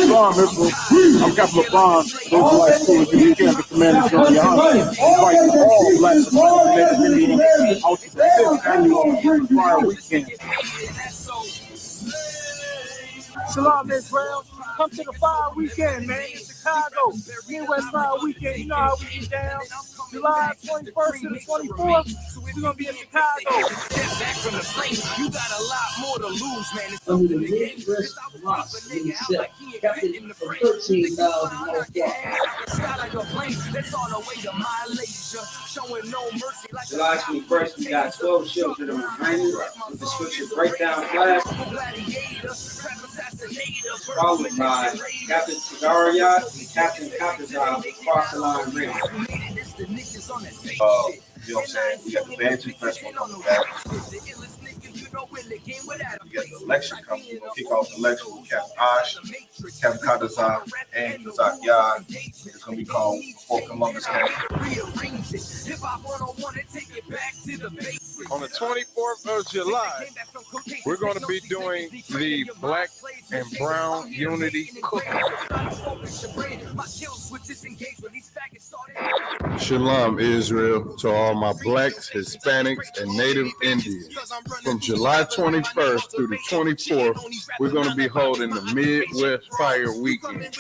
Shalom, Israel. I'm Captain LeBron, Israelite school of the weekend, the commander GEN.YAHANNA. Invite all blacks to the meeting out to the 5th annual Fire Weekend. Shalom, Israel. Come to the Fire Weekend, man, in Chicago. Midwest Fire Weekend. You know how we get down. July 21st to the 24th, we're going to be in Chicago. Step back from the flames. You got a lot more to lose, man. It's under the Midwest Loss in set, captain for $13,000. July 21st, we got 12 children of behind with the scripture breakdown class, followed by Captain Tagaria and Captain Kapazov across the line radio. You know what I'm saying? We got the Bantu Festival coming back. We got the election coming. We're going to kick off the election with Captain Ash, Captain Kadazak, and Kazak Yad. It's going to be called Fort Columbus Camp. On the 24th of July, we're going to be doing the Black and Brown Unity Cookout. Shalom, Israel, to all my blacks, Hispanics, and Native Indians. From July 21st through the 24th, we're going to be holding the Midwest Fire Weekend.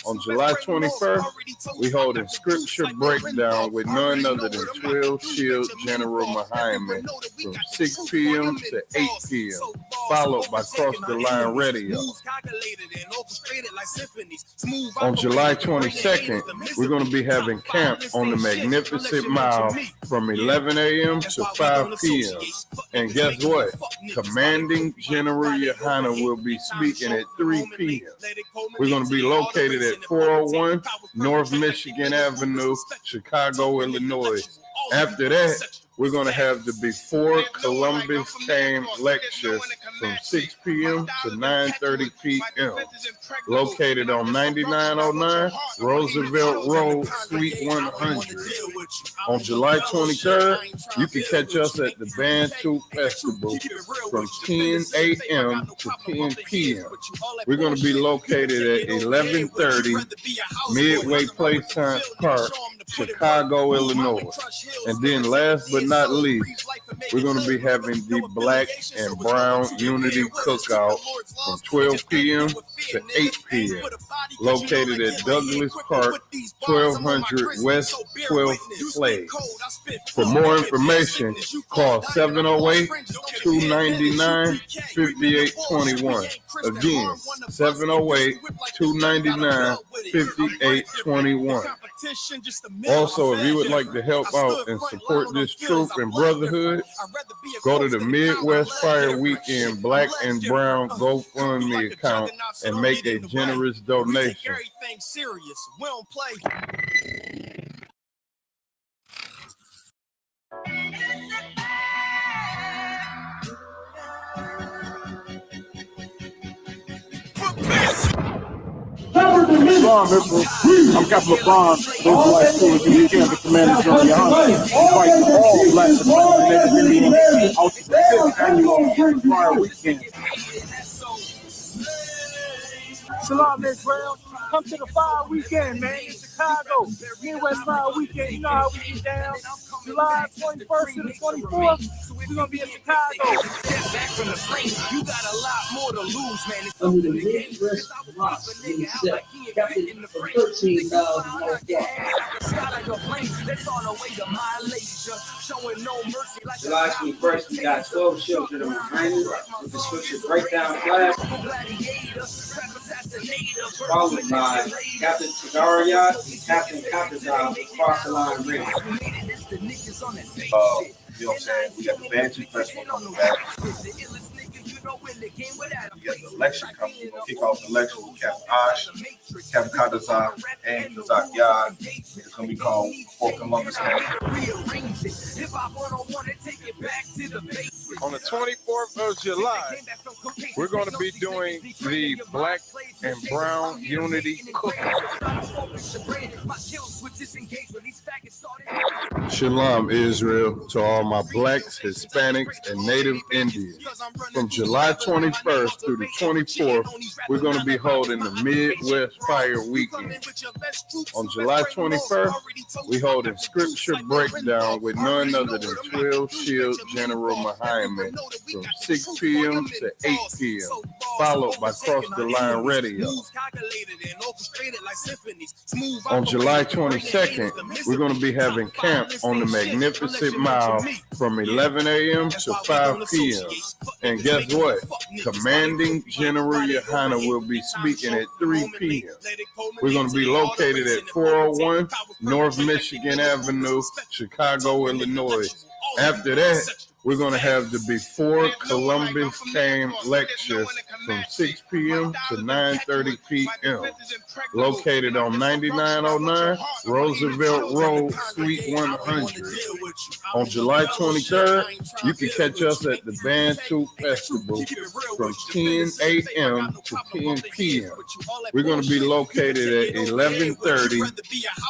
On July 21st, we hold a scripture breakdown with none other than 12 Shield General Muhammad from 6 p.m. to 8 p.m., followed by Cross the Line Radio. On July 22nd, we're going to be having camp on the Magnificent Mile from 11 a.m. to 5 p.m. And guess what? Commanding General Yohanna will be speaking at 3 p.m. We're going to be located at 401 North Michigan Avenue, Chicago, Illinois. After that, we're going to have the Before Columbus Came lecture from 6 p.m. to 9:30 p.m. located on 9909 Roosevelt Road, Suite 100. On July 23rd, you can catch us at the Bantu Festival from 10 a.m. to 10 p.m. We're going to be located at 1130 Midway Playtime Park, Chicago, Illinois. And then last but not least, we're going to be having the Black and Brown Unity Cookout from 12 p.m. to 8 p.m. located at Douglas Park, 1200 West 12th Place. For more information, call 708-299-5821. Again, 708-299-5821. Also, if you would like to help out and support this troop and brotherhood, go to the Midwest Fire Weekend Black and Brown GoFundMe account and make a generous donation. Shalom, Israel. I'm Captain LeBron, Israelite school of the weekend, the commander GEN.YAHANNA. Invite all blacks to the meeting out to the 5th annual Fire Weekend. Shalom, Israel. Come to the Fire Weekend, man, in Chicago. Midwest Fire Weekend. You know how we get down. July 21st to the 24th, we're going to be in Chicago. Step back from the flames. You got a lot more to lose, man. It's Under the Midwest Loss in set, captain for $13,000. July 21st, we got 12 children of behind with the scripture breakdown class, followed by Captain Tagaria and Captain Kapazov across the line radio. You know what I'm saying? We got the Bantu Festival coming back. We have the election coming. We're going to kick off the election with Captain Osh, Captain Kadazak, and Kazak Yad. It's going to be called For Columbus Day. On the 24th of July, we're going to be doing the Black and Brown Unity Cookout. Shalom, Israel, to all my blacks, Hispanics, and Native Indians. From July 21st through the 24th, we're going to be holding the Midwest Fire Weekend. On July 21st, we hold a scripture breakdown with none other than 12 Shield General Muhammad from 6 p.m. to 8 p.m., followed by Cross the Line Radio. On July 22nd, we're going to be having camp on the Magnificent Mile from 11 a.m. to 5 p.m. And guess what? Commanding General Yohanna will be speaking at 3 p.m. We're going to be located at 401 North Michigan Avenue, Chicago, Illinois. After that, we're going to have the Before Columbus Came lecture from 6 p.m. to 9:30 p.m. located on 9909 Roosevelt Road, Suite 100. On July 23rd, you can catch us at the Bantu Festival from 10 a.m. to 10 p.m. We're going to be located at 1130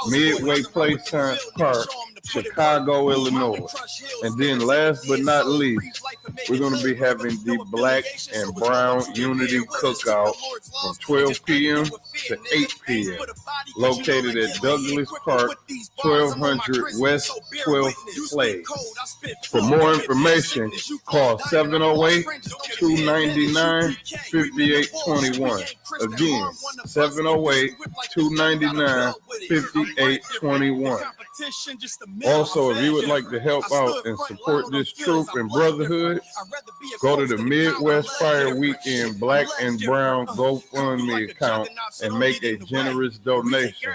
Midway Place Park, Chicago, Illinois. And then last but not least, we're going to be having the Black and Brown Unity Cookout from 12 p.m. to 8 p.m. located at Douglas Park, 1200 West 12th Place. For more information, call 708-299-5821. Again, 708-299-5821. Also, if you would like to help out and support this troop and brotherhood, go to the Midwest Fire Weekend Black and Brown GoFundMe account and make a generous donation.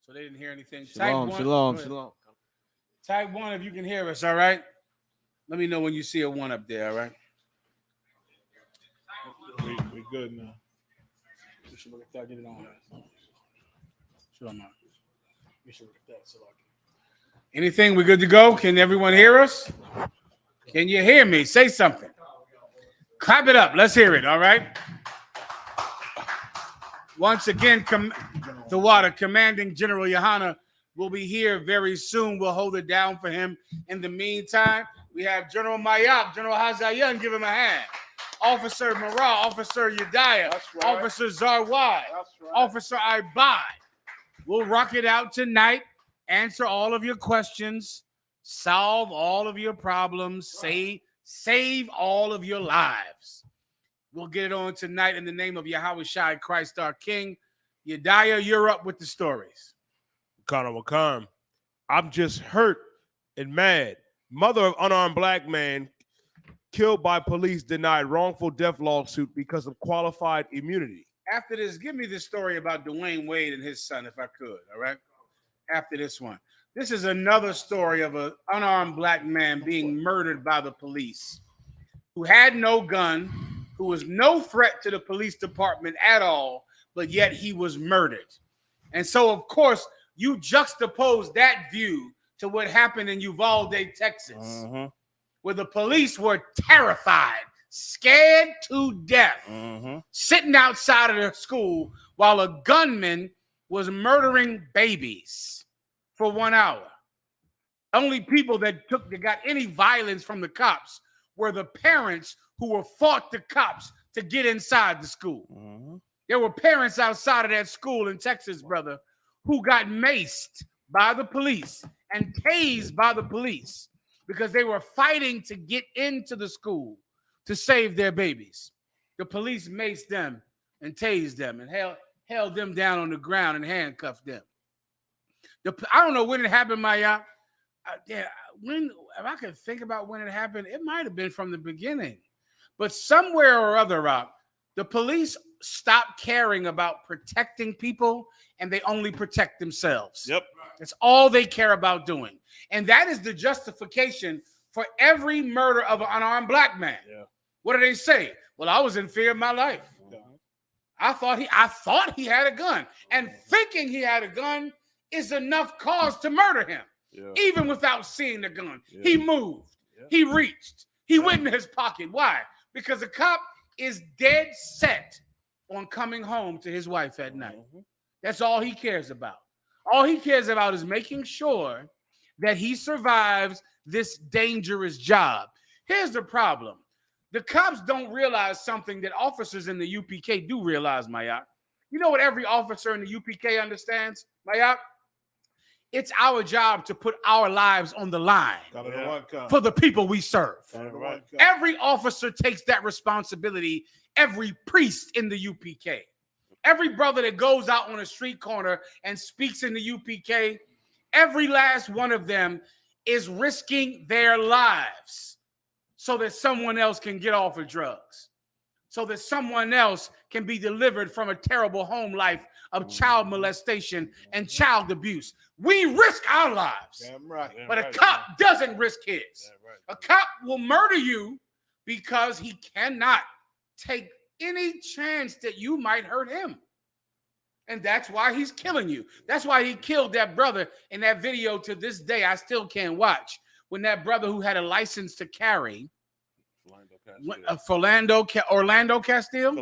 So they didn't hear anything. Shalom, shalom. Type 1 if you can hear us, all right? Let me know when you see a 1 up there, all right? We good now. We should look at that. Get it on. Should I not? We should look at that. So anything? We good to go? Can everyone hear us? Can you hear me? Say something. Clap it up. Let's hear it, all right? Once again, the water commanding General Yohanna will be here very soon. We'll hold it down for him. In the meantime, we have General I.S.U.P.K, General Hazayan, give him a hand. Officer Marah, Officer Yediah, right. Officer Zarwad, right. Officer Ibai. We'll rock it out tonight answer all of your questions, solve all of your problems, save all of your lives. We'll get it on tonight in the name of Yahweh Shai, Christ our King. Yediah, you're up with the stories. Wakam. I'm just hurt and mad. Mother of unarmed black man killed by police denied wrongful death lawsuit because of qualified immunity. After this, give me the story about Dwayne Wade and his son, if I could, all right? After this one. This is another story of an unarmed black man being murdered by the police, who had no gun, who was no threat to the police department at all, but yet he was murdered. And so, of course, you juxtapose that view to what happened in Uvalde, Texas, where the police were terrified, scared to death, sitting outside of their school while a gunman was murdering babies for 1 hour. Only people that got any violence from the cops were the parents who were fought the cops to get inside the school. There were parents outside of that school in Texas, brother, who got maced by the police and tased by the police because they were fighting to get into the school to save their babies. The police maced them and tased them and held them down on the ground and handcuffed them. I don't know when it happened, Maya. If I could think about when it happened, it might have been from the beginning. But somewhere or other, Rock, the police stopped caring about protecting people and they only protect themselves. Yep. That's all they care about doing. And that is the justification for every murder of an unarmed black man. Yeah. What do they say? Well, I was in fear of my life. I thought he had a gun. And thinking he had a gun is enough cause to murder him. Yeah. Even without seeing the gun. Yeah. He moved. Yeah. He reached. He went in his pocket. Why? Because a cop is dead set on coming home to his wife at night. That's all he cares about. All he cares about is making sure that he survives this dangerous job. Here's the problem. The cops don't realize something that officers in the UPK do realize, Maya. You know what every officer in the UPK understands, Maya? It's our job to put our lives on the line for the people we serve. Every officer takes that responsibility, every priest in the UPK. Every brother that goes out on a street corner and speaks in the UPK, every last one of them is risking their lives so that someone else can get off of drugs, so that someone else can be delivered from a terrible home life of child molestation and child abuse. We risk our lives, but a cop doesn't risk his. A cop will murder you because he cannot take any chance that you might hurt him. And that's why he's killing you. That's why he killed that brother in that video. To this day, I still can't watch. When that brother who had a license to carry, Orlando Castile,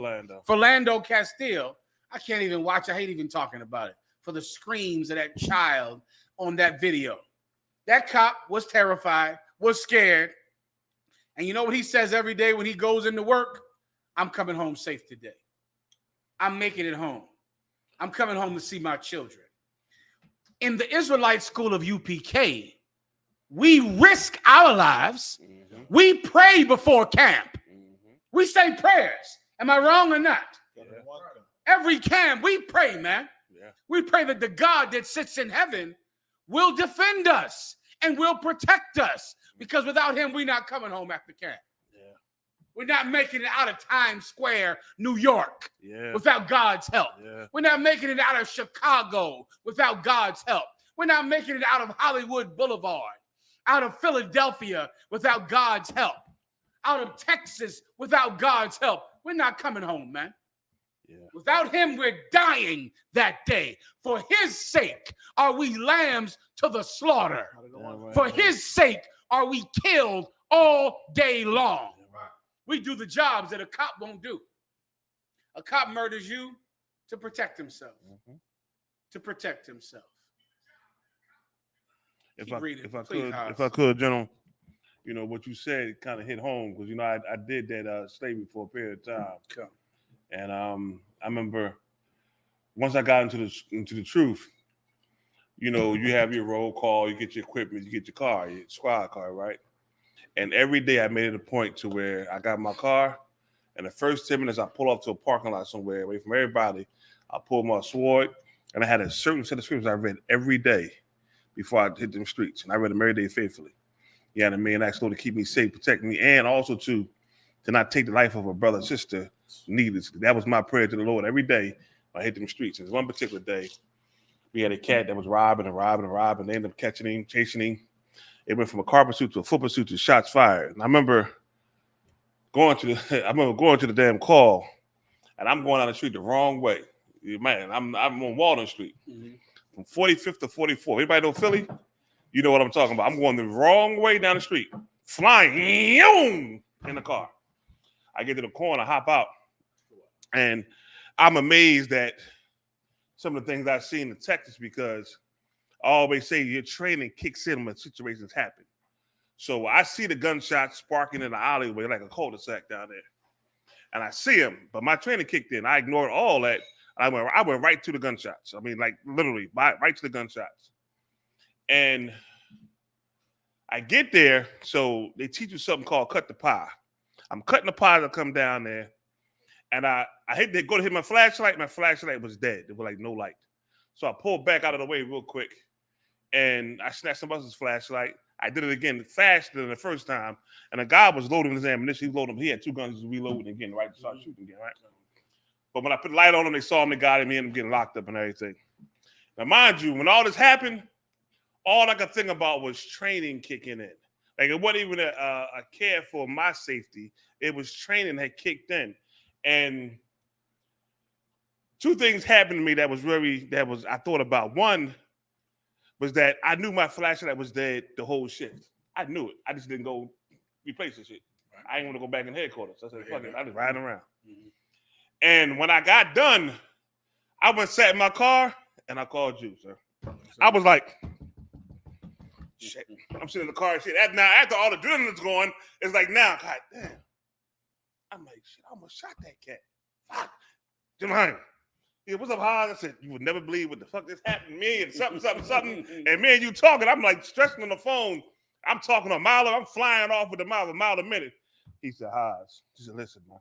I can't even watch. I hate even talking about it for the screams of that child on that video. That cop was terrified, was scared. And you know what he says every day when he goes into work? I'm coming home safe today. I'm making it home. I'm coming home to see my children. In the Israelite school of UPK, we risk our lives. We pray before camp. We say prayers. Am I wrong or not? Every camp, we pray, man. We pray that the God that sits in heaven will defend us and will protect us, because without him, we're not coming home after camp. We're not making it out of Times Square, New York, without God's help. We're not making it out of Chicago without God's help. We're not making it out of Hollywood Boulevard, out of Philadelphia without God's help, out of Texas without God's help. We're not coming home, man. Without him, we're dying that day. For his sake are we lambs to the slaughter. For his sake are we killed all day long. We do the jobs that a cop won't do. A cop murders you to protect himself. To protect himself. If I could, General, you know, what you said kind of hit home, because, you know, I did that statement for a period of time. And I remember once I got into the truth, you know, you have your roll call, you get your equipment, you get your car, your squad car, right? And every day I made it a point to where I got my car, and the first 10 minutes I pull off to a parking lot somewhere away from everybody. I pulled my sword, and I had a certain set of scriptures I read every day before I hit them streets, and I read them every day faithfully. You know what I mean? Ask Lord to keep me safe, protect me, and also to not take the life of a brother or sister needlessly. That was my prayer to the Lord every day when I hit them streets. And one particular day, we had a cat that was robbing. They ended up catching him, chasing him. It went from a car pursuit to a foot pursuit to shots fired. And I remember going to the damn call, and I'm going down the street the wrong way. Man, I'm on Walden Street, from 45th to 44th. Anybody know Philly? You know what I'm talking about. I'm going the wrong way down the street, flying in the car. I get to the corner, hop out, and I'm amazed at some of the things I've seen in Texas, because I always say your training kicks in when situations happen. So I see the gunshots sparking in the alleyway like a cul-de-sac down there, and I see them, but my training kicked in. I ignored all that. I went right to the gunshots. I mean, like literally, right to the gunshots. And I get there, so they teach you something called cut the pie. I'm cutting the pie to come down there, and I go to hit my flashlight. My flashlight was dead. There was like no light. So I pulled back out of the way real quick, and I snatched somebody else's flashlight. I did it again faster than the first time, and the guy was loading his ammunition. He had two guns. He was reloading again, right? To start shooting again, right? But when I put the light on him, they saw him, they got him, and getting locked up and everything. Now, mind you, when all this happened, all I could think about was training kicking in. Like, it wasn't even a care for my safety. It was training that kicked in. And two things happened to me that I thought about. One was that I knew my flashlight was dead the whole shift. I knew it. I just didn't go replace the shit. I didn't want to go back in headquarters. I said, fuck it, I just riding around. Mm-hmm. And when I got done, I went sat in my car and I called you, sir. I was like, shit. I'm sitting in the car and shit. Now, after all the adrenaline's going, it's like, now, god damn. I'm like, shit, I almost shot that cat. Fuck. Jim, yeah, what's up, Hans? I said, you would never believe what the fuck this happened to me and something. And me and you talking, I'm like stressing on the phone. I'm talking a mile, I'm flying off with a mile a minute. He said, Hans, he said, listen, man.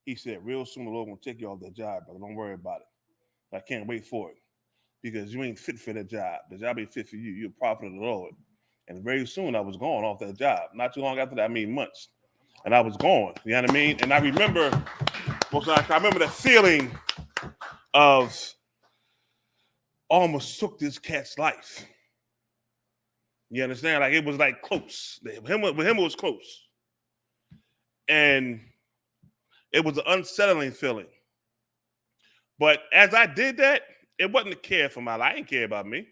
He said, real soon the Lord gonna take you off that job, brother. Don't worry about it. I can't wait for it, because you ain't fit for that job. The job ain't fit for you. You're a prophet of the Lord. And very soon I was going off that job. Not too long after that, I mean months. And I was gone. You know what I mean? And I remember the feeling of almost took this cat's life. You understand? Like, it was like close. With him it was close. And it was an unsettling feeling. But as I did that, it wasn't to care for my life. I didn't care about me.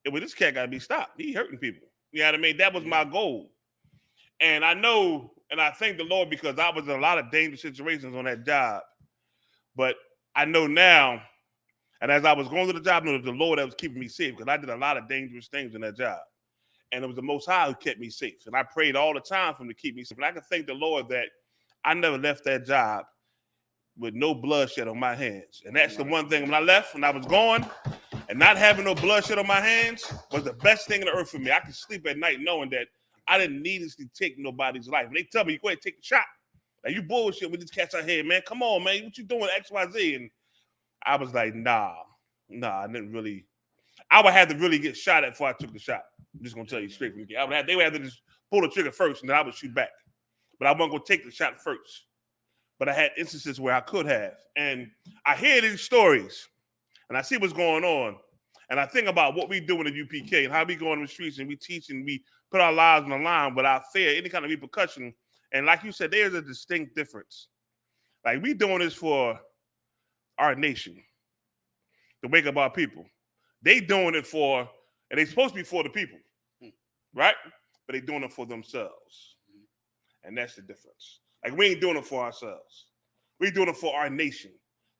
It was, this cat got to be stopped. He hurting people. You know what I mean? That was my goal. And I know, and I thank the Lord, because I was in a lot of dangerous situations on that job. But I know now, and as I was going to the job, I know the Lord that was keeping me safe, because I did a lot of dangerous things in that job. And it was the Most High who kept me safe. And I prayed all the time for him to keep me safe. And I can thank the Lord that I never left that job with no bloodshed on my hands. And that's the one thing, when I left, when I was going, and not having no bloodshed on my hands was the best thing on the earth for me. I could sleep at night knowing that I didn't needlessly take nobody's life. And they tell me, you go ahead and take the shot. Like, you bullshit with these cats out here, man. Come on, man. What you doing, XYZ? And I was like, nah, I didn't really. I would have to really get shot at before I took the shot. I'm just going to tell you straight from the get. They would have to just pull the trigger first, and then I would shoot back. But I wasn't going to take the shot first. But I had instances where I could have. And I hear these stories, and I see what's going on. And I think about what we do in the UPK and how we go on the streets and we teach and we put our lives on the line without fear, any kind of repercussion. And like you said, there's a distinct difference. Like, we doing this for our nation, to wake up our people. They doing it for, and they supposed to be for the people, right? But they doing it for themselves. And that's the difference. Like, we ain't doing it for ourselves. We're doing it for our nation,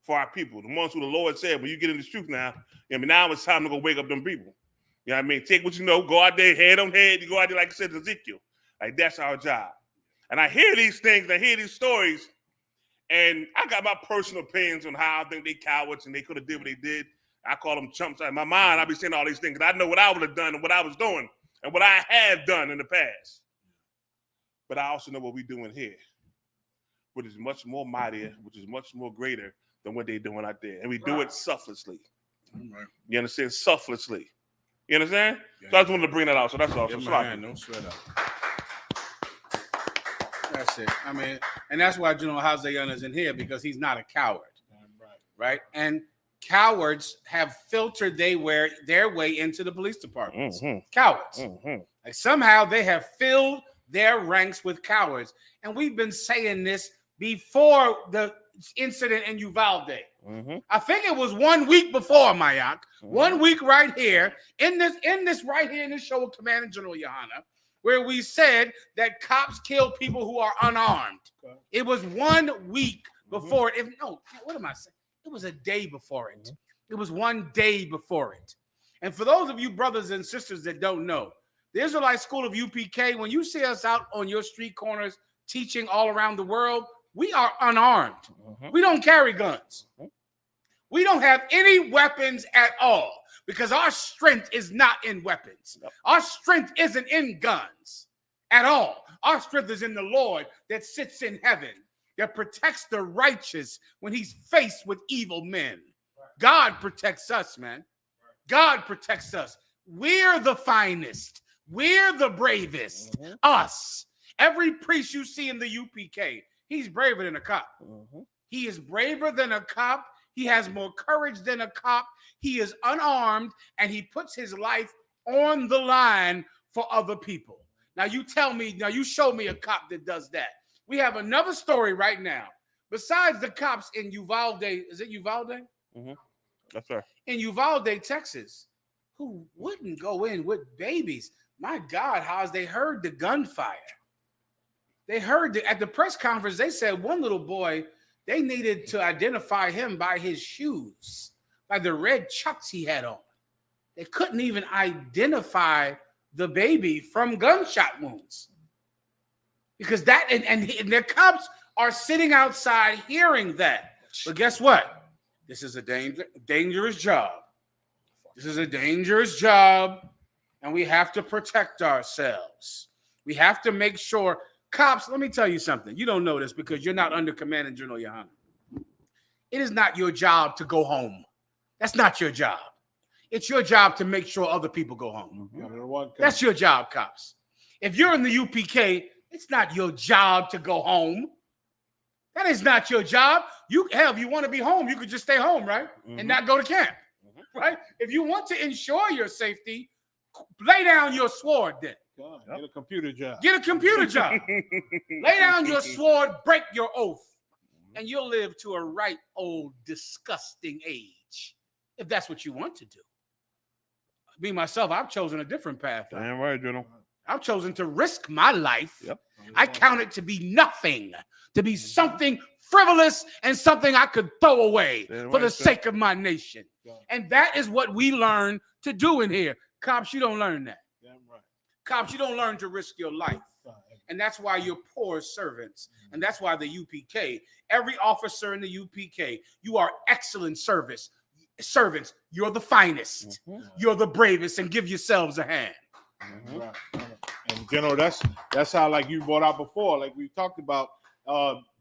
for our people. The ones who the Lord said, when you get in the truth now, now it's time to go wake up them people. You know what I mean? Take what you know, go out there head on head. You go out there, like I said, Ezekiel. Like, that's our job. And I hear these things, I hear these stories, and I got my personal opinions on how I think they cowards and they could have did what they did. I call them chumps. In my mind, I be saying all these things. I know what I would have done and what I was doing and what I have done in the past. But I also know what we're doing here, which is much more mightier, which is much more greater than what they're doing out there. And we do it selflessly. Right. You understand? Selflessly. You understand? Yeah, so I just wanted to bring that out. So that's all. Give So my hand, don't sweat up. That's it. I mean, and that's why General GEN.YAHANNA is in here, because he's not a coward. Right? And cowards have filtered their way into the police departments. Cowards. Like somehow they have filled their ranks with cowards. And we've been saying this before the incident in Uvalde. I think it was 1 week before, Mayak. 1 week right here in this show with Commander General GEN.YAHANNA, where we said that cops kill people who are unarmed. It was 1 week before it. What am I saying? It was a day before it. It was 1 day before it. And for those of you brothers and sisters that don't know, the Israelite School of UPK, when you see us out on your street corners teaching all around the world, we are unarmed. We don't carry guns. We don't have any weapons at all, because our strength is not in weapons. Our strength isn't in guns at all. Our strength is in the Lord that sits in heaven, that protects the righteous when he's faced with evil men. God protects us, man. God protects us. We're the finest. We're the bravest. Us. Every priest you see in the UPK, he's braver than a cop. He is braver than a cop. He has more courage than a cop. He is unarmed, and he puts his life on the line for other people. Now you tell me, now you show me a cop that does that. We have another story right now. Besides the cops in Uvalde, is it Uvalde? That's right. In Uvalde, Texas, who wouldn't go in with babies? My God, how's they heard the gunfire? They heard at the press conference, they said one little boy, they needed to identify him by his shoes, by the red chucks he had on. They couldn't even identify the baby from gunshot wounds. Because that, and the cops are sitting outside hearing that. But guess what? This is a dangerous job. This is a dangerous job, and we have to protect ourselves. We have to make sure. Cops, let me tell you something. You don't know this because you're not under Commander General GEN.YAHANNA. It is not your job to go home. That's not your job. It's your job to make sure other people go home. That's your job, cops. If you're in the UPK, it's not your job to go home. That is not your job. If you want to be home, you could just stay home, right? And not go to camp, right? If you want to ensure your safety, lay down your sword then. Get a computer job. Get a computer job. Lay down your sword, break your oath, and you'll live to a right old disgusting age, if that's what you want to do. Me, myself, I've chosen a different path. Damn right, General. I've chosen to risk my life. I count it to be nothing, to be something frivolous and something I could throw away for the sake of my nation. And that is what we learn to do in here. Cops, you don't learn that. Cops, you don't learn to risk your life. And that's why you're poor servants. And that's why the UPK, every officer in the UPK, you are excellent servants. You're the finest. You're the bravest, and give yourselves a hand. Right. And General, that's how, like you brought out before, like we talked about,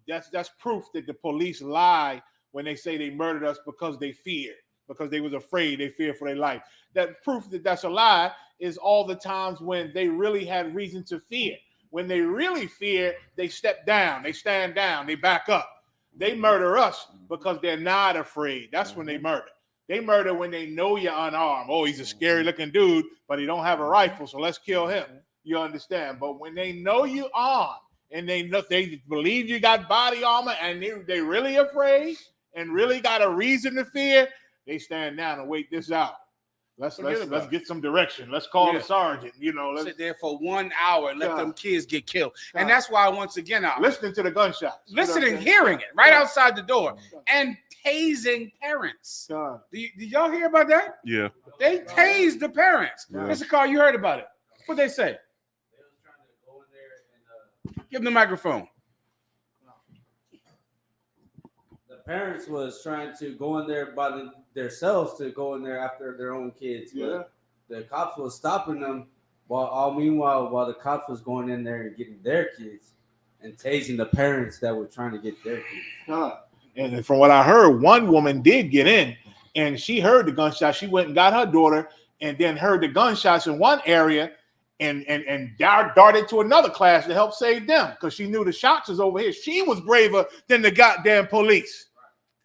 that's proof that the police lie when they say they murdered us because they feared, because they was afraid, they feared for their life. That proof that that's a lie is all the times when they really had reason to fear. When they really fear, they step down, they stand down, they back up. They murder us because they're not afraid. That's when they murder. They murder when they know you're unarmed. Oh, he's a scary looking dude, but he don't have a rifle, so let's kill him. You understand? But when they know you armed and they believe you got body armor and they really afraid and really got a reason to fear, they stand down and wait this out. Let's get some direction. Let's call the sergeant. Let's sit there for 1 hour and let them kids get killed. And that's why, once again, I'm listening to the gunshots, hearing it right outside the door, and tasing parents. Did y'all hear about that? Yeah. They tased the parents. Mr. Carr, you heard about it. What they say? They was trying to go in there and give them the microphone. The parents was trying to go in there by themselves to go in there after their own kids. But the cops was stopping them while the cops was going in there and getting their kids and tasing the parents that were trying to get their kids. And from what I heard, one woman did get in and she heard the gunshot. She went and got her daughter and then heard the gunshots in one area and darted to another class to help save them because she knew the shots was over here. She was braver than the goddamn police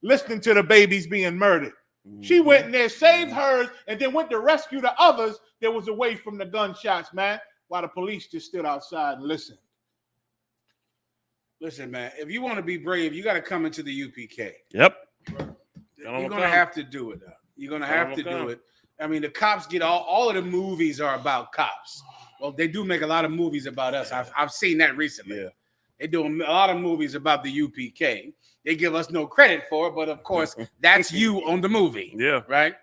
listening to the babies being murdered. She went in there, saved hers, and then went to rescue the others that was away from the gunshots, man, while the police just stood outside and listened. Listen, man, if you want to be brave, you got to come into the UPK. Yep. You're going to have to do it. You're going to have to do it. I mean, the cops get all of the movies are about cops. Well, they do make a lot of movies about us. I've seen that recently. Yeah. They do a lot of movies about the UPK. They give us no credit for it, but of course, that's you on the movie. Yeah. Right?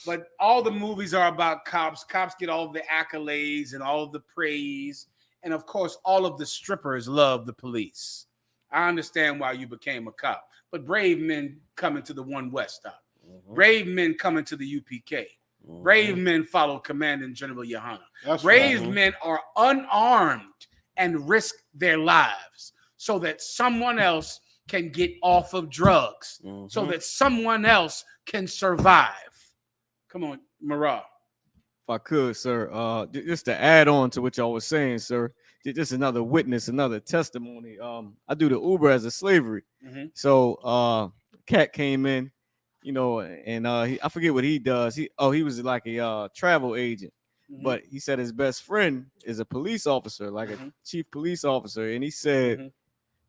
But all the movies are about cops. Cops get all the accolades and all of the praise. And of course, all of the strippers love the police. I understand why you became a cop. But brave men coming to the One West stop. Brave men coming to the UPK. Brave men follow Commandant General Yahanna. Brave men are unarmed and risk their lives so that someone else can get off of drugs, so that someone else can survive. Come on, Marah. If I could, sir, just to add on to what y'all was saying, sir, just another witness, another testimony. I do the Uber as a slavery. So cat came in, you know, and I forget what he does. He was like a travel agent, but he said his best friend is a police officer, like a chief police officer. And he said,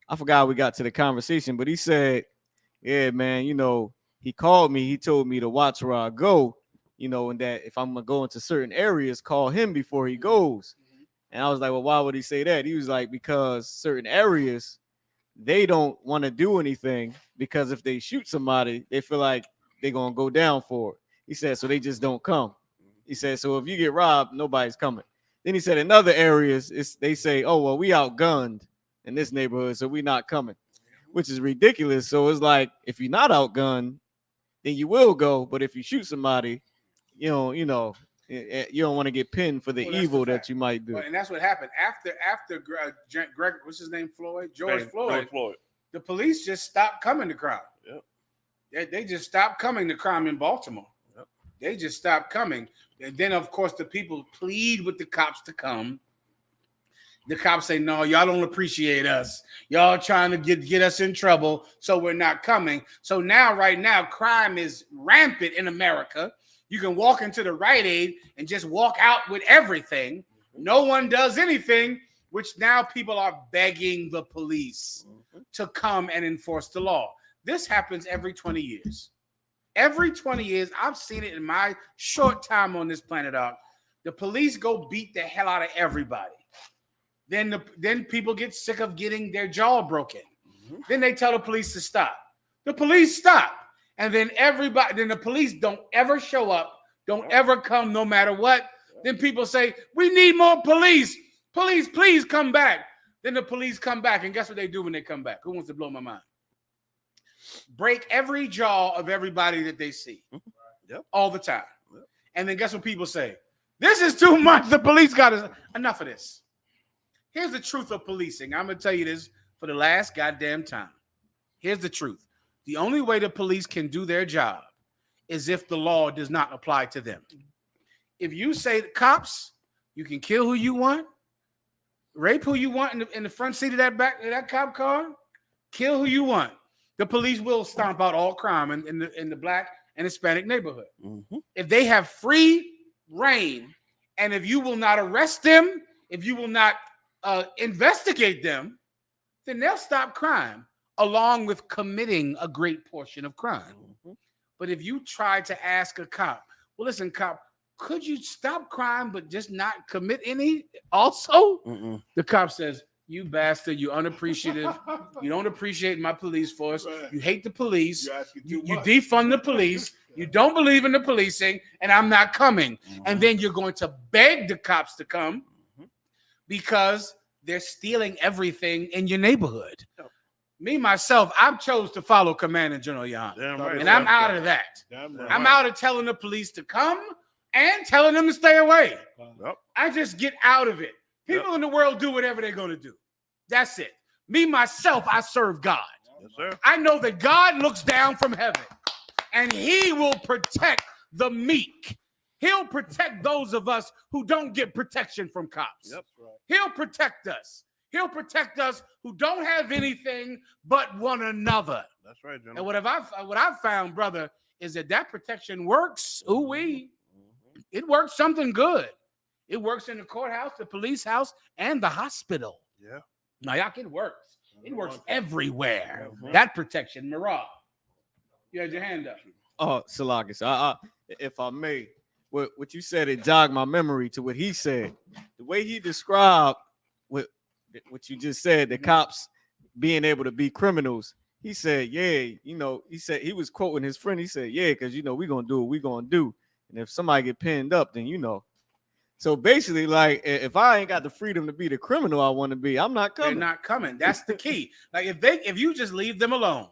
I forgot how we got to the conversation, but he said, yeah, man, you know, he called me. He told me to watch where I go, you know, and that if I'm going to go into certain areas, call him before he goes. And I was like, well, why would he say that? He was like, because certain areas, they don't want to do anything because if they shoot somebody, they feel like they're going to go down for it. He said, so they just don't come. He said, so if you get robbed, nobody's coming. Then he said, in other areas, they say, oh, well, we outgunned in this neighborhood, so we're not coming, which is ridiculous. So it's like, if you're not outgunned, then you will go. But if you shoot somebody, you don't want to get pinned for the evil that you might do. Well, and that's what happened after Greg, what's his name, George Floyd. The police just stopped coming to crime. They just stopped coming to crime in Baltimore. They just stopped coming. And then, of course, the people plead with the cops to come. The cops say, no, y'all don't appreciate us. Y'all trying to get us in trouble, so we're not coming. So now, right now, crime is rampant in America. You can walk into the Rite Aid and just walk out with everything. No one does anything, which now people are begging the police to come and enforce the law. This happens every 20 years. Every 20 years, I've seen it in my short time on this planet Earth. The police go beat the hell out of everybody. Then people get sick of getting their jaw broken. Then they tell the police to stop. The police stop. And then the police don't ever show up, don't ever come no matter what. Then people say, we need more police. Police, please come back. Then the police come back. And guess what they do when they come back? Who wants to blow my mind? Break every jaw of everybody that they see. All the time. And then guess what people say? This is too much. The police got us. Enough of this. Here's the truth of policing. I'm going to tell you this for the last goddamn time. Here's the truth. The only way the police can do their job is if the law does not apply to them. If you say, cops, you can kill who you want, rape who you want in the front seat of that cop car, kill who you want. The police will stomp out all crime in the black and Hispanic neighborhood. If they have free reign, and if you will not arrest them, if you will not investigate them, then they'll stop crime along with committing a great portion of crime. But if you try to ask a cop, well, listen, cop, could you stop crime but just not commit any also? The cop says, you bastard, you unappreciative. You don't appreciate my police force. You hate the police. You defund the police. You don't believe in the policing, and I'm not coming. And then you're going to beg the cops to come because they're stealing everything in your neighborhood. Me, myself, I've chose to follow Command and General Yahanna. Damn right. And I'm out of that. I'm out of telling the police to come and telling them to stay away. Yep. I just get out of it. People in the world do whatever they're going to do. That's it. Me, myself, I serve God. Yes, sir. I know that God looks down from heaven and he will protect the meek. He'll protect those of us who don't get protection from cops. Yep. He'll protect us. He'll protect us who don't have anything but one another. That's right, General. And what I've found, brother, is that protection works. Ooh-wee. It works something good. It works in the courthouse, the police house, and the hospital. Yeah. Now, y'all, it works. It works everywhere. That protection, Mirage. You had your hand up. Oh, Salakis, if I may, what you said, it jogged my memory to what he said. The way he described what you just said, the cops being able to be criminals. He said, yeah, he said he was quoting his friend. He said, yeah, because we're gonna do what we're gonna do. And if somebody get pinned up, then So basically, like, if I ain't got the freedom to be the criminal I want to be, I'm not coming. They're not coming. That's the key. Like, if you just leave them alone,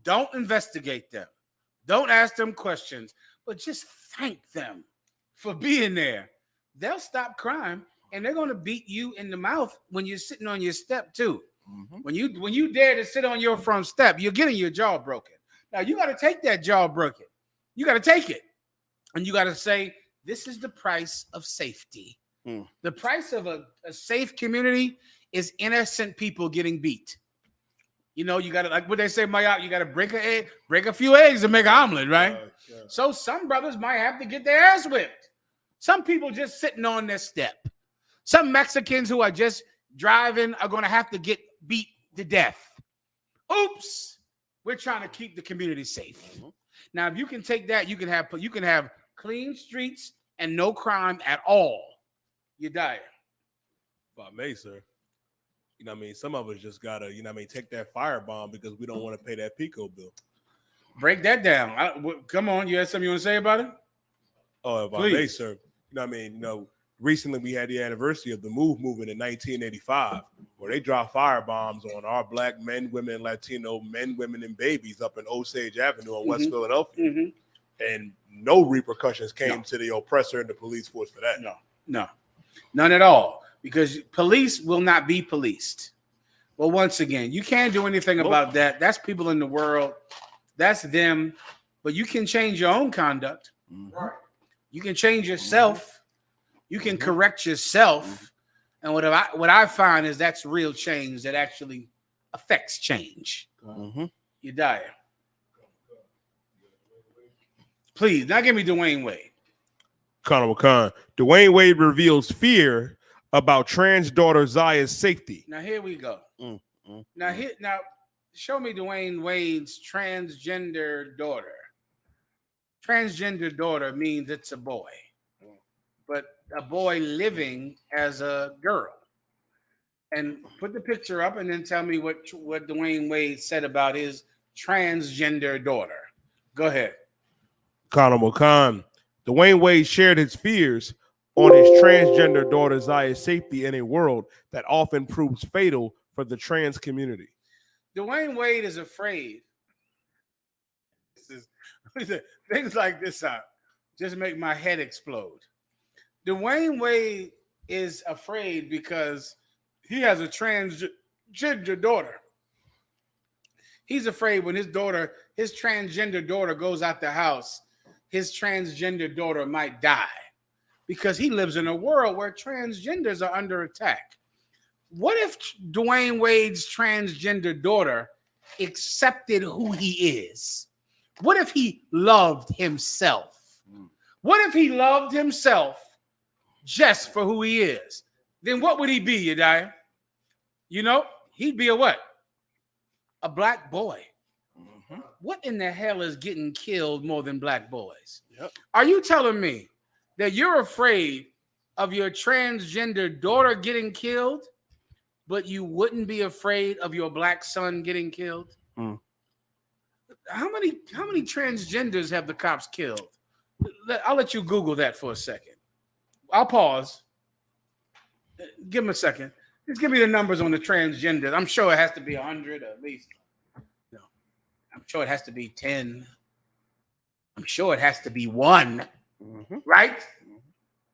don't investigate them, don't ask them questions, but just thank them for being there. They'll stop crime. And they're going to beat you in the mouth when you're sitting on your step too. When you dare to sit on your front step, you're getting your jaw broken. Now you got to take that jaw broken. You got to take it, and you got to say, "This is the price of safety. The price of a safe community is innocent people getting beat." You got to, like what they say, Mayat, you got to break a few eggs to make an omelet, right? So some brothers might have to get their ass whipped. Some people just sitting on their step. Some Mexicans who are just driving are going to have to get beat to death. Oops. We're trying to keep the community safe. Now, if you can take that, you can have clean streets and no crime at all. You die. If I may, sir. Some of us just got to, take that firebomb because we don't want to pay that PICO bill. Break that down. Come on. You had something you want to say about it? Oh, if I may, sir. Recently, we had the anniversary of the MOVE movement in 1985, where they dropped firebombs on our black men, women, Latino men, women, and babies up in Osage Avenue in West Philadelphia. And no repercussions came to the oppressor and the police force for that. No, none at all, because police will not be policed. Well, once again, you can't do anything about that. That's people in the world. That's them. But you can change your own conduct. You can change yourself. You can correct yourself. And what I find is that's real change that actually affects change. You die. Please, now give me Dwayne Wade. Colonel Khan. Dwayne Wade reveals fear about trans daughter Zaya's safety. Now here we go. Now show me Dwayne Wade's transgender daughter. Transgender daughter means it's a boy, but a boy living as a girl. And put the picture up and then tell me what Dwayne Wade said about his transgender daughter. Go ahead. Colonel Khan. Dwayne Wade shared his fears on his transgender daughter Zaya's safety in a world that often proves fatal for the trans community. Dwayne Wade is afraid. Things like this just make my head explode. Dwayne Wade is afraid because he has a transgender daughter. He's afraid when his transgender daughter goes out the house, his transgender daughter might die because he lives in a world where transgenders are under attack. What if Dwayne Wade's transgender daughter accepted who he is? What if he loved himself? What if he loved himself just for who he is? Then what would he be, Yediah? He'd be a what? A black boy. What in the hell is getting killed more than black boys? Are you telling me that you're afraid of your transgender daughter getting killed, but you wouldn't be afraid of your black son getting killed? How many transgenders have the cops killed? I'll let you Google that for a second. I'll pause. Give him a second. Just give me the numbers on the transgender. I'm sure it has to be 100 at least. No, I'm sure it has to be 10. I'm sure it has to be 1. Right?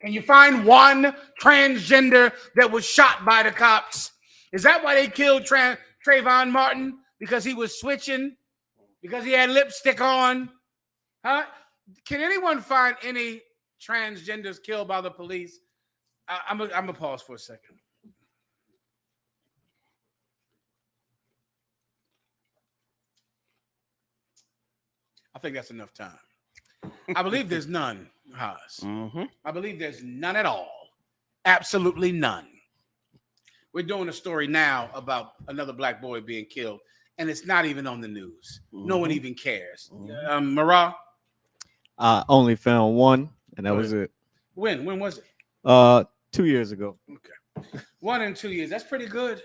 Can you find one transgender that was shot by the cops? Is that why they killed Trayvon Martin? Because he was switching? Because he had lipstick on? Huh? Can anyone find any transgenders killed by the police? I'm gonna pause for a second. I think that's enough time. I believe there's none, Haas. I believe there's none at all. Absolutely none. We're doing a story now about another black boy being killed, and it's not even on the news. No one even cares. Marah? I only found one, and that was it. When was it? 2 years ago. Okay. 1 in 2 years. That's pretty good.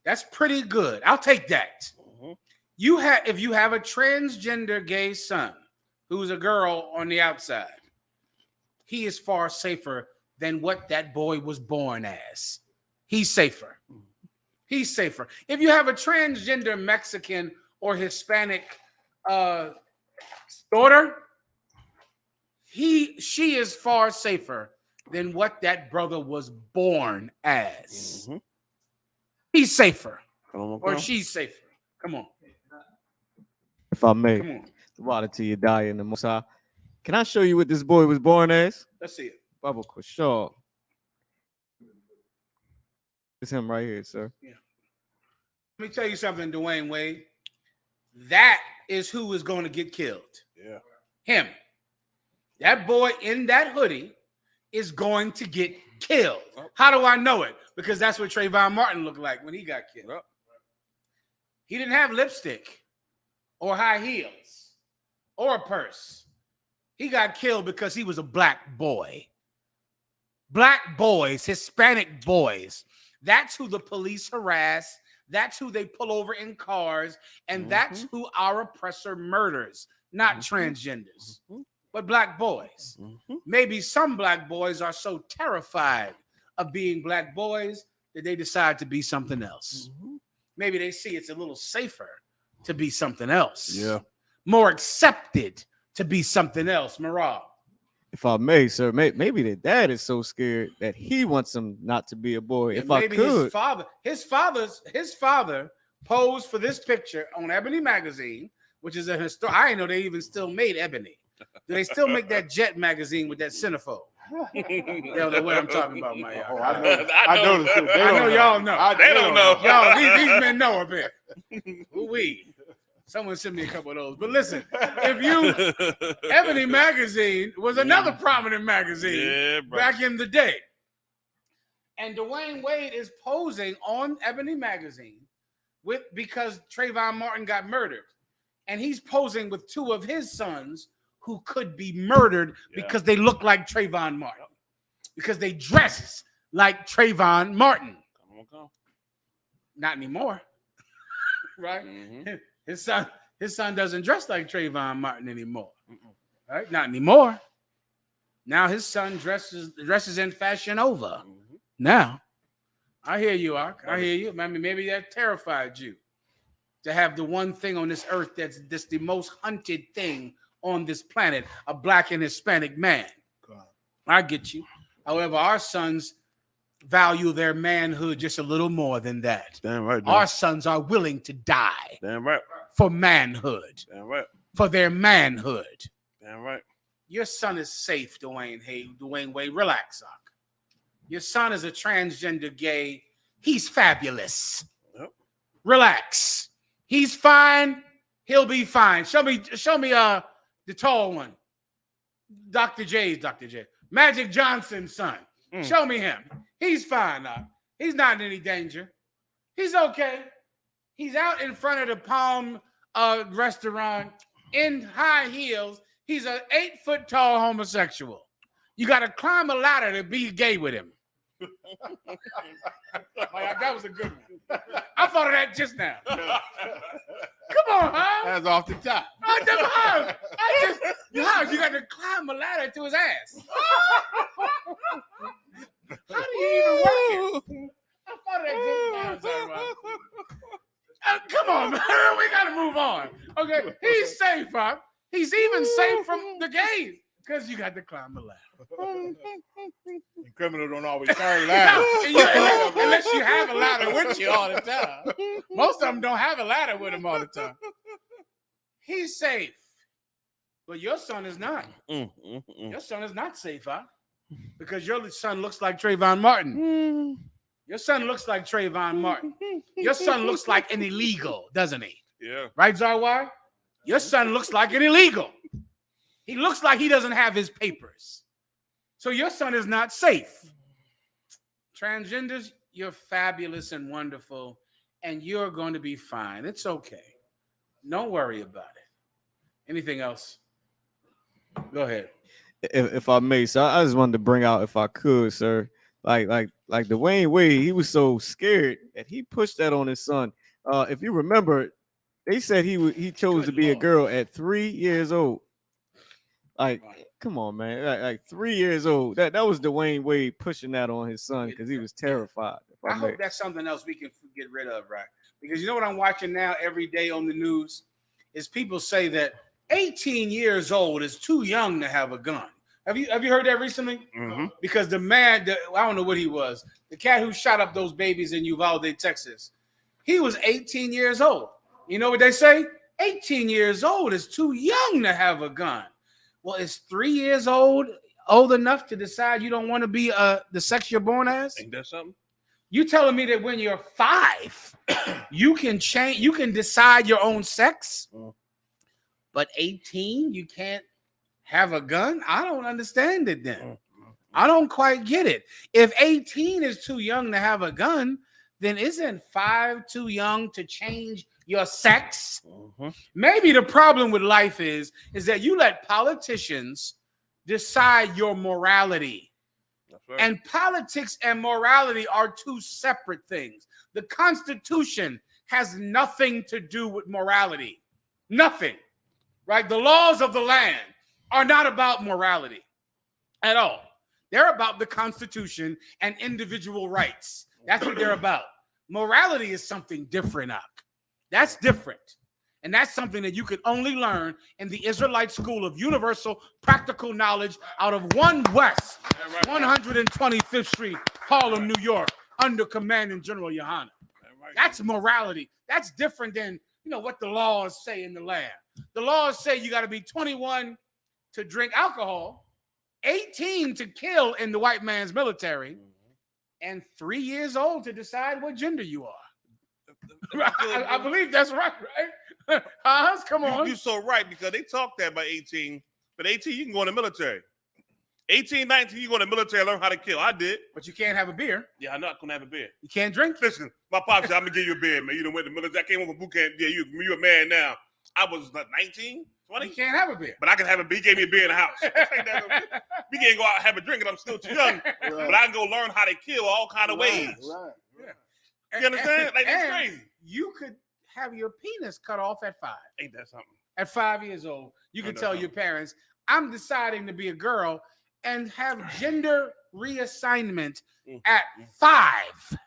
That's pretty good. I'll take that. If you have a transgender gay son who's a girl on the outside, he is far safer than what that boy was born as. He's safer. He's safer. If you have a transgender Mexican or Hispanic daughter, she is far safer than what that brother was born as. He's safer. Or she's safer. Come on. If I may, Come on. the water till you die in the Most High. Can I show you what this boy was born as? Let's see it. Baba Kushal. It's him right here, sir. Yeah. Let me tell you something, Dwayne Wade. That is who is going to get killed. Yeah. Him. That boy in that hoodie is going to get killed. How do I know it? Because that's what Trayvon Martin looked like when he got killed. He didn't have lipstick or high heels or a purse. He got killed because he was a black boy. Black boys, Hispanic boys. That's who the police harass. That's who they pull over in cars. And that's who our oppressor murders. Not transgenders, but black boys. Maybe some black boys are so terrified of being black boys that they decide to be something else. Maybe they see it's a little safer to be something else. Yeah. More accepted to be something else. Marah. If I may, sir, maybe the dad is so scared that he wants him not to be a boy. Yeah, if I maybe could, his father posed for this picture on Ebony magazine, which is a historic. I didn't know they even still made Ebony. Do they still make that Jet magazine with that centerfold? You know what I'm talking about, my y'all. I know y'all know. They don't know. Y'all, these men know a bit. Ooh-wee. Someone sent me a couple of those. But listen, Ebony magazine was another prominent magazine back in the day. And Dwayne Wade is posing on Ebony magazine because Trayvon Martin got murdered. And he's posing with 2 of his sons who could be murdered because they look like Trayvon Martin. Because they dress like Trayvon Martin. Not anymore. Right? His son doesn't dress like Trayvon Martin anymore. Right? Not anymore. Now his son dresses in Fashion Nova. Now, I hear you, Ark. I hear you. I mean, maybe that terrified you to have the one thing on this earth that's the most hunted thing on this planet, a black and Hispanic man. I get you. However, our sons value their manhood just a little more than that. Damn right. Our sons are willing to die. Damn right. For manhood. Damn right. For their manhood. Damn right. Your son is safe, Dwayne Wade. Relax, Ark. Your son is a transgender gay. He's fabulous. Yep. Relax. He's fine. He'll be fine. Show me the tall one. Dr. J. Magic Johnson's son. Show me him. He's fine now. He's not in any danger. He's okay. He's out in front of the Palm restaurant in high heels. He's an 8-foot tall homosexual. You got to climb a ladder to be gay with him. That was a good one. I thought of that just now. Come on, huh? That's off the top. You got to climb a ladder to his ass. How do you even work it? Come on, man. We gotta move on. Okay, he's safe, huh? He's even safe from the gays because you got to climb the ladder. Criminals don't always carry ladders. Unless you have a ladder with you all the time. Most of them don't have a ladder with them all the time. He's safe, but your son is not. Your son is not safe, huh? Because your son looks like Trayvon Martin. Your son looks like Trayvon Martin. Your son looks like an illegal, doesn't he? Yeah. Right, Zarwai? Your son looks like an illegal. He looks like he doesn't have his papers. So your son is not safe. Transgenders, you're fabulous and wonderful, and you're going to be fine. It's okay. Don't worry about it. Anything else? Go ahead. If I may, so I just wanted to bring out, if I could, sir, like Dwayne Wade, he was so scared that he pushed that on his son. If you remember, they said he chose to be a girl at 3 years old. Like, come on, man. Like 3 years old. That was Dwayne Wade pushing that on his son because he was terrified. I hope that's something else we can get rid of, right? Because you know what I'm watching now every day on the news is people say that 18 years old is too young to have a gun. Have you heard that recently? Mm-hmm. Because the man, I don't know what he was, the cat who shot up those babies in Uvalde, Texas, he was 18 years old. You know what they say? 18 years old is too young to have a gun. Well, is 3 years old enough to decide you don't want to be the sex you're born as? Ain't that something? You telling me that when you're 5, you can change, you can decide your own sex, but 18, you can't have a gun? I don't understand it then. I don't quite get it. If 18 is too young to have a gun, then isn't 5 too young to change your sex? Maybe the problem with life is that you let politicians decide your morality. Right. And politics and morality are two separate things. The Constitution has nothing to do with morality. Nothing. Right? The laws of the land are not about morality at all. They're about the Constitution and individual rights. That's what they're about. Morality is something different, Ak. That's different. And that's something that you can only learn in the Israelite School of Universal Practical Knowledge out of 1 West, 125th Street, Harlem, New York, under Commanding General Yohanna. That's morality. That's different than, what the laws say in the land. The laws say you got to be 21 to drink alcohol, 18 to kill in the white man's military, and 3 years old to decide what gender you are. I believe that's right? Come on. You're so right, because they talk that by 18, but 18 you can go in the military. 18, 19, you go in the military, learn how to kill. I did. But you can't have a beer. Yeah, I'm not going to have a beer. You can't drink? Listen, my pops said, I'm going to give you a beer, man. You done went to the military. I came over boot camp. Yeah, you're a man now. I was like 19, 20. You can't have a beer. But I can have a beer. He gave me a beer in the house. We can't go out and have a drink, and I'm still too young. But I can go learn how to kill all kind of ways. Right. Yeah. You understand? Like, it's crazy. You could have your penis cut off at 5. Ain't that something? At 5 years old, you can tell your parents, I'm deciding to be a girl, and have gender reassignment at 5.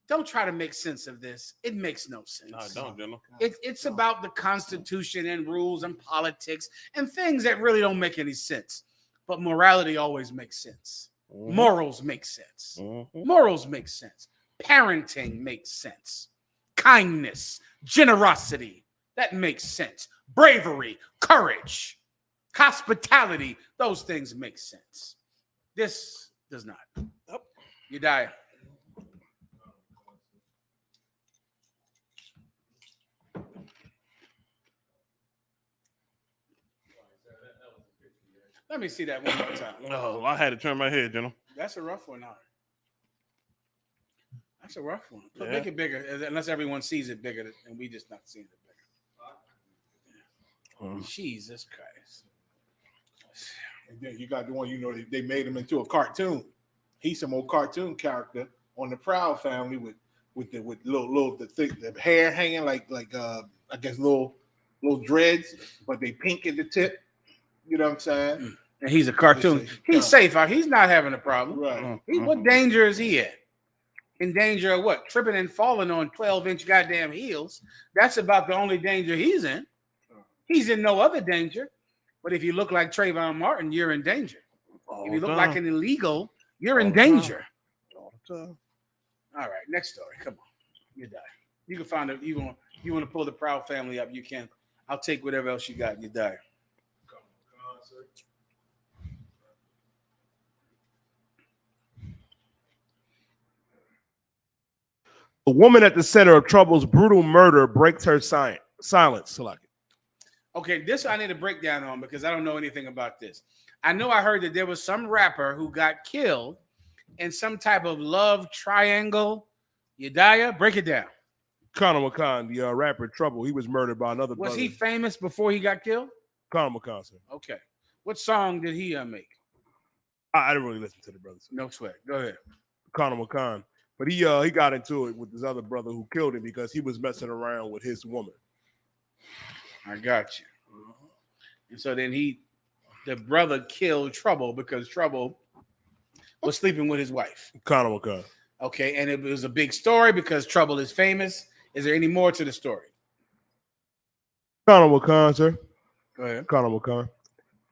Don't try to make sense of this. It makes no sense. No, don't, General. It's about the Constitution and rules and politics and things that really don't make any sense. But morality always makes sense. Morals make sense. Morals make sense. Parenting makes sense. Kindness, generosity, that makes sense. Bravery, courage, hospitality, those things make sense. This does not. Nope. You die. Let me see that one more time. Oh, I had to turn my head, General. That's a rough one, now. That's a rough one. Yeah. Make it bigger, unless everyone sees it bigger, and we just not seeing it bigger. Jesus Christ. And then you got the one, they made him into a cartoon. He's some old cartoon character on the Proud Family with the hair hanging like I guess little dreads, but they pink at the tip. You know what I'm saying? And he's a cartoon. He's safe. He's not having a problem. Right. What danger is he at? in danger of what? Tripping and falling on 12-inch goddamn heels. That's about the only danger he's in. He's in no other danger. But if you look like Trayvon Martin, you're in danger. If you look like an illegal, you're in danger. All right, next story. Come on. You die. You can find it. You want to pull the Proud family up, you can. I'll take whatever else you got. You die. A woman at the center of trouble's brutal murder breaks her silence. Select it. Okay, this I need a breakdown on because I don't know anything about this. I know I heard that there was some rapper who got killed in some type of love triangle. Yedaya, break it down. Conor McCon, the rapper Trouble, he was murdered by another Was brother. he famous before he got killed? Conor McCon, sir. Okay. What song did he make? I didn't really listen to the brother. Sir. No sweat. Go ahead. Conor McCon. But he got into it with his other brother who killed him because he was messing around with his woman. I got you. And so then the brother killed Trouble because Trouble was sleeping with his wife. Conor McCon. Okay, and it was a big story because Trouble is famous. Is there any more to the story? Conor McCon, sir. Go ahead. Conor McCon.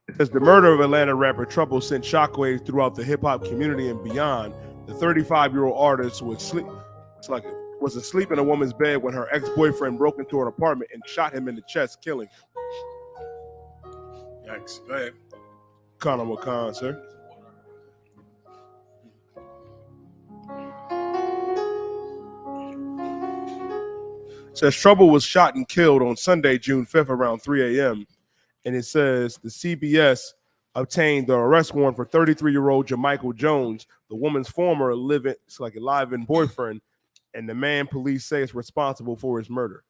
It says the murder of Atlanta rapper Trouble sent shockwaves throughout the hip-hop community and beyond. The 35-year-old artist was asleep in a woman's bed when her ex-boyfriend broke into her apartment and shot him in the chest, killing him. Yikes. Go ahead. Conor McCon, sir. Says Trouble was shot and killed on Sunday, June 5th around 3 a.m. And it says the CBS obtained the arrest warrant for 33-year-old Jamichael Jones, the woman's former live-in boyfriend, and the man police say is responsible for his murder.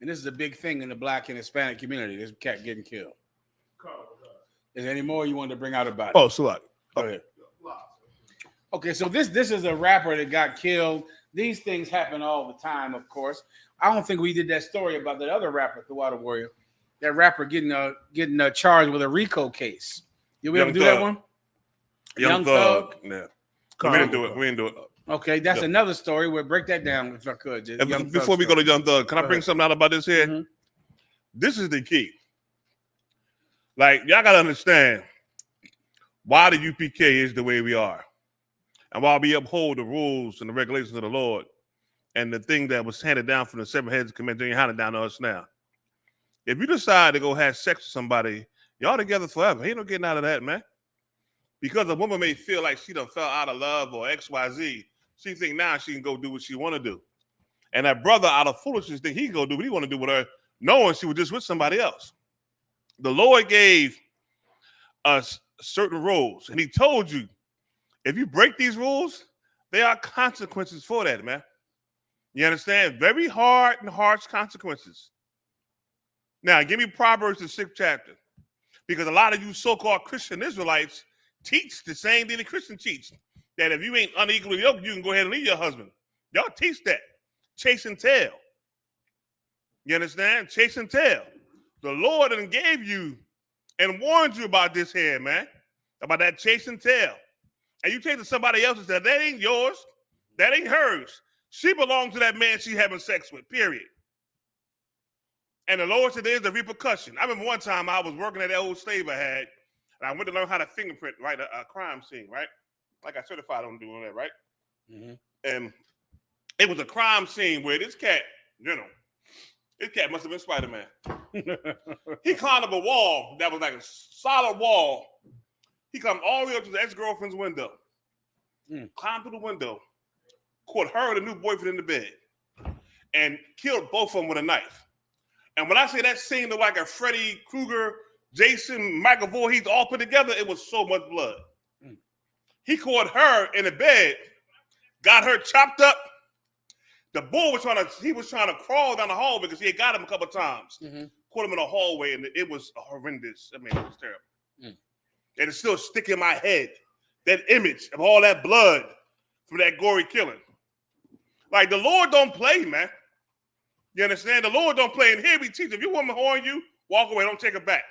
And this is a big thing in the Black and Hispanic community, this cat getting killed. Is there any more you wanted to bring out about it? Oh, Salak. Go ahead. Okay, so this is a rapper that got killed. These things happen all the time, of course. I don't think we did that story about that other rapper, the Water Warrior. That rapper getting charged with a RICO case. Did we ever do that one? Young Thug. Yeah. We didn't do it. Okay, that's another story. We'll break that down if I could. Before we go to Young Thug, can I bring something out about this here? Mm-hmm. This is the key. Like, y'all got to understand why the UPK is the way we are. And while we uphold the rules and the regulations of the Lord and the thing that was handed down from the seven heads of command, GEN.YAHANNA down to us now. If you decide to go have sex with somebody, y'all together forever. Ain't no getting out of that, man. Because a woman may feel like she done fell out of love or XYZ. She think now she can go do what she want to do. And that brother, out of foolishness, think he can go do what he want to do with her, knowing she was just with somebody else. The Lord gave us certain rules, and he told you, if you break these rules, there are consequences for that, man. You understand? Very hard and harsh consequences. Now, give me Proverbs, the 6th chapter. Because a lot of you so-called Christian Israelites teach the same thing the Christians teach. That if you ain't unequally yoked, you can go ahead and leave your husband. Y'all teach that. Chase and tell. You understand? Chase and tell. The Lord done gave you and warned you about this here, man. About that chase and tell. And you take to somebody else's that ain't yours. That ain't hers. She belongs to that man she's having sex with, period. And the Lord said there's a repercussion. I remember one time I was working at that old slave I had, and I went to learn how to fingerprint, right, a crime scene, right? I got certified on doing that, right? Mm-hmm. And it was a crime scene where this cat, this cat must have been Spider-Man. He climbed up a wall that was like a solid wall. He climbed all the way up to the ex-girlfriend's window. Climbed through the window, caught her and a new boyfriend in the bed, and killed both of them with a knife. And when I say that scene looked like a Freddy Krueger, Jason, Michael Voorhees all put together, it was so much blood. He caught her in the bed, got her chopped up. The boy was trying to crawl down the hall because he had got him a couple of times. Mm-hmm. Caught him in a hallway, and it was horrendous. I mean, it was terrible. And it's still sticking in my head, that image of all that blood from that gory killing. Like, the Lord don't play, man. You understand? The Lord don't play. And here we teach, if your woman horn you, walk away. Don't take her back.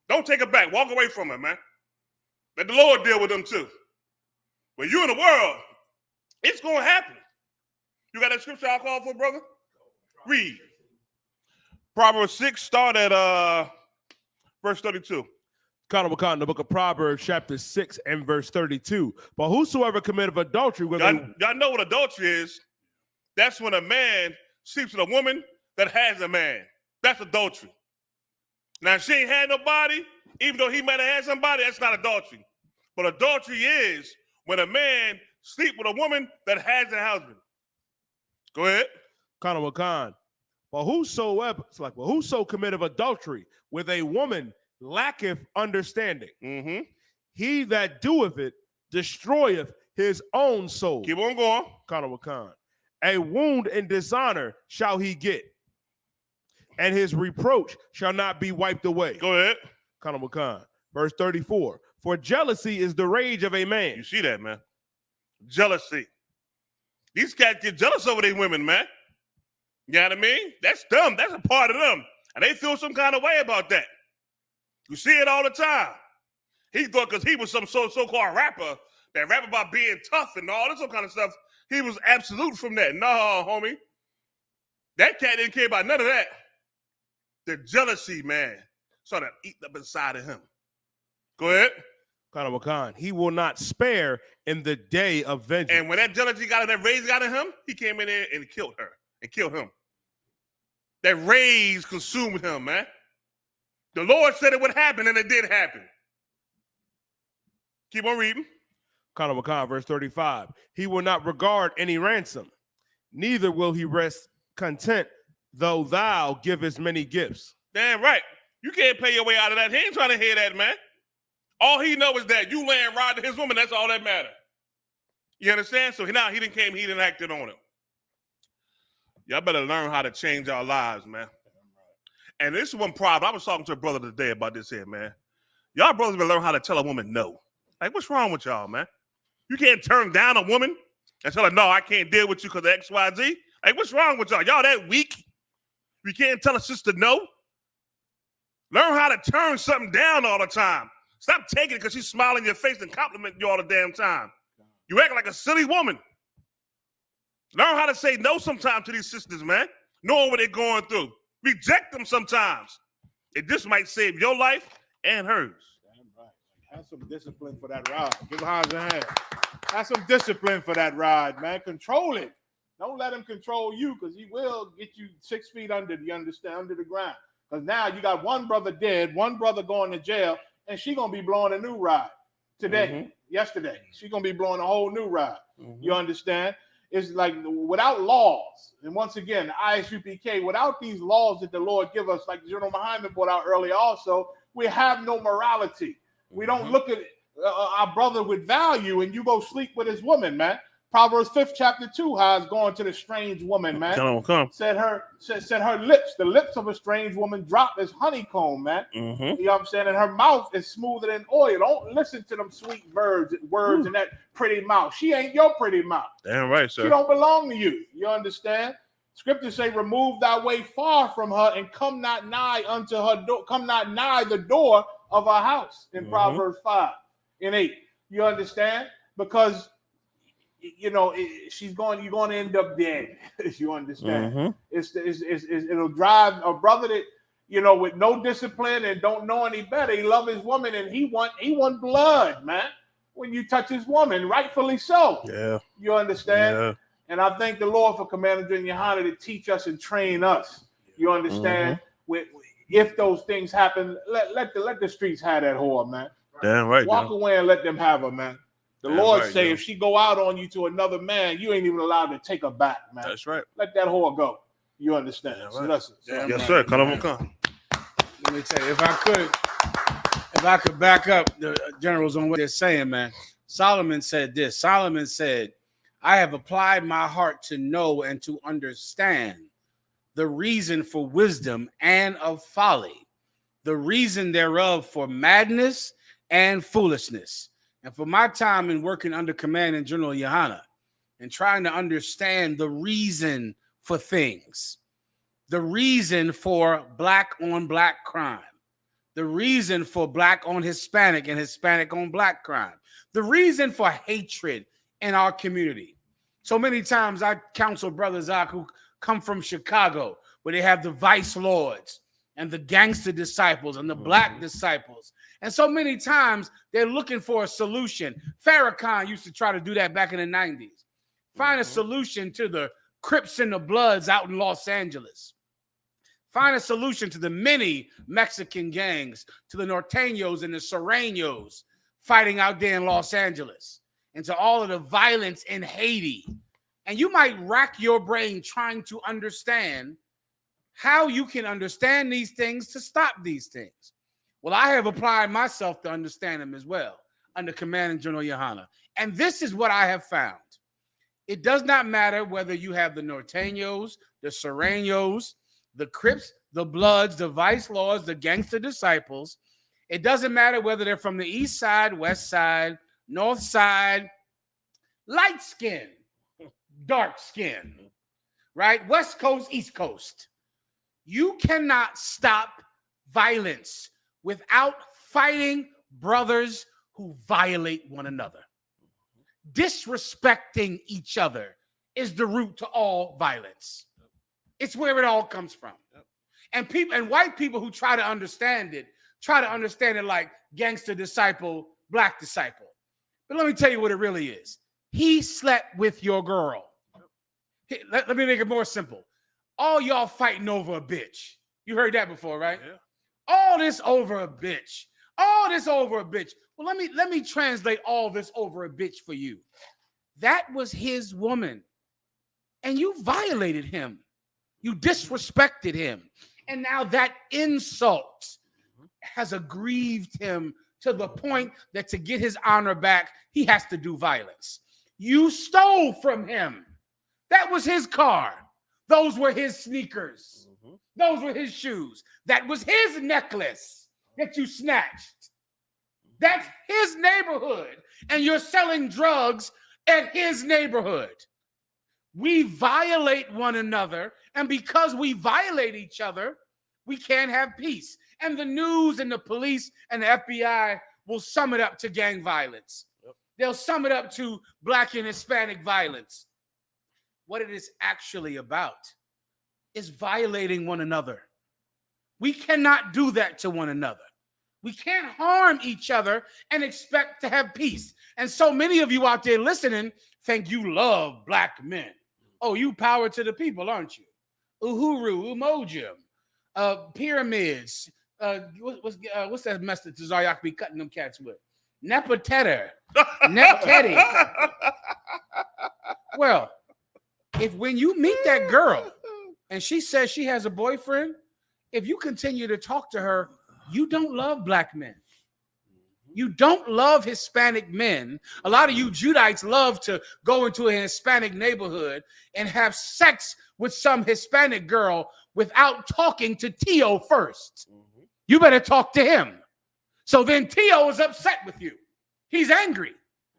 Don't take her back. Walk away from her, man. Let the Lord deal with them too. But you in the world, it's going to happen. You got that scripture I'll call for, brother? Read. Proverbs 6, start at verse 32. The book of Proverbs, chapter 6 and verse 32. But whosoever committeth adultery with y'all know what adultery is? That's when a man sleeps with a woman that has a man. That's adultery. Now, if she ain't had nobody, even though he might have had somebody, that's not adultery. But adultery is when a man sleeps with a woman that has a husband. Go ahead. But whoso committeth adultery with a woman lacketh understanding. Mm-hmm. He that doeth it destroyeth his own soul. Keep on going. A wound and dishonor shall he get, and his reproach shall not be wiped away. Go ahead. Verse 34. For jealousy is the rage of a man. You see that, man? Jealousy. These cats get jealous over their women, man. You know what I mean? That's them. That's a part of them. And they feel some kind of way about that. You see it all the time. He thought because he was some so-called rapper that rap about being tough and all this kind of stuff, he was absolute from that. No, homie. That cat didn't care about none of that. The jealousy, man, started eating up inside of him. Go ahead. He will not spare in the day of vengeance. And when that jealousy got in, that rage got in him, he came in there and killed her and killed him. That rage consumed him, man. The Lord said it would happen, and it did happen. Keep on reading. Verse 35. He will not regard any ransom, neither will he rest content, though thou givest many gifts. Damn right. You can't pay your way out of that. He ain't trying to hear that, man. All he knows is that you laying right to his woman. That's all that matters. You understand? So now he didn't act it on him. Y'all better learn how to change our lives, man. And this is one problem. I was talking to a brother today about this here, man. Y'all brothers better learn how to tell a woman no. Like, what's wrong with y'all, man? You can't turn down a woman and tell her, no, I can't deal with you because of X, Y, Z. Like, what's wrong with y'all? Y'all that weak? You can't tell a sister no? Learn how to turn something down all the time. Stop taking it because she's smiling in your face and complimenting you all the damn time. You act like a silly woman. Learn how to say no sometimes to these sisters, man. Knowing what they're going through. Reject them sometimes. It just might save your life and hers. Damn right. Have some discipline for that ride. Give Hans a hand. Have some discipline for that ride, man. Control it. Don't let him control you because he will get you 6 feet under the ground. Because now you got one brother dead, one brother going to jail, and she going to be blowing a new ride today, yesterday. She's going to be blowing a whole new ride. You understand? It's like without laws, and once again, the I.S.U.P.K, without these laws that the Lord give us, like GEN.YAHANNA brought out earlier also, we have no morality. We don't look at our brother with value, and you go sleep with his woman, man. Proverbs 5th chapter 2, how it's going to the strange woman, man. Said her lips, the lips of a strange woman drop as honeycomb, man. You know what I'm saying? And her mouth is smoother than oil. Don't listen to them sweet words in that pretty mouth. She ain't your pretty mouth. Damn right, sir. She don't belong to you. You understand? Scriptures say, remove thy way far from her and come not nigh unto her door. Come not nigh the door of her house in Proverbs 5 and 8. You understand? Because you're going to end up dead. You understand? It'll drive a brother that, with no discipline and don't know any better. He love his woman and he want blood, man. When you touch his woman, rightfully so. Yeah. You understand? Yeah. And I thank the Lord for Commander GEN.YAHANNA to teach us and train us. You understand? If those things happen, let the streets have that whore, man. Damn right. Walk away and let them have her, man. The Lord say, if she go out on you to another man, you ain't even allowed to take her back, man. That's right. Let that whore go. You understand? So listen. Yes, sir. Come on. Let me tell you, if I could back up the generals on what they're saying, man. Solomon said this. Solomon said, I have applied my heart to know and to understand the reason for wisdom and of folly, the reason thereof for madness and foolishness. And for my time in working under command in General Yahanna and trying to understand the reason for things, the reason for black on black crime, the reason for black on Hispanic and Hispanic on black crime, The reason for hatred in our community. So many times I counsel brothers who come from Chicago, where they have the vice lords and the gangster disciples and the black disciples. And so many times they're looking for a solution. Farrakhan used to try to do that back in the 90s. Find a solution to the Crips and the Bloods out in Los Angeles. Find a solution to the many Mexican gangs, to the Norteños and the Serranos fighting out there in Los Angeles, and to all of the violence in Haiti. And you might rack your brain trying to understand how you can understand these things to stop these things. Well, I have applied myself to understand them as well under Commanding General Yahanna. And this is what I have found. It does not matter whether you have the Norteños, the Serranos, the Crips, the Bloods, the Vice Lords, the Gangster Disciples. It doesn't matter whether they're from the east side, west side, north side, light skin, dark skin, right? West Coast, East Coast. You cannot stop violence without fighting brothers who violate one another. Disrespecting each other is the root to all violence. It's where it all comes from. And people and white people who try to understand it like gangster disciple, black disciple. But let me tell you what it really is. He slept with your girl. Let me make it more simple. All y'all fighting over a bitch. You heard that before, right? Yeah. All this over a bitch. All this over a bitch. Well, let me translate all this over a bitch for you. That was his woman. And you violated him. You disrespected him. And now that insult has aggrieved him to the point that to get his honor back, he has to do violence. You stole from him. That was his car. Those were his sneakers. Those were his shoes. That was his necklace that you snatched. That's his neighborhood. And you're selling drugs at his neighborhood. We violate one another. And because we violate each other, we can't have peace. And the news and the police and the FBI will sum it up to gang violence. They'll sum it up to black and Hispanic violence. What it is actually about is violating one another. We cannot do that to one another. We can't harm each other and expect to have peace. And so many of you out there listening think you love black men. Oh, you power to the people, aren't you? Uhuru, Umoja, pyramids. What's that mess that Zaryak be cutting them cats with? Nepotetter. Nepteti. Well, if when you meet that girl and she says she has a boyfriend, if you continue to talk to her, you don't love black men. You don't love Hispanic men. A lot of you Judites love to go into a Hispanic neighborhood and have sex with some Hispanic girl without talking to Tio first. You better talk to him. So then Tio is upset with you. He's angry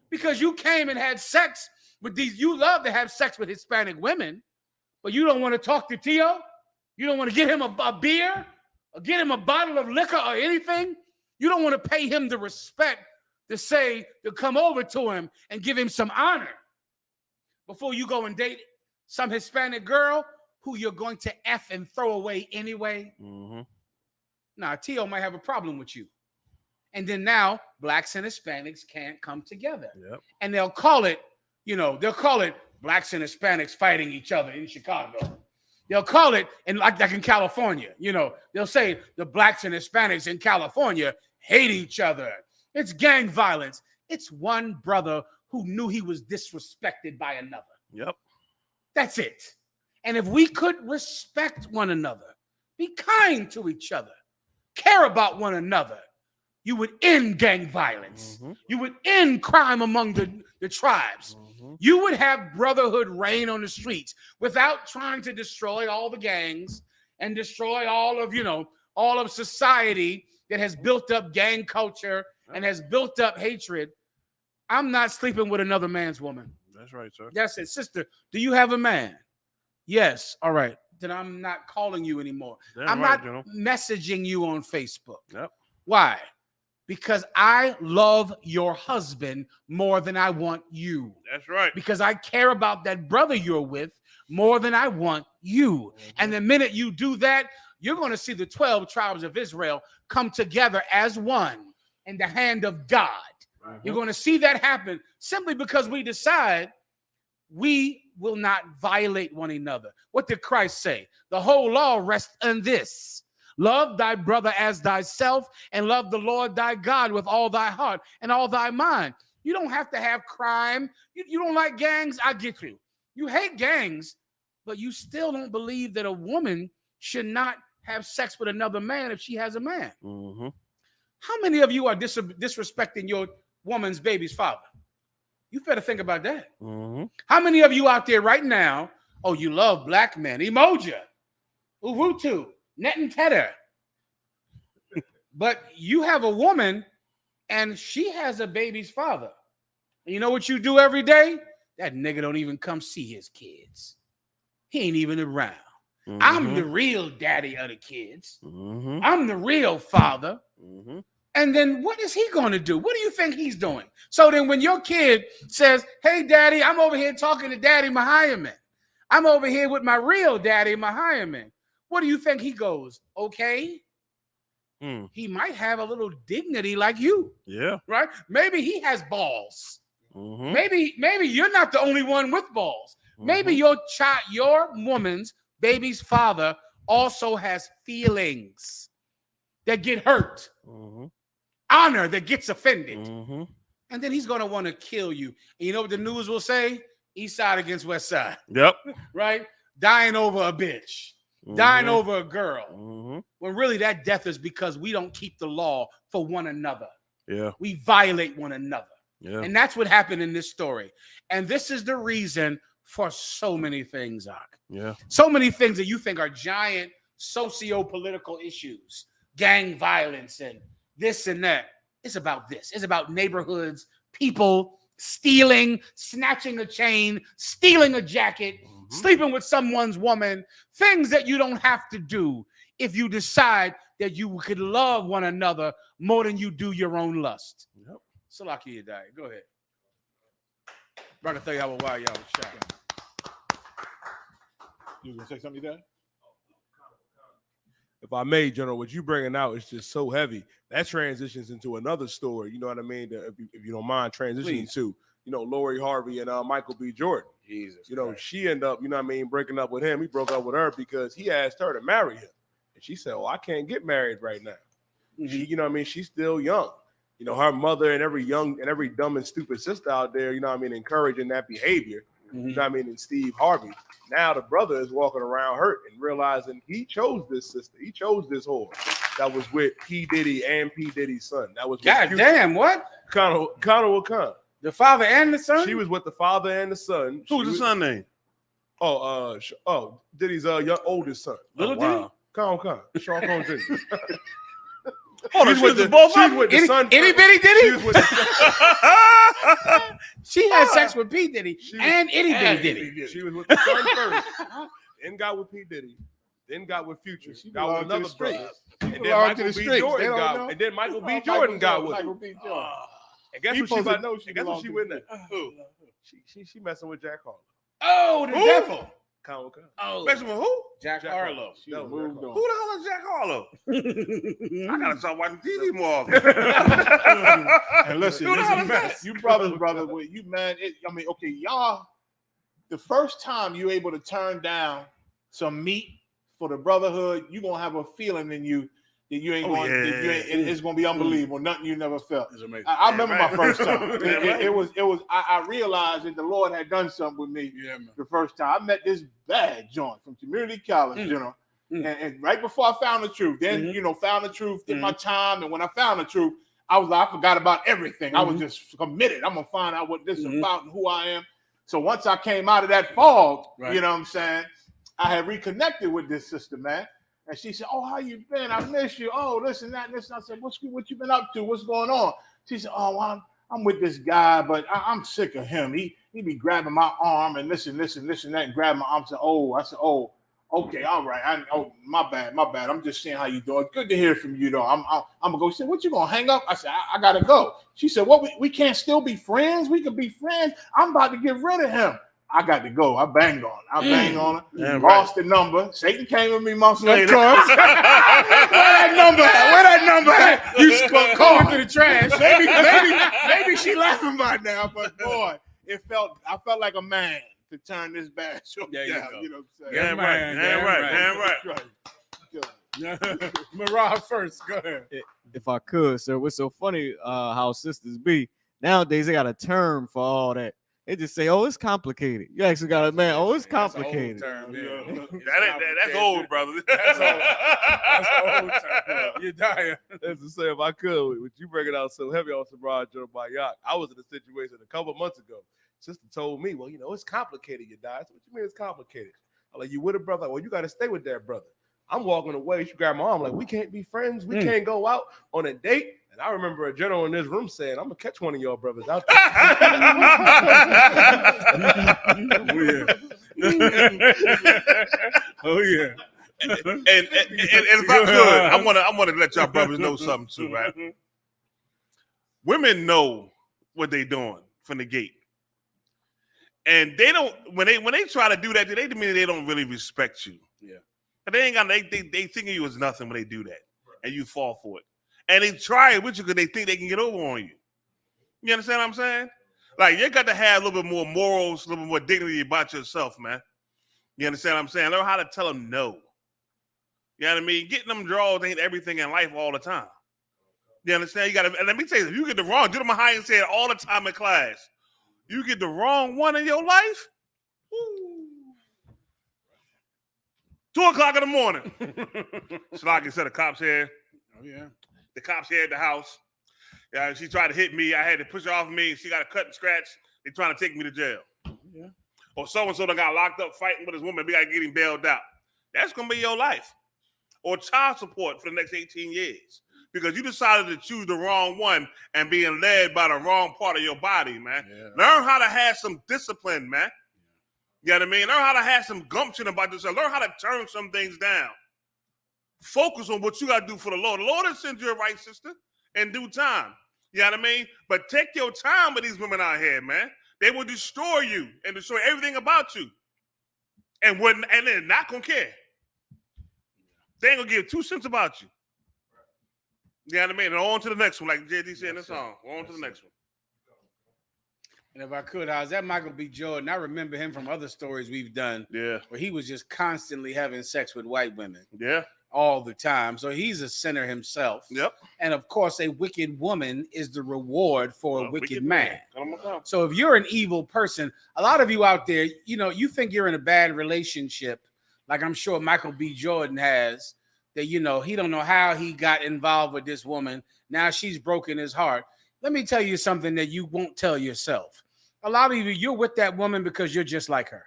because you came and had sex with these. You love to have sex with Hispanic women, but you don't want to talk to Tio. You don't want to get him a beer or get him a bottle of liquor or anything. You don't want to pay him the respect to come over to him and give him some honor before you go and date some Hispanic girl who you're going to F and throw away anyway. Now, Tio might have a problem with you. And then now blacks and Hispanics can't come together. And they'll call it blacks and Hispanics fighting each other in Chicago. They'll call it, and like in California, they'll say the blacks and Hispanics in California hate each other. It's gang violence. It's one brother who knew he was disrespected by another. That's it. And if we could respect one another, be kind to each other, care about one another, you would end gang violence. You would end crime among the tribes. You would have brotherhood reign on the streets without trying to destroy all the gangs and destroy all of society that has built up gang culture and has built up hatred. I'm not sleeping with another man's woman. That's right, sir. That's it. Sister, do you have a man? Yes. All right. Then I'm not calling you anymore. I'm not messaging you on Facebook. Why? Because I love your husband more than I want you. That's right. Because I care about that brother you're with more than I want you. And the minute you do that, you're going to see the 12 tribes of Israel come together as one in the hand of God. You're going to see that happen simply because we decide we will not violate one another. What did Christ say? The whole law rests on this. Love thy brother as thyself, and love the Lord thy God with all thy heart and all thy mind. You don't have to have crime. You don't like gangs. I get you. You hate gangs, but you still don't believe that a woman should not have sex with another man if she has a man. How many of you are disrespecting your woman's baby's father? You better think about that. How many of you out there right now, oh, you love black men, Emoja, Uhutu, Net and Tedder, but you have a woman and she has a baby's father. And you know what you do every day? That nigga don't even come see his kids. He ain't even around. I'm the real daddy of the kids. I'm the real father. And then what is he going to do? What do you think he's doing? So then when your kid says, hey, daddy, I'm over here talking to daddy Mahiaman. I'm over here with my real daddy Mahiaman. What do you think he goes? Okay. He might have a little dignity like you. Yeah. Right? Maybe he has balls. Maybe you're not the only one with balls. Maybe your woman's baby's father also has feelings that get hurt. Honor that gets offended. And then he's going to want to kill you. And you know what the news will say? East side against west side. Yep. Right? Dying over a bitch. Dying over a girl. When really that death is because we don't keep the law for one another. Yeah. We violate one another. Yeah. And that's what happened in this story. And this is the reason for so many things, Ak. Yeah. So many things that you think are giant socio-political issues. Gang violence and this and that. It's about this. It's about neighborhoods, people stealing, snatching a chain, stealing a jacket, sleeping with someone's woman, things that you don't have to do if you decide that you could love one another more than you do your own lust. Yep. Salaki Yadai. Go ahead. I'm going to tell you why y'all was shot. You going to say something, Dad? If I may, General, what you bringing out is just so heavy. That transitions into another story, you know what I mean? If you don't mind transitioning to, you know, Lori Harvey and Michael B. Jordan. Jesus. You know, she ended up, you know what I mean, breaking up with him. He broke up with her because he asked her to marry him. And she said, well, I can't get married right now. She, you know what I mean? She's still young. You know, her mother and every dumb and stupid sister out there, you know what I mean, encouraging that behavior. You know what I mean? And Steve Harvey. Now the brother is walking around hurt and realizing he chose this sister. He chose this whore that was with P. Diddy and P. Diddy's son. That was God damn, what? Connor Khan. The father and the son? She was with the father and the son. Who's the son name? Diddy's young oldest son. Little Diddy? Khan. Sean Combs Diddy. Hold on, she's with both of them? With the son. Itty bitty Diddy? She was with the son. She had sex with P. Diddy and itty bitty Diddy. She was with the son first. Then got with P. Diddy. Then got with Future. She got with another brother. And then Michael B. Jordan got. And then Michael B. Jordan got with her. And guess what she went at? Who? She messing with Jack Harlow. Oh, the devil. Khan. Oh, messing with who? Jack Harlow. Who the hell is Jack Harlow? I gotta start watching TV more often. And listen, you brothers, you man. Okay, y'all. The first time you're able to turn down some meat for the brotherhood, you're gonna have a feeling in you that you ain't going. It's gonna be unbelievable. Nothing you never felt. It's amazing. I remember my first time. It was. I realized that the Lord had done something with me. Yeah, man. The first time I met this bad joint from community college, you know, and right before I found the truth, then found the truth, did my time, and when I found the truth, I forgot about everything. I was just committed. I'm gonna find out what this is about and who I am. So once I came out of that fog, you know what I'm saying, I had reconnected with this sister, man. And she said, oh, how you been? I miss you. Oh, this and that and this. And I said, what you been up to? What's going on? She said, oh, well, I'm with this guy, but I'm sick of him. He be grabbing my arm and listen, that, and grabbing my arm. I said, oh, Okay, all right. My bad. I'm just saying how you doing. Good to hear from you, though. I'm gonna go. She said, "What you gonna hang up?" I said, "I gotta go." She said, "What? We can't still be friends? We can be friends. I'm about to get rid of him. I got to go." I banged on her. Lost the number. Satan came with me months later. Where that number at? Where that number at? You call into the trash. Maybe she laughing by now, but boy, I felt like a man to turn this bad show down. You know what I'm saying? Damn right. Mariah first. Go ahead. If I could, sir, what's so funny how sisters be nowadays? They got a term for all that. They just say, "Oh, it's complicated." You actually got a man. Oh, it's complicated. That's old, brother. That's old term. You're dying. As to say, if I could, with you bringing out so heavy on some GEN.YAHANNA, I was in a situation a couple months ago. Sister told me, "Well, you know, it's complicated, you die." I said, "What you mean it's complicated?" I'm like, "You with a brother?" "Well, you got to stay with that brother." I'm walking away. She grabbed my arm like, "We can't be friends. We can't go out on a date." And I remember a general in this room saying, "I'm gonna catch one of y'all brothers out there." Oh yeah. And if I could, I want to let y'all brothers know something too, right? Women know what they doing from the gate. And they don't when they try to do that, they mean they don't really respect you. Yeah. And they ain't got they think of you as nothing when they do that. And you fall for it. And they try it with you because they think they can get over on you. You understand what I'm saying? Like you got to have a little bit more morals, a little bit more dignity about yourself, man. You understand what I'm saying? Learn how to tell them no. You know what I mean? Getting them draws ain't everything in life all the time. You understand? You gotta, and let me tell you, if you get the wrong, GEN.YAHANNA say it all the time in class. You get the wrong one in your life, 2 o'clock in the morning. Slocky said the cops here. Oh, yeah. The cops here at the house. Yeah, she tried to hit me. I had to push her off of me. She got a cut and scratch. They trying to take me to jail. Yeah. Or so-and-so done got locked up fighting with his woman. We got to get him bailed out. That's going to be your life. Or child support for the next 18 years. Because you decided to choose the wrong one and being led by the wrong part of your body, man. Yeah. Learn how to have some discipline, man. You know what I mean? Learn how to have some gumption about yourself. Learn how to turn some things down. Focus on what you got to do for the Lord. The Lord will send you a right sister in due time. You know what I mean? But take your time with these women out here, man. They will destroy you and destroy everything about you. And they're not going to care. They ain't going to give 2 cents about you. You know what I mean? And on to the next one, like JD said in the song. On to the next one. And if I could, I was at Michael B. Jordan. I remember him from other stories we've done. Yeah. Where he was just constantly having sex with white women. Yeah. All the time. So he's a sinner himself. Yep. And of course, a wicked woman is the reward for a wicked man. Come on. So if you're an evil person, a lot of you out there, you know, you think you're in a bad relationship, like I'm sure Michael B. Jordan has, that, you know, he don't know how he got involved with this woman. Now she's broken his heart. Let me tell you something that you won't tell yourself. A lot of you, you're with that woman because you're just like her.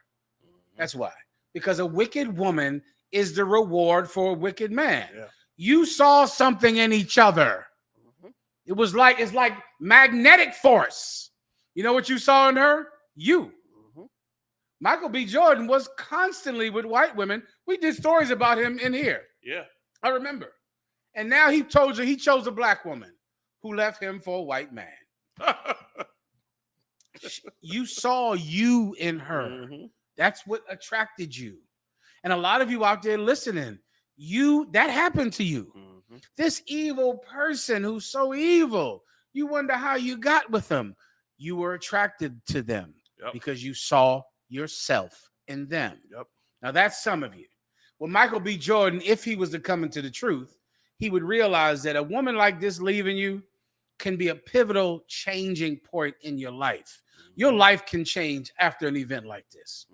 That's why. Because a wicked woman is the reward for a wicked man. Yeah. You saw something in each other. It's like magnetic force. You know what you saw in her? You. Michael B. Jordan was constantly with white women. We did stories about him in here. Yeah. I remember. And now he told you he chose a black woman who left him for a white man. You saw you in her. That's what attracted you. And a lot of you out there listening, that happened to you. This evil person who's so evil, you wonder how you got with them. You were attracted to them because you saw yourself in them. Now that's some of you. Well, Michael B. Jordan, if he was to come into the truth, he would realize that a woman like this leaving you can be a pivotal changing point in your life. Your life can change after an event like this.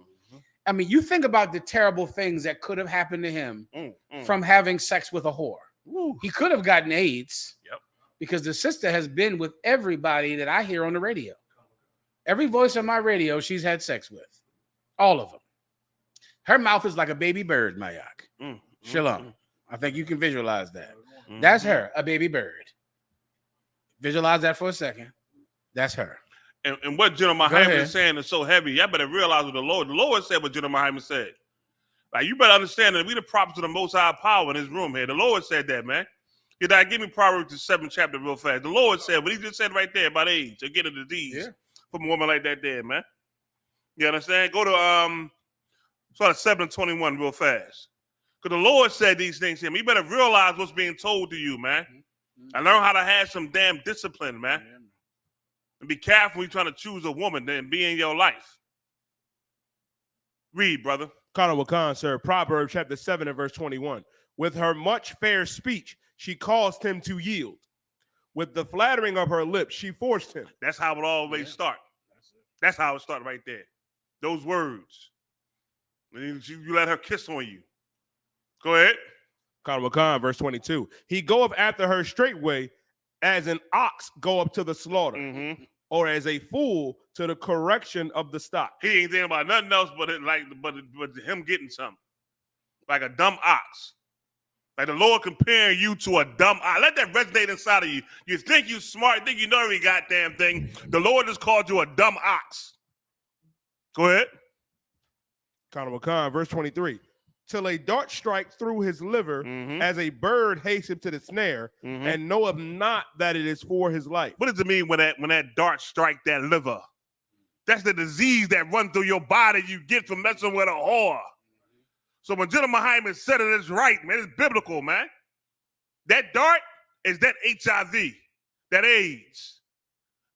I mean, you think about the terrible things that could have happened to him from having sex with a whore. He could have gotten AIDS because the sister has been with everybody that I hear on the radio. Every voice on my radio, she's had sex with. All of them. Her mouth is like a baby bird, Mayak. Shalom. I think you can visualize that. That's her, a baby bird. Visualize that for a second. That's her. And what GEN.YAHANNA is saying is so heavy. Y'all better realize what the Lord said what GEN.YAHANNA said. Like, you better understand that we the prophets of the Most High power in this room here. The Lord said that, man. Give me Proverbs the 7th chapter real fast. The Lord said what he just said right there about age, or get a disease from a woman like that there, man. You understand? Go to start at 7:21 real fast. Because the Lord said these things to him. You better realize what's being told to you, man. And learn how to have some damn discipline, man. And be careful when you're trying to choose a woman and be in your life. Read, brother. GEN.YAHANNA, sir. Proverbs chapter 7 and verse 21. With her much fair speech, she caused him to yield. With the flattering of her lips, she forced him. That's how it always starts. That's how it starts right there. Those words. You let her kiss on you. Go ahead. GEN.YAHANNA, verse 22. He goeth after her straightway, as an ox go up to the slaughter, or as a fool to the correction of the stock. He ain't thinking about nothing else but him getting something. Like a dumb ox. Like the Lord comparing you to a dumb ox. Let that resonate inside of you. You think you smart, think you know every goddamn thing. The Lord just called you a dumb ox. Go ahead. GEN.YAHANNA, verse 23. Till a dart strike through his liver, as a bird hasteth to the snare, and knoweth not that it is for his life. What does it mean when that dart strike that liver? That's the disease that runs through your body you get from messing with a whore. So when GEN.YAHANNA said it, it's right, man. It's biblical, man. That dart is that HIV, that AIDS,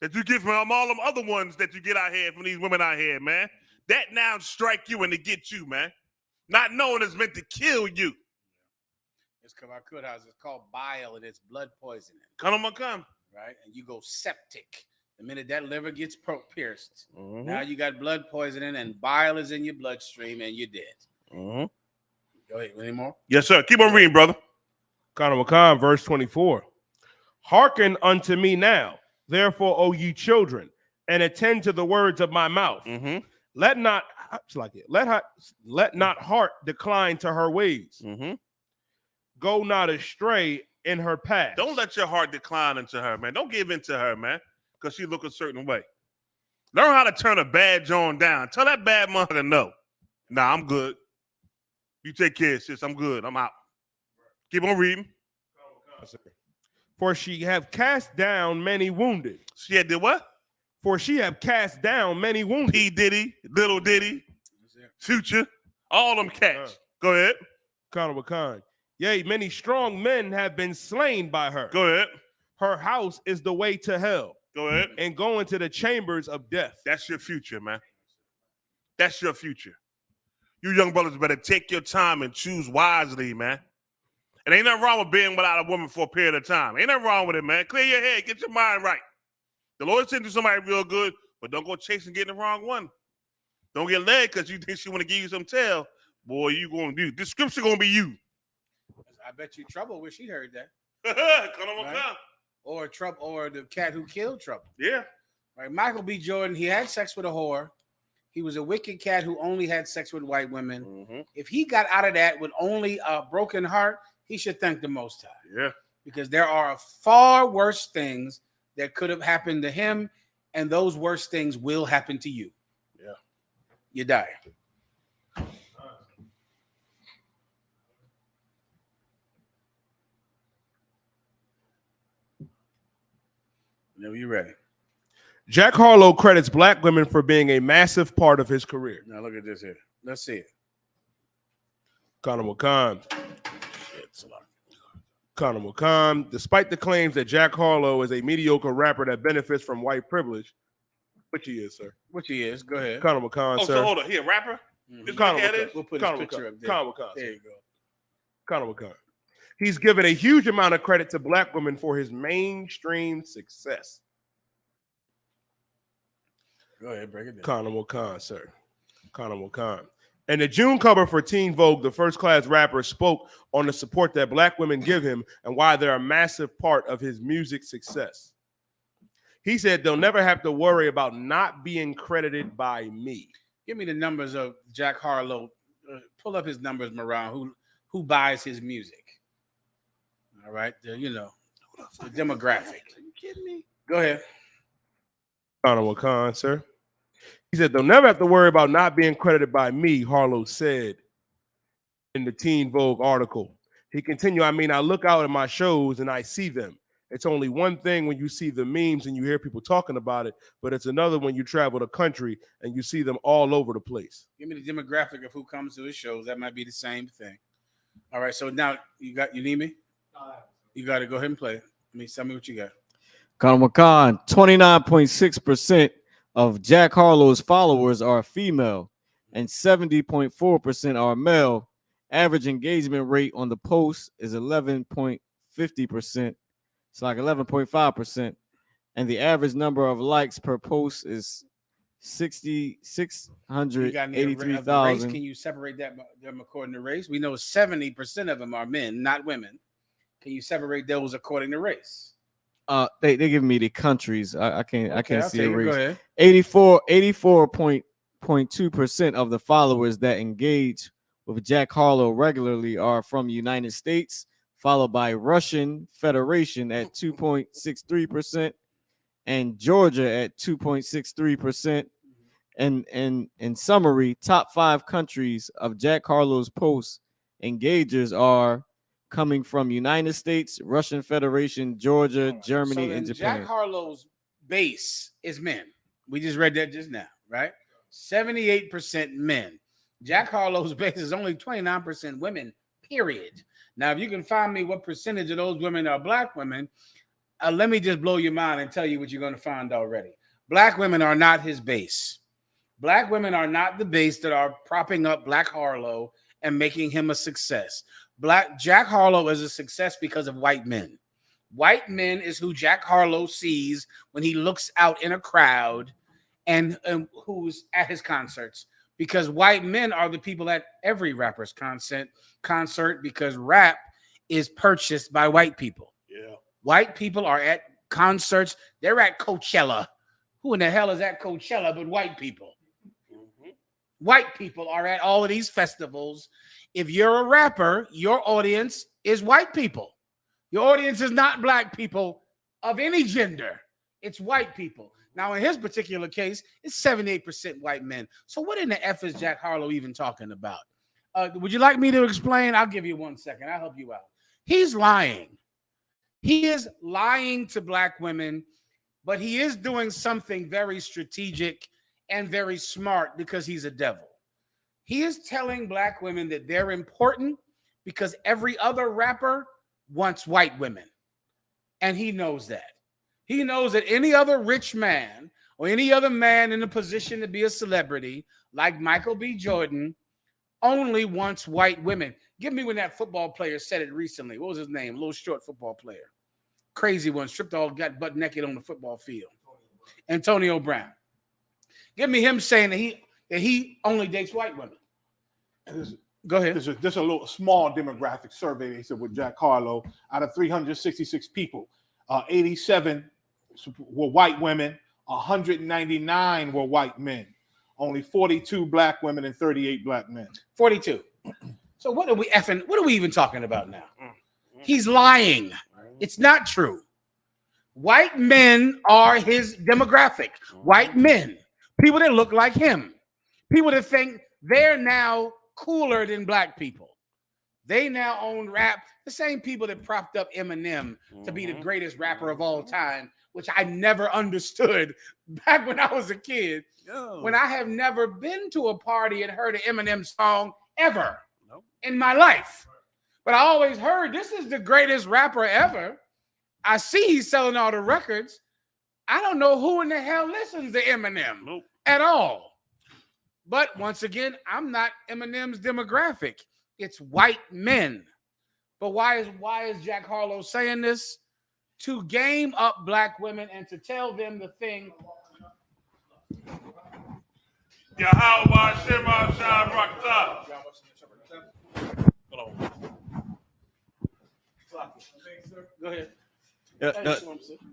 that you get from all them other ones that you get out here from these women out here, man. That now strike you and to get you, man. Not knowing it's meant to kill you. It's called bile, and it's blood poisoning. Come. Right? And you go septic. The minute that liver gets pierced, now you got blood poisoning, and bile is in your bloodstream, and you're dead. Go ahead. Any more? Yes, sir. Keep on reading, brother. GEN.YAHANNA, verse 24. Hearken unto me now, therefore, O ye children, and attend to the words of my mouth. Let not heart decline to her ways. Go not astray in her path. Don't let your heart decline into her, man. Don't give in to her, man, because she look a certain way. Learn how to turn a bad John down. Tell that bad mother no. Nah, I'm good. You take care, sis. I'm good. I'm out. Keep on reading. For she have cast down many wounded. She had did what? For she have cast down many wounded. P. Diddy, Little Diddy, Future, all them cats. Go ahead. GEN.YAHANNA. Yea, many strong men have been slain by her. Go ahead. Her house is the way to hell. Go ahead. And go into the chambers of death. That's your future, man. That's your future. You young brothers better take your time and choose wisely, man. And ain't nothing wrong with being without a woman for a period of time. Ain't nothing wrong with it, man. Clear your head. Get your mind right. The Lord sent you somebody real good, but don't go chasing getting the wrong one. Don't get led because you think she want to give you some tail. Boy, you going to be, this scripture going to be you. I bet you Trouble wish he heard that. Right? Or Trouble, or the cat who killed Trouble. Yeah. Right. Michael B. Jordan, he had sex with a whore. He was a wicked cat who only had sex with white women. If he got out of that with only a broken heart, he should thank the Most High. Yeah. Because there are far worse things that could have happened to him, and those worst things will happen to you. Yeah. You die. Whenever you're ready. Jack Harlow credits black women for being a massive part of his career. Now look at this here. Let's see it. GEN.YAHANNA. GEN.YAHANNA. Despite the claims that Jack Harlow is a mediocre rapper that benefits from white privilege, which he is, sir. Which he is. Go ahead. GEN.YAHANNA, Oh, sir. so hold on. He a rapper? We'll put his picture up there. GEN.YAHANNA. There you go. GEN.YAHANNA. He's given a huge amount of credit to black women for his mainstream success. Go ahead, break it down. GEN.YAHANNA, sir. GEN.YAHANNA. And the June cover for Teen Vogue, the first-class rapper spoke on the support that black women give him and why they're a massive part of his music success. He said they'll never have to worry about not being credited by me. Give me the numbers of Jack Harlow. Pull up his numbers, Moran, who buys his music. All right, the demographic. Are you kidding me? Go ahead. GEN.YAHANNA, sir. He said they'll never have to worry about not being credited by me, Harlow said. in the Teen Vogue article. He continued, I mean, I look out at my shows and I see them. It's only one thing when you see the memes and you hear people talking about it, but it's another when you travel the country and you see them all over the place. Give me the demographic of who comes to his shows. That might be the same thing. All right, so now you need me? You got to go ahead and play. Tell me what you got. Colonel McCon, 29.6% of Jack Harlow's followers are female and 70.4% are male. Average engagement rate on the post is 11.50%. It's like 11.5%. And the average number of likes per post is 683,000. Can you separate them according to race? We know 70% of them are men, not women. Can you separate those according to race? They give me the countries. I can't see a race. Go ahead. 84.2% of the followers that engage with Jack Harlow regularly are from the United States, followed by Russian Federation at 2.63% and Georgia at 2.63%. And in summary, top 5 countries of Jack Harlow's post engagers are coming from United States, Russian Federation, Georgia, Germany, and Japan. Jack Harlow's base is men. We just read that just now, right? 78% men. Jack Harlow's base is only 29% women, period. Now, if you can find me what percentage of those women are black women, let me just blow your mind and tell you what you're going to find already. Black women are not his base. Black women are not the base that are propping up Black Harlow and making him a success. Jack Harlow is a success because of white men. White men is who Jack Harlow sees when he looks out in a crowd and who's at his concerts. Because white men are the people at every rapper's concert because rap is purchased by white people. Yeah. White people are at concerts. They're at Coachella. Who in the hell is at Coachella but white people? Mm-hmm. White people are at all of these festivals. If you're a rapper, your audience is white people. Your audience is not black people of any gender. It's white people. Now, in his particular case, it's 78% white men. So what in the F is Jack Harlow even talking about? Would you like me to explain? I'll give you 1 second. I'll help you out. He's lying. He is lying to black women, but he is doing something very strategic and very smart because he's a devil. He is telling black women that they're important because every other rapper wants white women. And he knows that. He knows that any other rich man or any other man in a position to be a celebrity, like Michael B. Jordan, only wants white women. Give me when that football player said it recently. What was his name? A little short football player. Crazy one. Stripped all, got butt naked on the football field. Antonio Brown. Give me him saying that he only dates white women. Go ahead. There's a little small demographic survey they said with Jack Harlow. Out of 366 people, 87 were white women, 199 were white men, only 42 black women and 38 black men. 42. So what are we even talking about now? He's lying. It's not true. White men are his demographic. White men, people that look like him, people that think they're now cooler than black people. They now own rap. The same people that propped up Eminem to be the greatest rapper of all time, which I never understood back when I was a kid. When I have never been to a party and heard an Eminem song ever in my life. But I always heard this is the greatest rapper ever. I see he's selling all the records. I don't know who in the hell listens to Eminem at all. But once again, I'm not Eminem's demographic. It's white men. But why is Jack Harlow saying this? To game up black women and to tell them the thing. Yahweh Shema Shah Rakta. Go ahead.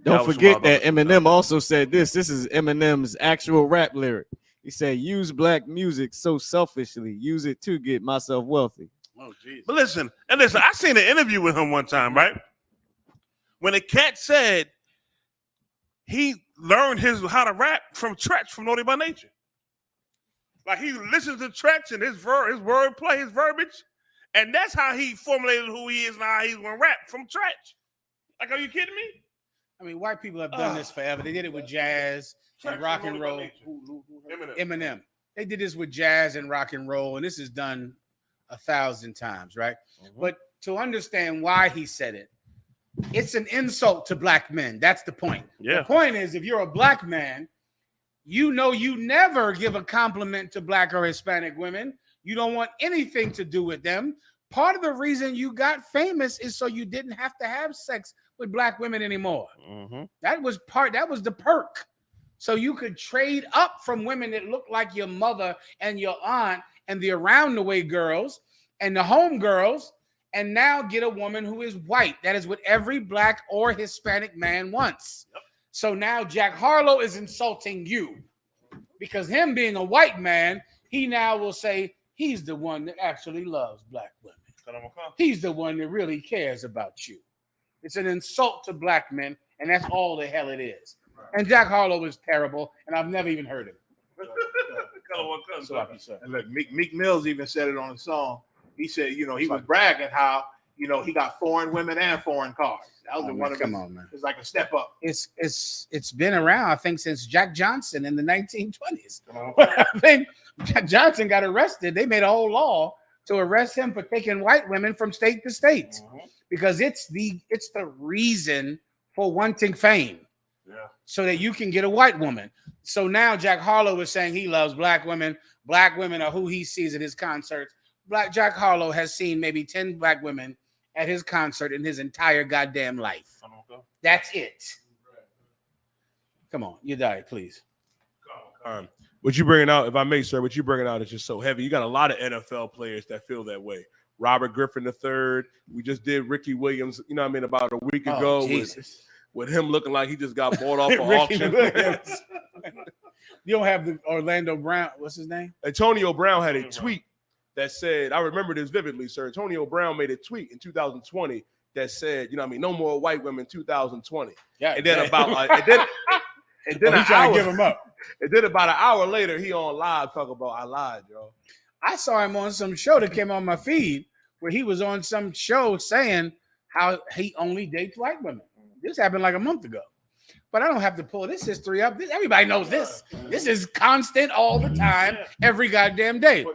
Don't forget that Eminem also said this. This is Eminem's actual rap lyric. He said, use black music so selfishly. Use it to get myself wealthy. Oh, geez. But listen, I seen an interview with him one time, right? When the cat said he learned how to rap from Tretch from Naughty by Nature. Like he listens to Tretch and his wordplay, his verbiage, And that's how he formulated who he is and how he's gonna rap from scratch. Like, are you kidding me? I mean, white people have done this forever. They did it with jazz and rock and roll. Eminem. They did this with jazz and rock and roll, and this is done 1,000 times, right? But to understand why he said it, it's an insult to black men. That's the point. Yeah. The point is, if you're a black man, you know you never give a compliment to black or Hispanic women. You don't want anything to do with them. Part of the reason you got famous is so you didn't have to have sex with black women anymore. That was the perk. So you could trade up from women that look like your mother and your aunt and the around the way girls and the home girls, and now get a woman who is white. That is what every black or Hispanic man wants. So now Jack Harlow is insulting you because him being a white man, he now will say he's the one that actually loves black women. He's the one that really cares about you. It's an insult to black men, and that's all the hell it is. And Jack Harlow is terrible, and I've never even heard him. And look, Meek Mills even said it on the song. He said, he was bragging how, he got foreign women and foreign cars. That was one of them. Come on, man. It's like a step up. It's been around, I think, since Jack Johnson in the 1920s. I think Jack Johnson got arrested. They made a whole law to arrest him for taking white women from state to state because it's the reason for wanting fame. So that you can get a white woman. So now Jack Harlow is saying he loves black women. Black women are who he sees at his concerts. Jack Harlow has seen maybe 10 black women at his concert in his entire goddamn life. That's it. Come on, you die, please. What you bringing out, if I may, sir, what you bringing out is just so heavy. You got a lot of NFL players that feel that way. Robert Griffin III. We just did Ricky Williams, about a week ago with him looking like he just got bought off an auction. You don't have the Orlando Brown. What's his name? Antonio Brown had a tweet that said, I remember this vividly, sir. Antonio Brown made a tweet in 2020 that said, no more white women 2020. Yeah. And then he's trying to give him up. And then about an hour later, he on live talking about I lied, yo. I saw him on some show that came on my feed where he was on some show saying how he only dates white women. This happened like a month ago. But I don't have to pull this history up. Everybody knows this. This is constant all the time, every goddamn day.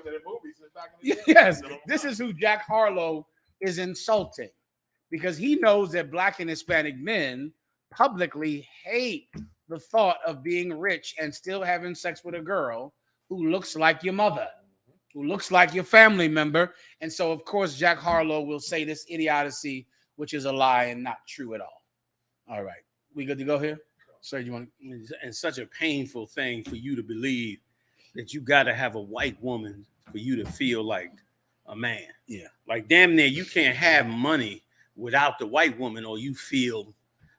Yes, this is who Jack Harlow is insulting because he knows that black and Hispanic men publicly hate the thought of being rich and still having sex with a girl who looks like your mother, who looks like your family member. And so, of course, Jack Harlow will say this idiocy, which is a lie and not true at all. All right. We good to go here? Sir, you want to? And such a painful thing for you to believe that you got to have a white woman for you to feel like a man. Yeah. Like damn near you can't have money without the white woman or you feel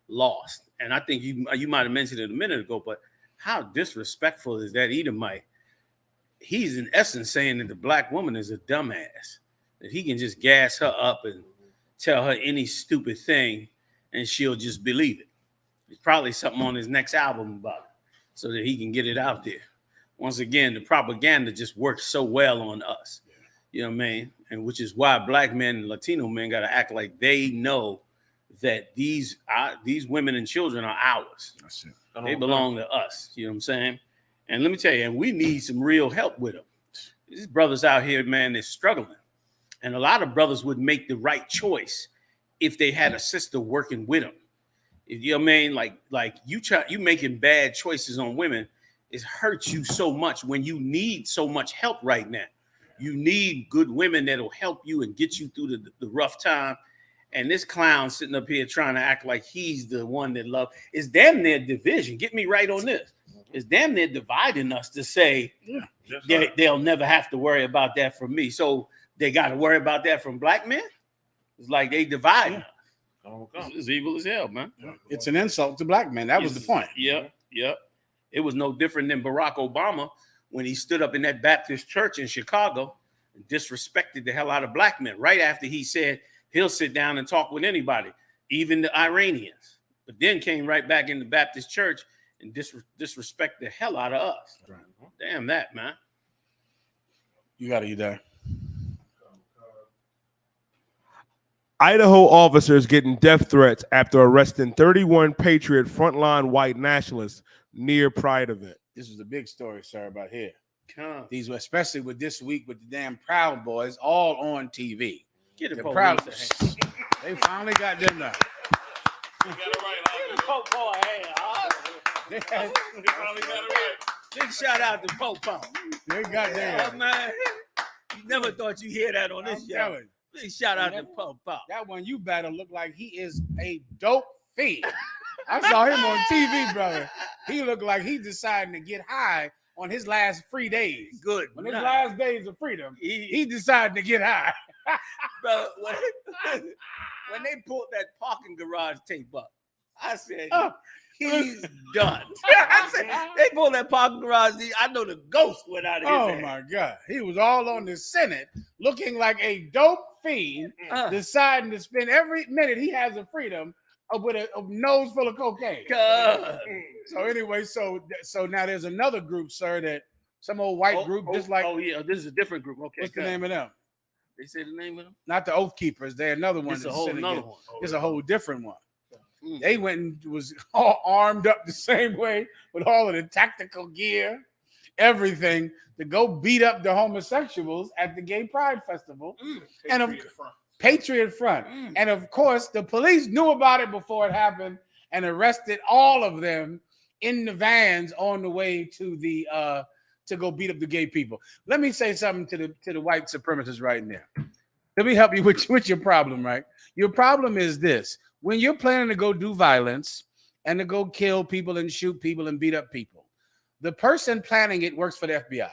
lost. And I think you might have mentioned it a minute ago, but how disrespectful is that Edomite? He's in essence saying that the black woman is a dumbass, that he can just gas her up and tell her any stupid thing and she'll just believe it. There's probably something on his next album about it so that he can get it out there. Once again, the propaganda just works so well on us. You know what I mean? And which is why black men and Latino men got to act like they know that these women and children are ours. They belong to us. You know what I'm saying? And let me tell you, and we need some real help with them. These brothers out here, man, they're struggling. And a lot of brothers would make the right choice if they had a sister working with them. You know what I mean? Like you making bad choices on women, it hurts you so much when you need so much help right now. You need good women that'll help you and get you through the rough time. And this clown sitting up here trying to act like he's the one that loves. It's damn near division. Get me right on this. It's damn near dividing us to say they'll never have to worry about that from me. So they got to worry about that from black men. It's like they divide us. It's evil as hell, man. It's an insult to black men. That was the point. Yep. It was no different than Barack Obama when he stood up in that Baptist church in Chicago and disrespected the hell out of black men right after he said he'll sit down and talk with anybody, even the Iranians. But then came right back in the Baptist church and disrespect the hell out of us. Right. Damn that, man. You there. Idaho officers getting death threats after arresting 31 Patriot frontline white nationalists near Pride event. This was a big story, sir, about here. These were, especially with this week with the damn Proud Boys, all on TV. Get the Proud. police. They finally got them now. Big shout out to Popo. They got them. Man, you never thought you'd hear that on this show. Big shout out to Popo. That one you better look like he is a dope fiend. I saw him on TV, brother. He looked like he decided to get high on his last free days. Good. On his last days of freedom, he decided to get high. Brother, when they pulled that parking garage tape up, I said, he's done. I said, they pulled that parking garage. I know the ghost went out of his head. My God. He was all on the Senate looking like a dope fiend, deciding to spend every minute he has of freedom with a nose full of cocaine. So anyway, so now there's another group, sir, that some old white group just like. Oh, yeah, this is a different group. Okay. What's the name of them? They say the name of them? Not the Oath Keepers. They're another one. It's a whole another one. It's a whole different one. They went and was all armed up the same way with all of the tactical gear, everything, to go beat up the homosexuals at the Gay Pride Festival. Patriot Front. And of course, the police knew about it before it happened and arrested all of them in the vans on the way to the to go beat up the gay people. Let me say something to the white supremacists right now. Let me help you with your problem, right? Your problem is this. When you're planning to go do violence and to go kill people and shoot people and beat up people, the person planning it works for the FBI.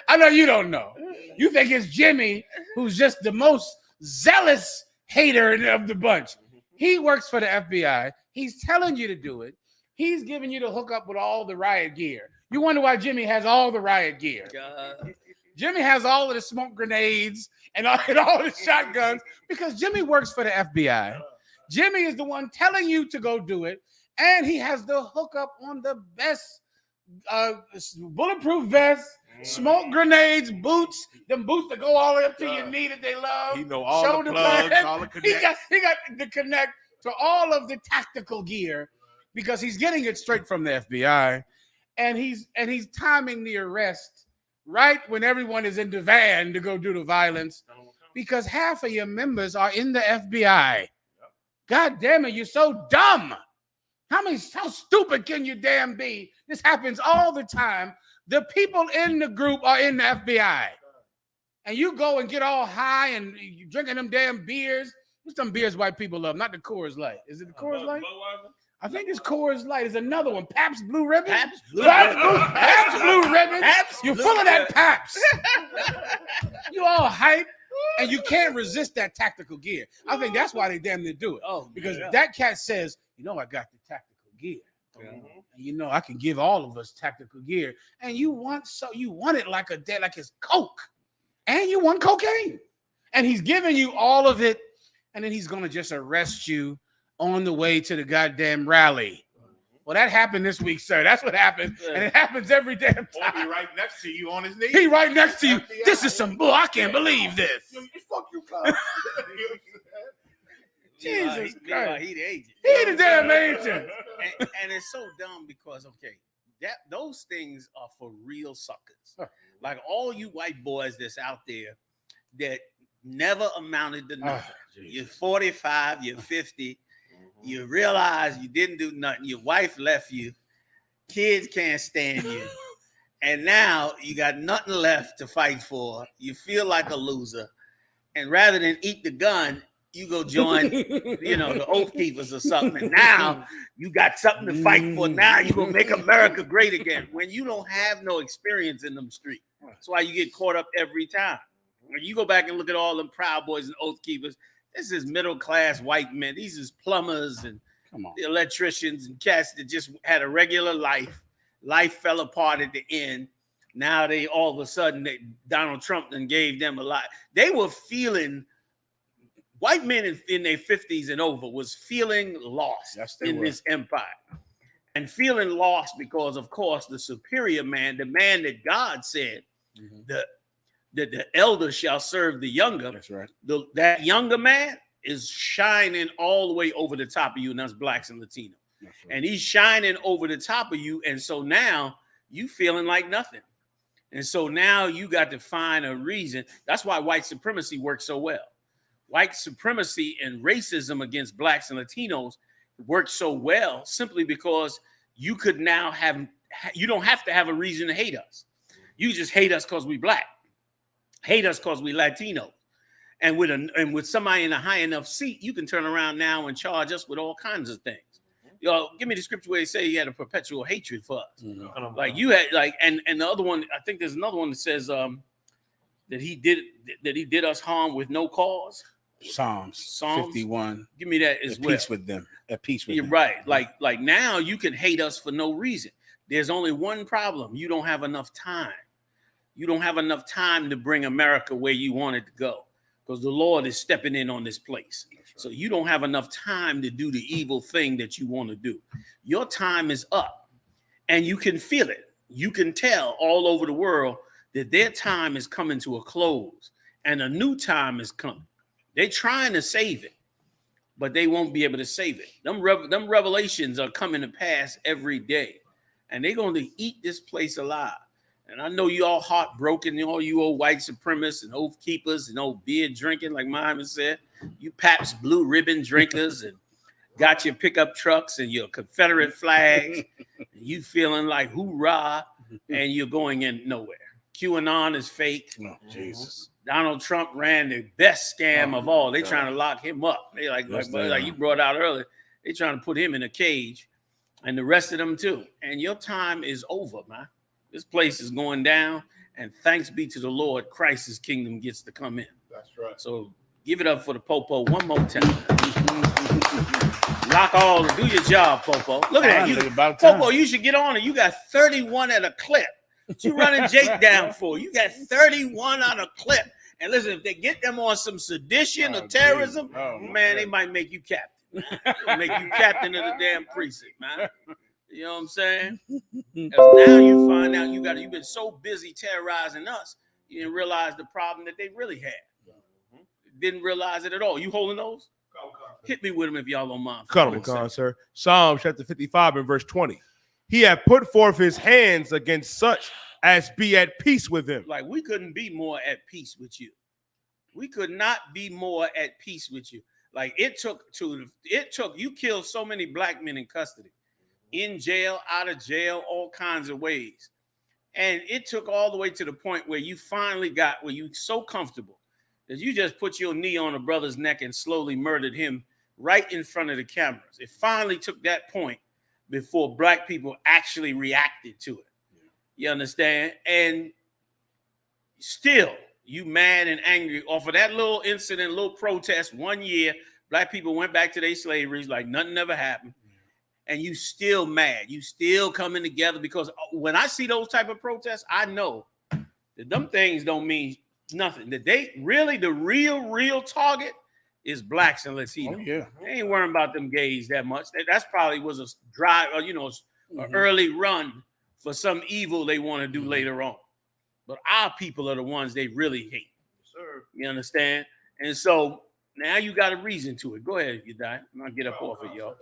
I know you don't know. You think it's Jimmy, who's just the most zealous hater of the bunch. He works for the FBI. He's telling you to do it. He's giving you the hookup with all the riot gear. You wonder why Jimmy has all the riot gear. Jimmy has all of the smoke grenades and all the shotguns because Jimmy works for the FBI. Jimmy is the one telling you to go do it. And he has the hookup on the best bulletproof vest, smoke grenades, boots, them boots that go all the way up to your knee that they love. He know all the plugs, all the connects. He got the connect to all of the tactical gear because he's getting it straight from the FBI. And he's timing the arrest right when everyone is in the van to go do the violence because half of your members are in the FBI. God damn it, you're so dumb. How stupid can you damn be? This happens all the time. The people in the group are in the FBI. And you go and get all high and you drinking them damn beers. What's some beers white people love? Not the Coors Light. Is it the Coors Light? I think it's Coors Light. There's another one. Pabst Blue Ribbon. Pabst Blue Ribbon. You're full of that Pabst. You all hype. And you can't resist that tactical gear. I think that's why they damn near do it. Because that cat says, you know, I got the tactical gear. And you know, I can give all of us tactical gear. And you want it like it's Coke. And you want cocaine. And he's giving you all of it. And then he's going to just arrest you on the way to the goddamn rally. Well, that happened this week, sir. That's what happened. And it happens every damn time. Or be right next to you on his knee. He right next to you. This is some bull. I can't believe this. Fuck you, cuz. Jesus Christ. He the agent. He the damn agent. And it's so dumb because, those things are for real suckers. Like all you white boys that's out there that never amounted to nothing. You're 45, you're 50. You realize you didn't do nothing. Your wife left you. Kids can't stand you. And now you got nothing left to fight for. You feel like a loser. And rather than eat the gun, you go join, the Oath Keepers or something. And now you got something to fight for. Now you're going to make America great again. When you don't have no experience in them streets. That's why you get caught up every time. When you go back and look at all them Proud Boys and Oath Keepers, this is middle-class white men. These is plumbers and the electricians and cats that just had a regular life. Life fell apart at the end. Now they all of a sudden, Donald Trump then gave them a lot. They were feeling, white men in their 50s and over was feeling lost in this empire. And feeling lost because, of course, the superior man, the man that God said, that the elder shall serve the younger. That's right. That younger man is shining all the way over the top of you, and that's blacks and Latinos. Right. And he's shining over the top of you, and so now you feeling like nothing. And so now you got to find a reason. That's why white supremacy works so well. White supremacy and racism against blacks and Latinos works so well simply because you could now you don't have to have a reason to hate us. You just hate us because we black, hate us because we Latino. And with somebody in a high enough seat, you can turn around now and charge us with all kinds of things. Yo, give me the scripture where they say he had a perpetual hatred for us. Mm-hmm. Like you had and the other one, I think there's another one that says that he did us harm with no cause. Psalms 51. Give me that as at well. Peace with them. At peace with You're them. right. Like now you can hate us for no reason. There's only one problem. You don't have enough time. You don't have enough time to bring America where you want it to go, because the Lord is stepping in on this place. Right. So you don't have enough time to do the evil thing that you want to do. Your time is up, and you can feel it. You can tell all over the world that their time is coming to a close, and a new time is coming. They're trying to save it, but they won't be able to save it. Them revelations are coming to pass every day, and they're going to eat this place alive. And I know you all heartbroken, all you old white supremacists and oath keepers and old beer drinking, like Muhammad said. You Pabst Blue Ribbon drinkers and got your pickup trucks and your Confederate flags. And you feeling like hoorah, and you're going in nowhere. QAnon is fake. Oh, Jesus. Donald Trump ran the best scam of all. They trying to lock him up. They like you brought out earlier. They trying to put him in a cage, and the rest of them too. And your time is over, man. This place is going down, and thanks be to the Lord, Christ's kingdom gets to come in. That's right. So give it up for the Popo one more time. Lock all, do your job, Popo. Look at that. Popo, you should get on it. You got 31 at a clip. What you running Jake down for? You got 31 on a clip. And listen, if they get them on some sedition or terrorism, man, they might make you captain. They'll make you captain of the damn precinct, man. You know what I'm saying? Because now you find out you've been so busy terrorizing us, you didn't realize the problem that they really had. Didn't realize it at all. You holding those? Hit me with them if y'all don't mind. Come on, sir. Psalm chapter 55 and verse 20. He had put forth his hands against such as be at peace with him. Like we couldn't be more at peace with you. We could not be more at peace with you. Like it took you killed so many black men in custody, in jail, out of jail, all kinds of ways. And it took all the way to the point where you finally got where you so comfortable that you just put your knee on a brother's neck and slowly murdered him right in front of the cameras. It finally took that point before black people actually reacted to it. You understand? And still, you mad and angry off of that little incident, little protest 1 year. Black people went back to their slaveries like nothing ever happened. And you still mad. You still coming together, because when I see those type of protests, I know that them things don't mean nothing. That they really, the real target is blacks and Latinos. Oh, yeah. They ain't worrying about them gays that much. That's probably was a drive, or an early run for some evil they want to do later on. But our people are the ones they really hate. Sir. You understand? And so now you got a reason to it. Go ahead, you die. I'll get up off it, y'all.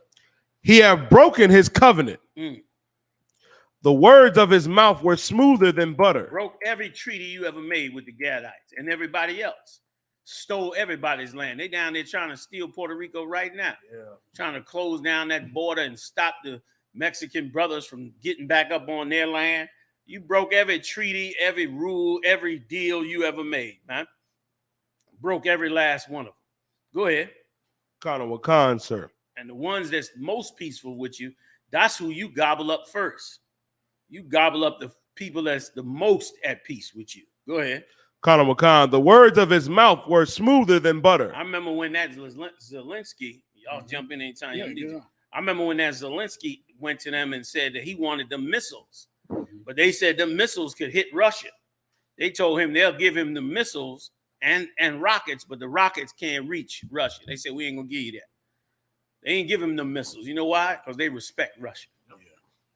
He had broken his covenant. The words of his mouth were smoother than butter. Broke every treaty you ever made with the Gadites and everybody else. Stole everybody's land. They down there trying to steal Puerto Rico right now. Yeah. Trying to close down that border and stop the Mexican brothers from getting back up on their land. You broke every treaty, every rule, every deal you ever made, man. Broke every last one of them. Go ahead. Wakan, sir. And the ones that's most peaceful with you, that's who you gobble up first. You gobble up the people that's the most at peace with you. Go ahead. Wakan, the words of his mouth were smoother than butter. I remember when that Zelensky, y'all jump in anytime you need to. I remember when that Zelensky went to them and said that he wanted the missiles, but they said the missiles could hit Russia. They told him they'll give him the missiles and rockets, but the rockets can't reach Russia. They said, we ain't gonna give you that. They ain't give him the missiles. You know why? Because they respect Russia.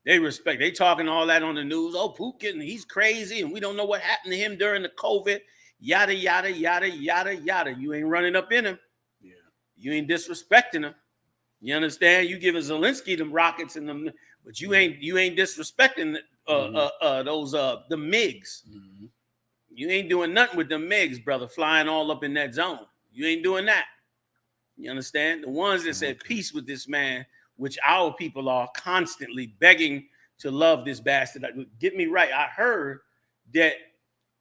They respect. They talking all that on the news. Oh, Putin, he's crazy, and we don't know what happened to him during the COVID. yada, yada, yada, yada, yada. You ain't running up in him. Yeah. You ain't disrespecting him. You understand? You giving Zelensky them rockets and them, but you ain't disrespecting those the MiGs. Mm-hmm. You ain't doing nothing with the MiGs, brother, flying all up in that zone. You ain't doing that. You understand? The ones that said peace with this man, which our people are constantly begging to love this bastard. Get me right. I heard that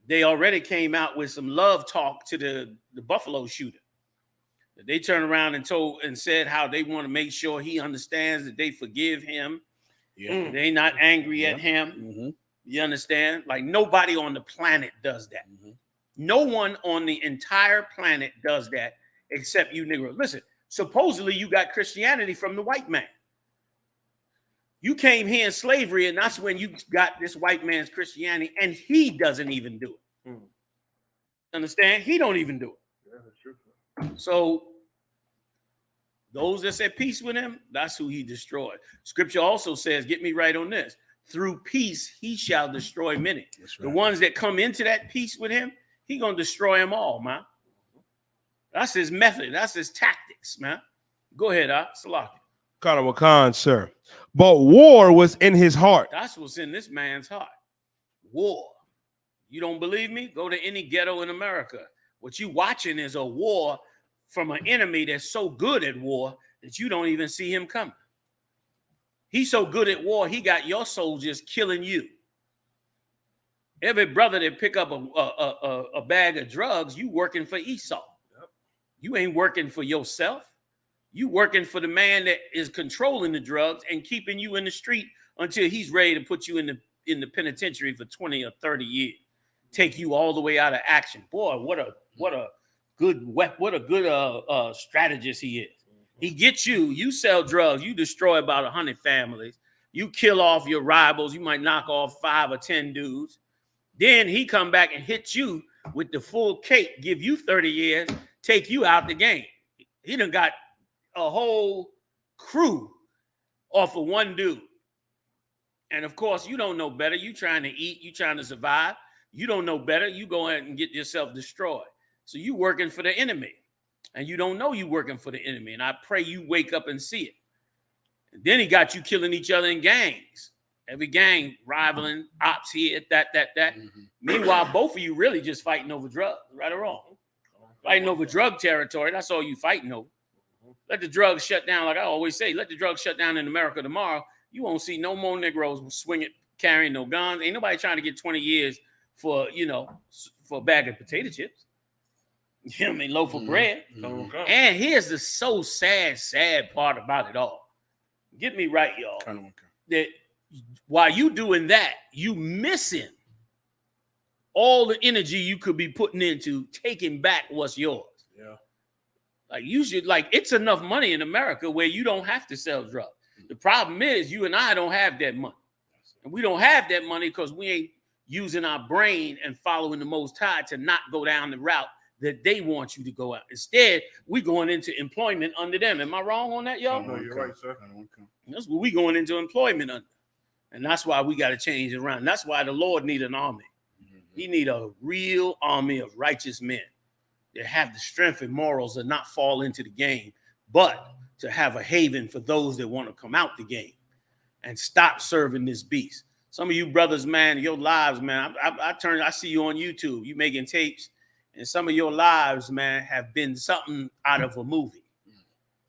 they already came out with some love talk to the Buffalo shooter. They turned around and said how they want to make sure he understands that they forgive him. Yeah. They not angry at him. Mm-hmm. You understand? Like nobody on the planet does that. Mm-hmm. No one on the entire planet does that except you Negroes. Listen, supposedly you got Christianity from the white man. You came here in slavery, and that's when you got this white man's Christianity, and he doesn't even do it. Understand? He don't even do it. Yeah, that's true. So those that said peace with him, that's who he destroyed. Scripture also says, get me right on this, through peace he shall destroy many. That's right. The ones that come into that peace with him, he gonna destroy them all, man. That's his method. That's his tactics, man. Go ahead, Salaki. Khan, sir. But war was in his heart. That's what's in this man's heart. War. You don't believe me? Go to any ghetto in America. What you watching is a war from an enemy that's so good at war that you don't even see him coming. He's so good at war, he got your soldiers killing you. Every brother that pick up a bag of drugs, you working for Esau. Yep. You ain't working for yourself. You working for the man that is controlling the drugs and keeping you in the street until he's ready to put you in the penitentiary for 20 or 30 years. Take you all the way out of action. Boy, what a good strategist he is. He gets you. You sell drugs. You destroy about 100 families. You kill off your rivals. You might knock off 5 or 10 dudes. Then he come back and hit you with the full cake, give you 30 years, take you out the game. He done got a whole crew off of one dude. And of course, you don't know better. You trying to eat. You trying to survive. You don't know better. You go ahead and get yourself destroyed. So you working for the enemy. And you don't know you working for the enemy. And I pray you wake up and see it. And then he got you killing each other in gangs. Every gang rivaling, ops here, that. Mm-hmm. Meanwhile, both of you really just fighting over drugs, right or wrong. Fighting over drug territory. That's all you fighting over. Let the drugs shut down. Like I always say, let the drugs shut down in America tomorrow. You won't see no more Negroes swinging, carrying no guns. Ain't nobody trying to get 20 years for a bag of potato chips. You know what I mean? Loaf of bread. Mm-hmm. And here's the so sad part about it all. Get me right, y'all. That while you doing that, you missing all the energy you could be putting into taking back what's yours. Yeah. Like you should, like it's enough money in America where you don't have to sell drugs. The problem is you and I don't have that money. And we don't have that money because we ain't using our brain and following the Most High to not go down the route that they want you to go out. Instead, we going into employment under them. Am I wrong on that, y'all? No, you're right, sir. That's what we going into employment under. And that's why we got to change it around. That's why the Lord need an army. He need a real army of righteous men that have the strength and morals to not fall into the game, but to have a haven for those that want to come out the game and stop serving this beast. Some of you brothers, man, your lives, man, I see you on YouTube, you making tapes, and some of your lives, man, have been something out of a movie.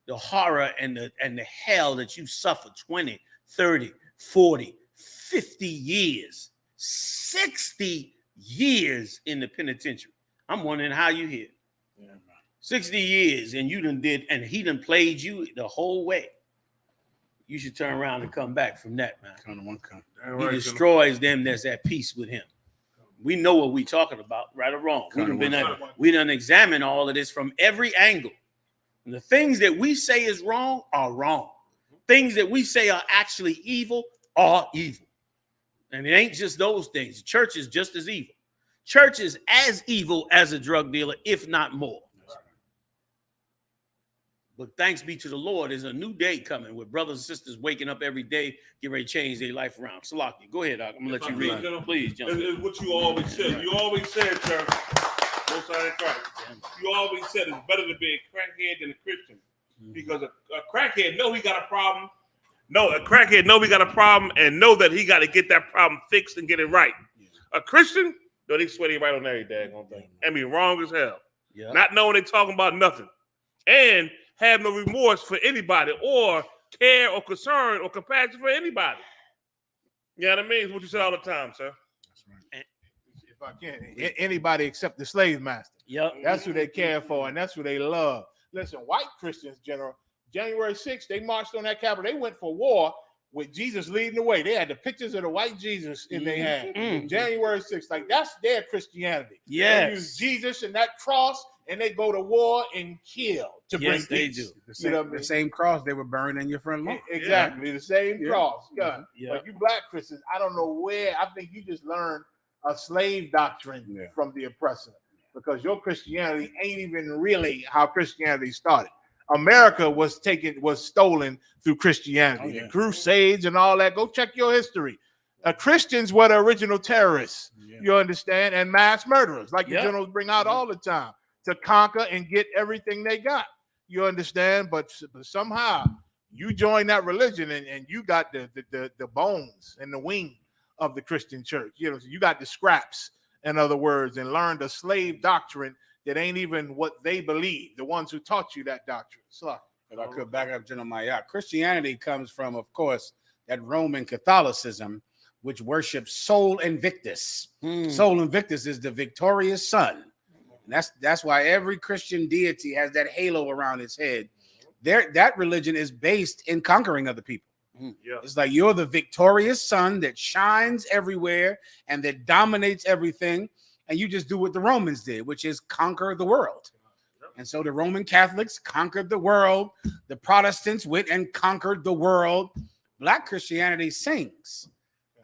The horror and the hell that you suffered 20, 30, 40, 50 years, 60 years in the penitentiary. I'm wondering how you here. 60 years and you done did, and he done played you the whole way. You should turn around and come back from that, man. He destroys them that's at peace with him. We know what we talking about, right or wrong. We done examined all of this from every angle. And the things that we say is wrong are wrong. Things that we say are actually evil are evil. And it ain't just those things. The church is just as evil. Church is as evil as a drug dealer, if not more. But thanks be to the Lord, there's a new day coming with brothers and sisters waking up every day, get ready to change their life around. Salaki, go ahead, Doc. I'm going to let you read. Please, jump in. It's what you always said. You always said, sir, co-signing Christ. You always said it's better to be a crackhead than a Christian because a crackhead know he got a problem. No, a crackhead know he got a problem and know that he got to get that problem fixed and get it right. A Christian, no, they sweaty right on every daggone thing. I mean, wrong as hell. Yeah. Not knowing they talking about nothing. And have no remorse for anybody or care or concern or compassion for anybody. You know what I mean? It's what you say all the time, sir. If I can, anybody except the slave master. Yep. That's who they care for, and that's who they love. Listen, white Christians, General, January 6th, they marched on that Capitol. They went for war with Jesus leading the way. They had the pictures of the white Jesus in their hand. January 6th, like that's their Christianity. Yes. They use Jesus and that cross, and they go to war and kill to bring Yes, they peace. do. The same cross they were burning in your front lawn. Exactly, the same cross. God. Yeah. But you black Christians, I don't know where. I think you just learned a slave doctrine from the oppressor, because your Christianity ain't even really how Christianity started. America was stolen through Christianity, the Crusades and all that. Go check your history. Christians were the original terrorists, you understand, and mass murderers, like the generals bring out all the time, to conquer and get everything they got. You understand? But somehow you join that religion and you got the bones and the wing of the Christian church. You know, so you got the scraps, in other words, and learned a slave doctrine that ain't even what they believe, the ones who taught you that doctrine. So, if I could back up General Maya, Christianity comes from, of course, that Roman Catholicism, which worships Sol Invictus. Sol Invictus is the victorious sun. And that's why every Christian deity has that halo around its head. That religion is based in conquering other people. It's like you're the victorious sun that shines everywhere and that dominates everything, and you just do what the Romans did, which is conquer the world. And so the Roman Catholics conquered the world. The Protestants went and conquered the world. Black Christianity sings.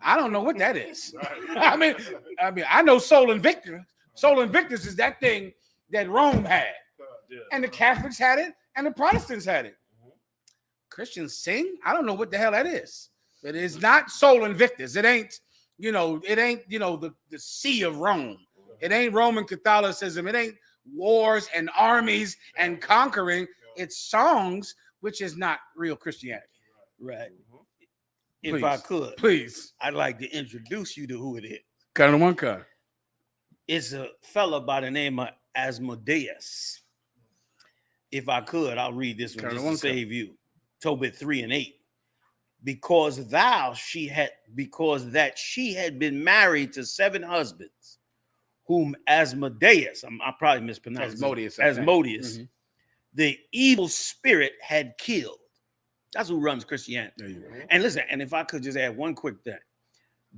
I don't know what that is. I mean, I know Sol Invictus. Sol Invictus is that thing that Rome had, and the Catholics had it, and the Protestants had it. Christians sing. I don't know what the hell that is. But it's not Sol Invictus. It ain't, the Sea of Rome. It ain't Roman Catholicism. It ain't wars and armies and conquering. It's songs, which is not real Christianity. Right. Please. If I could, please, I'd like to introduce you to who it is. Kind of one kind. It's a fella by the name of Asmodeus. If I could, I'll read this one just to save you. Tobit 3:8. Because that she had been married to 7 husbands, whom Asmodeus, I probably mispronounced Asmodeus, the evil spirit had killed. That's who runs Christianity. And listen, and if I could just add one quick thing,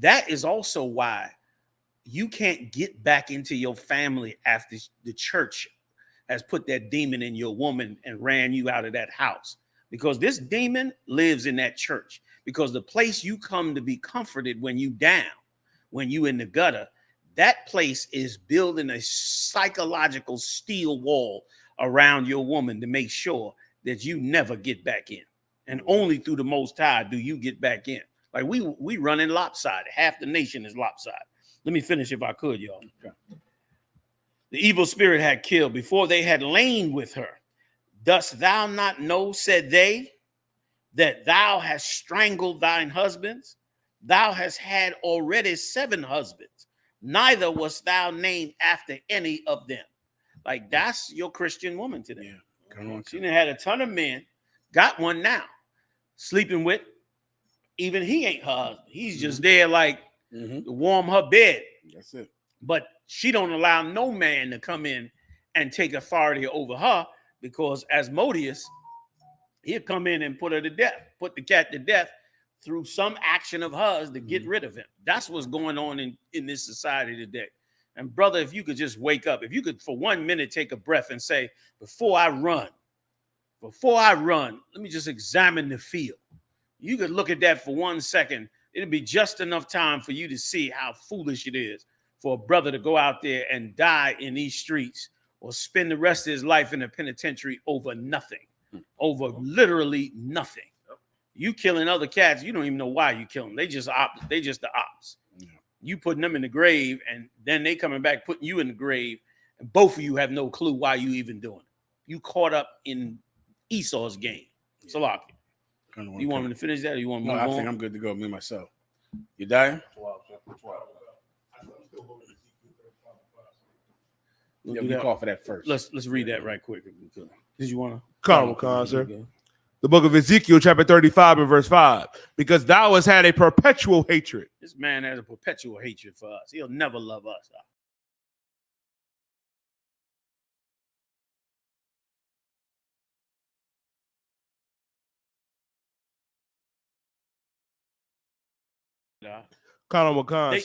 that is also why you can't get back into your family after the church has put that demon in your woman and ran you out of that house. Because this demon lives in that church. Because the place you come to be comforted when you down, when you in the gutter, that place is building a psychological steel wall around your woman to make sure that you never get back in. And only through the Most High do you get back in. Like we running lopsided. Half the nation is lopsided. Let me finish if I could, y'all. The evil spirit had killed before they had lain with her. Dost thou not know, said they, that thou hast strangled thine husbands? Thou hast had already 7 husbands. Neither wast thou named after any of them. Like that's your Christian woman today. She done had a ton of men, got one now, sleeping with. Even he ain't her husband. He's just there like to warm her bed. That's it. But she don't allow no man to come in and take authority over her, because Asmodeus, he'll come in and put her to death, put the cat to death through some action of hers to get rid of him. That's what's going on in this society today. And brother, if you could just wake up, if you could for 1 minute take a breath and say, before I run, let me just examine the field. You could look at that for 1 second. It'll be just enough time for you to see how foolish it is for a brother to go out there and die in these streets or spend the rest of his life in a penitentiary over nothing, over literally nothing. You killing other cats, you don't even know why you kill them. They just the ops. You putting them in the grave, and then they coming back putting you in the grave, And both of you have no clue why you even doing it. You caught up in Esau's game. So, you want me to finish that, or you want me to move on? I think I'm good to go. Me myself. You dying? 12. Yeah, we call for that first. Let's read that right quick. Did you want to? Con, sir. The book of Ezekiel, chapter 35 and verse 5. Because thou hast had a perpetual hatred. This man has a perpetual hatred for us. He'll never love us.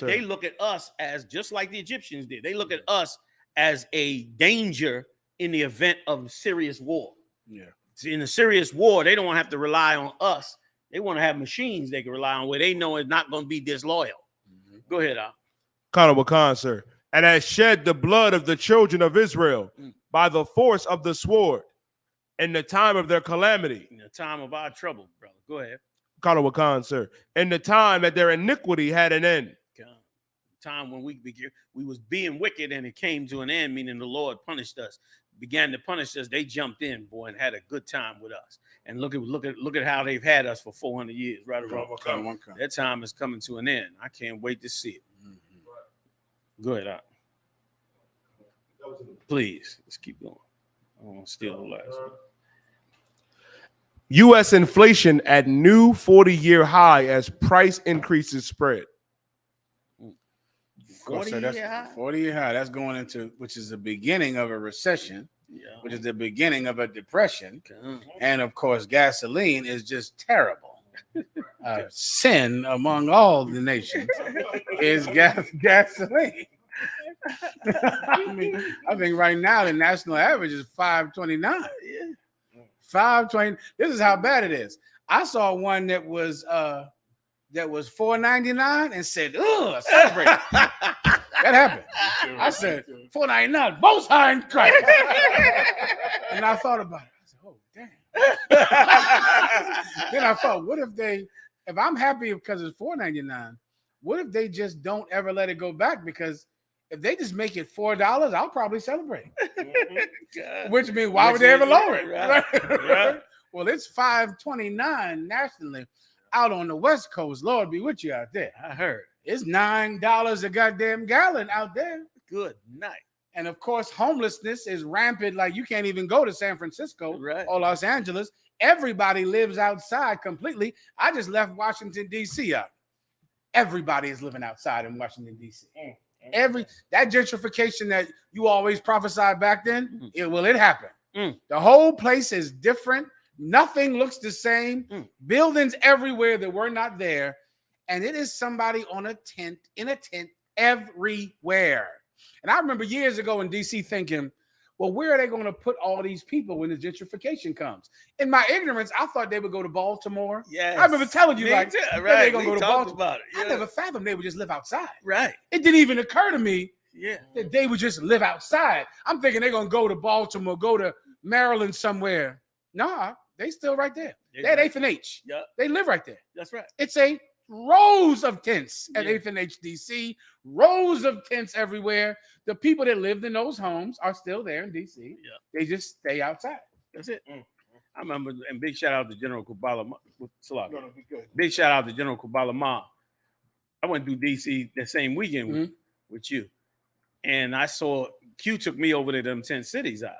They look at us as, just like the Egyptians did, they look at us as a danger in the event of serious war. Yeah. In a serious war, they don't have to rely on us. They want to have machines they can rely on where they know it's not going to be disloyal. Go ahead, Al. Khan, sir. And has shed the blood of the children of Israel by the force of the sword in the time of their calamity. In the time of our trouble, brother. Go ahead. Khan, sir. In the time that their iniquity had an end. Time when we was being wicked and it came to an end, meaning the Lord punished us, began to punish us. They jumped in, boy, and had a good time with us. And look at how they've had us for 400 years, right or wrong. That time is coming to an end. I can't wait to see it. Go ahead, Al. Please, let's keep going. I don't want to steal the last one. U.S. inflation at new 40-year high as price increases spread. 40-year high. That's going into, which is the beginning of a recession, which is the beginning of a depression. And of course, gasoline is just terrible. Sin among all the nations is gasoline. I think right now the national average is $5.29. 5.20. This is how bad it is. I saw one that was $4.99 and said, "Ugh, celebrate." That happened. I said, $4.99, most high in Christ. And I thought about it. I said, oh, damn. Then I thought, what if I'm happy because it's $4.99, what if they just don't ever let it go back? Because if they just make it $4, I'll probably celebrate. Which means, why would they ever lower it? Right. Well, it's $5.29 nationally. Out on the West Coast, Lord be with you out there. I heard it's $9 a goddamn gallon out there. Good night. And of course, homelessness is rampant. Like, you can't even go to San Francisco or Los Angeles. Everybody lives outside completely. I just left Washington, D.C. out. Everybody is living outside in Washington, D.C. That gentrification that you always prophesied back then, it happened. The whole place is different. Nothing looks the same. Buildings everywhere that were not there. And it is somebody in a tent everywhere. And I remember years ago in DC thinking, well, where are they going to put all these people when the gentrification comes? In my ignorance, I thought they would go to Baltimore. Yes. I remember telling you, they're going to go to Baltimore. About it. Yeah. I never fathomed they would just live outside. Right. It didn't even occur to me that they would just live outside. I'm thinking they're going to go to Baltimore, go to Maryland somewhere. Nah, they still right there. They're at 8th and H. Yep. They live right there. That's right. It's a rows of tents at 8th and H, DC. Rows of tents everywhere. The people that lived in those homes are still there in DC. Yeah. They just stay outside. That's it. I remember, and big shout out to General Kubala. Big shout out to General Kubala Ma. I went through DC that same weekend with you. And I saw Q took me over to them 10 cities out.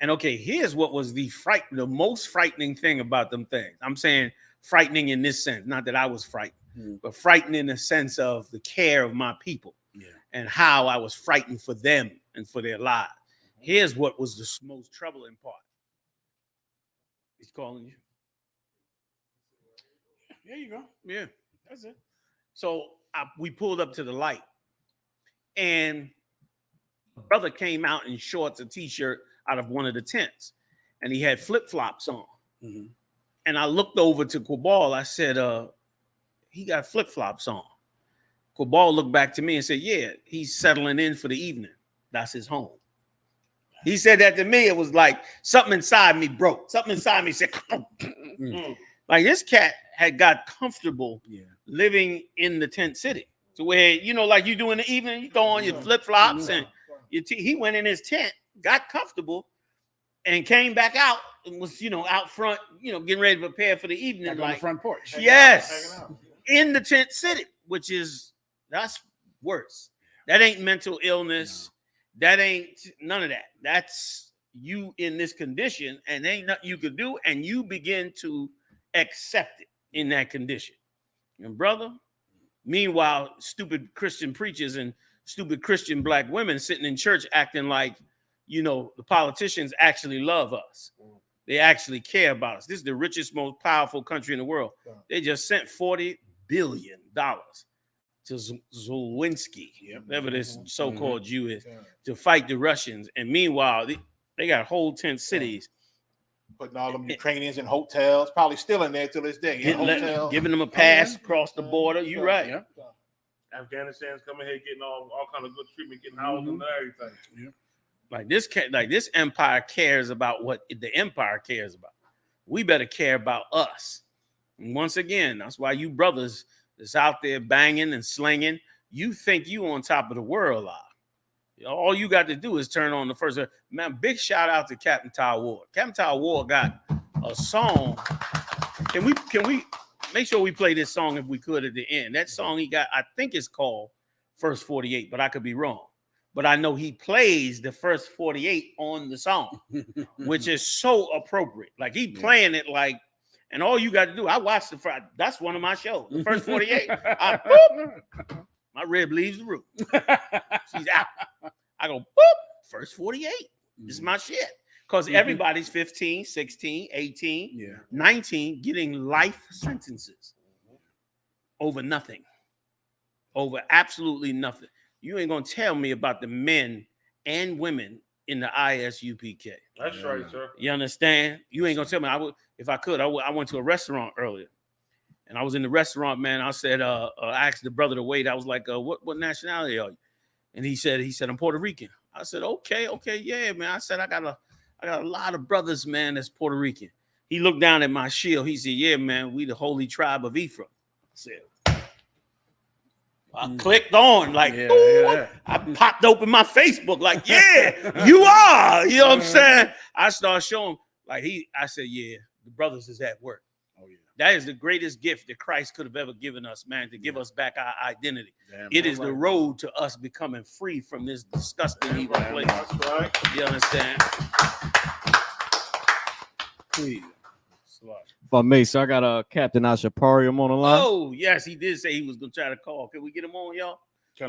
And okay, here's what was the most frightening thing about them things. I'm saying frightening in this sense, not that I was frightened, but frightening in the sense of the care of my people and how I was frightened for them and for their lives. Here's what was the most troubling part. He's calling you. There you go. Yeah, that's it. So we pulled up to the light, and a brother came out in shorts, a t-shirt out of one of the tents, and he had flip-flops on. And I looked over to Quabal. I said, he got flip-flops on. Quabal looked back to me and said, yeah, he's settling in for the evening. That's his home. He said that to me. It was like something inside me broke. Something inside me said, like this cat had got comfortable living in the tent city to where, like you do in the evening, you throw on your flip-flops and He went in his tent, got comfortable, and came back out and was, out front, getting ready to prepare for the evening. Like on the front porch. Yes. In the tent city, that's worse. That ain't mental illness. No. That ain't none of that. That's you in this condition, and ain't nothing you could do, and you begin to accept it in that condition. And brother, meanwhile, stupid Christian preachers and stupid Christian black women sitting in church acting like, the politicians actually love us. They actually care about us. This is the richest, most powerful country in the world. They just sent $40 billion to Zelensky, whatever this so-called Jew is, to fight the Russians. And meanwhile, they got whole tent cities. Putting all them Ukrainians in hotels, probably still in there till this day. Giving them a pass across the border. You're right. Yeah. Afghanistan's coming here getting all kind of good treatment, getting housed and everything. Yeah. Like this empire cares about what the empire cares about. We better care about us. And once again, that's why you brothers that's out there banging and slinging, you think you on top of the world are. All you got to do is turn on the first. Man, big shout out to Captain Ty Ward. Captain Ty Ward got a song. Can we make sure we play this song if we could at the end? That song he got, I think it's called First 48, but I could be wrong. But I know he plays the first 48 on the song, which is so appropriate. Like he playing it like, and all you got to do, I watched that's one of my shows, the first 48. My rib leaves the room. She's out. I go, boop, first 48. This is my shit. Because everybody's 15, 16, 18, 19 getting life sentences over nothing. Over absolutely nothing. You ain't gonna tell me about the men and women in the I.S.U.P.K. That's right, sir. You understand? You ain't gonna tell me. If I could, I went to a restaurant earlier, and I was in the restaurant, man. I said, I asked the brother to wait. I was like, what nationality are you? And he said, I'm Puerto Rican. I said, okay, yeah, man. I said, I got a lot of brothers, man, that's Puerto Rican. He looked down at my shield. He said, yeah, man, we the holy tribe of Ephraim. I said, I clicked on I popped open my Facebook like, yeah, you are. You know what I'm saying? I started showing I said, yeah, the brothers is at work. Oh yeah, that is the greatest gift that Christ could have ever given us, man, to give us back our identity. Damn, it is the road to us becoming free from this disgusting evil place. That's right. You understand? Please. If I may, so I got Captain I.S.U.P.K on the line. Oh, yes, he did say he was going to try to call. Can we get him on, y'all?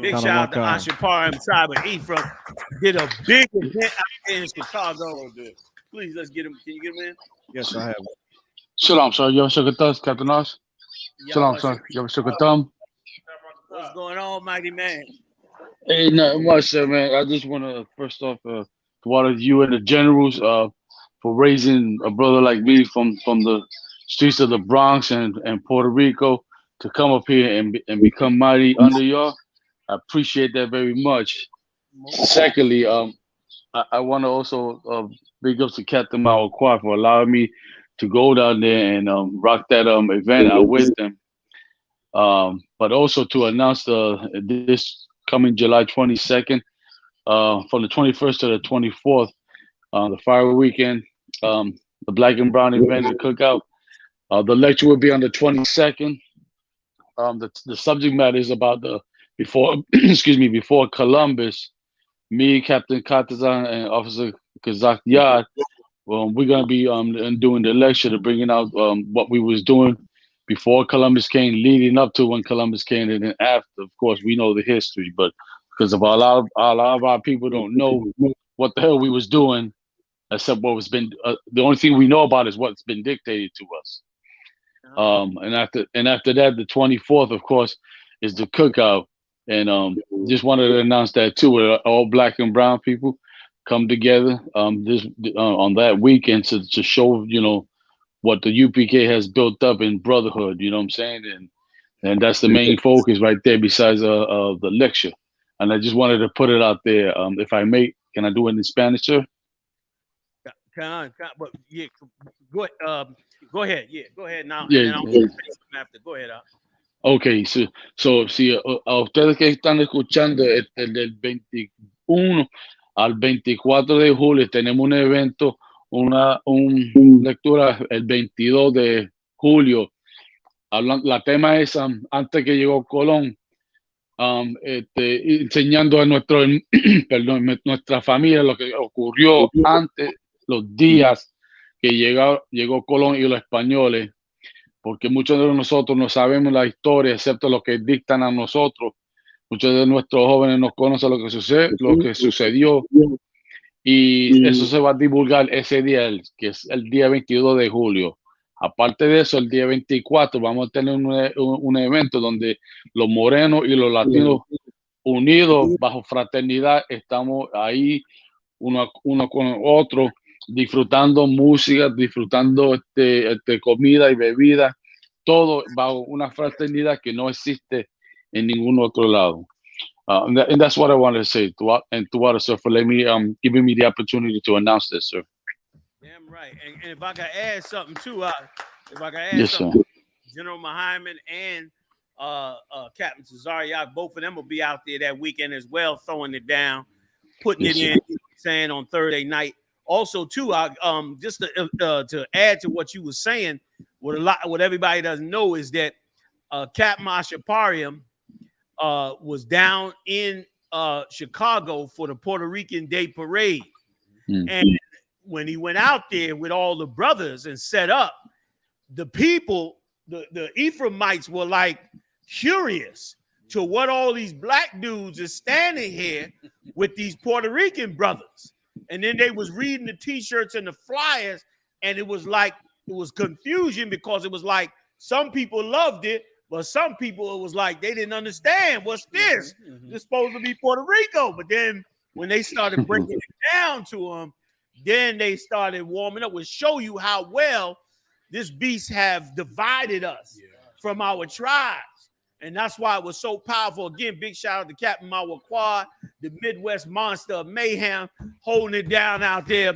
Big shout out to I.S.U.P.K and Cyber Ephraim. Did a big event out there in Chicago. Please, let's get him. Can you get him in? Yes, I have. Shalom, sir. Yahweh Captain Us. Shalom, sir. Yahweh. What's going on, mighty man? Hey, nothing much, sir, man. I just want to first off applaud you and the generals for raising a brother like me from the streets of the Bronx and Puerto Rico to come up here and become mighty under y'all. I appreciate that very much. Secondly, I want to also big up to Captain I.S.U.P.K for allowing me to go down there and rock that event out with them. But also to announce this coming July 22nd, from the 21st to the 24th, the fire weekend, the Black and Brown event, the cookout. The lecture will be on the 22nd. The subject matter is about before Columbus. Me, Captain Katazan, and Officer Kazak Yad, we're gonna be doing the lecture to bringing out what we was doing before Columbus came, leading up to when Columbus came, and then after. Of course, we know the history, but because of a lot of our people don't know what the hell we was doing, except what was been the only thing we know about is what's been dictated to us. And after that, the 24th, of course, is the cookout. And just wanted to announce that too. All Black and Brown people come together on that weekend to show, what the UPK has built up in brotherhood. You know what I'm saying? And that's the main focus right there. Besides the lecture, and I just wanted to put it out there. If I may, can I do it in Spanish, sir? But yeah, go ahead. Yeah, go ahead now. Yeah, after. Go ahead. Ok, so si a ustedes que están escuchando del 1 al 24 de julio. Tenemos un evento, una lectura el 22 de julio. La tema es antes que llegó Colón, enseñando a perdón, nuestra familia lo que ocurrió antes, los días que llegó Colón y los españoles, porque muchos de nosotros no sabemos la historia, excepto lo que dictan a nosotros. Muchos de nuestros jóvenes no conocen lo que sucedió, y eso se va a divulgar ese día, que es el día 22 de julio. Aparte de eso, el día 24 vamos a tener un evento donde los morenos y los latinos unidos bajo fraternidad estamos ahí uno con otro, disfrutando música, disfrutando comida y bebida, todo bajo una fraternidad que no existe en ningún otro lado. And that's what I wanted to say to water, sir, for letting me giving me the opportunity to announce this, sir. Damn right. And if I could add something too, Yes, something, sir. General Muhammad and Captain Cesario, both of them will be out there that weekend as well, throwing it down, putting Yes, it sir. in, saying on Thursday night. Also, too, just to add to what you were saying, what everybody doesn't know is that Captain I.S.U.P.K was down in Chicago for the Puerto Rican Day Parade. And when he went out there with all the brothers and set up, the people, the Ephraimites were like curious to what all these black dudes are standing here with these Puerto Rican brothers. And then they was reading the t-shirts and the flyers, and it was confusion, because it was like some people loved it, but some people, it was like they didn't understand. What's this? It's supposed to be Puerto Rico. But then when they started breaking it down to them, then they started warming up. We'll show you how well this beast have divided us from our tribes. And that's why it was so powerful. Again, big shout out to Captain Mawakwa, the Midwest monster of mayhem, holding it down out there.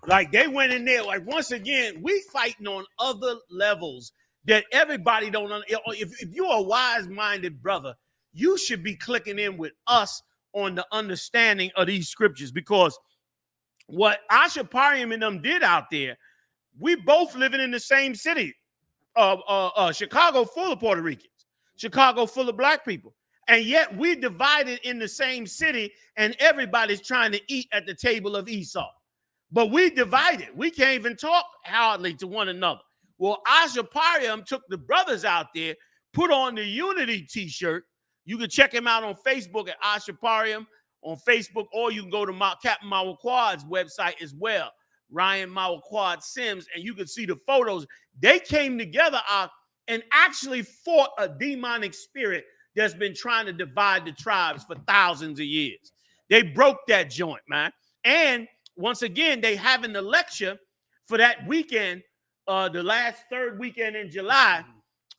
Like they went in there, like once again, we fighting on other levels that everybody don't know. If you're a wise-minded brother, you should be clicking in with us on the understanding of these scriptures, because what I.S.U.P.K and them did out there, we both living in the same city. Chicago full of Puerto Ricans, Chicago full of black people, and yet we divided in the same city, and everybody's trying to eat at the table of Esau. But we divided. We can't even talk hardly to one another. Well, I.S.U.P.K took the brothers out there, put on the Unity t-shirt. You can check him out on Facebook at I.S.U.P.K on Facebook, or you can go to Captain Mawakwad's website as well, Ryan Mawakwad Sims, and you can see the photos. They came together and actually fought a demonic spirit that's been trying to divide the tribes for thousands of years. They broke that joint, man. And once again, they having the lecture for that weekend, the third weekend in July.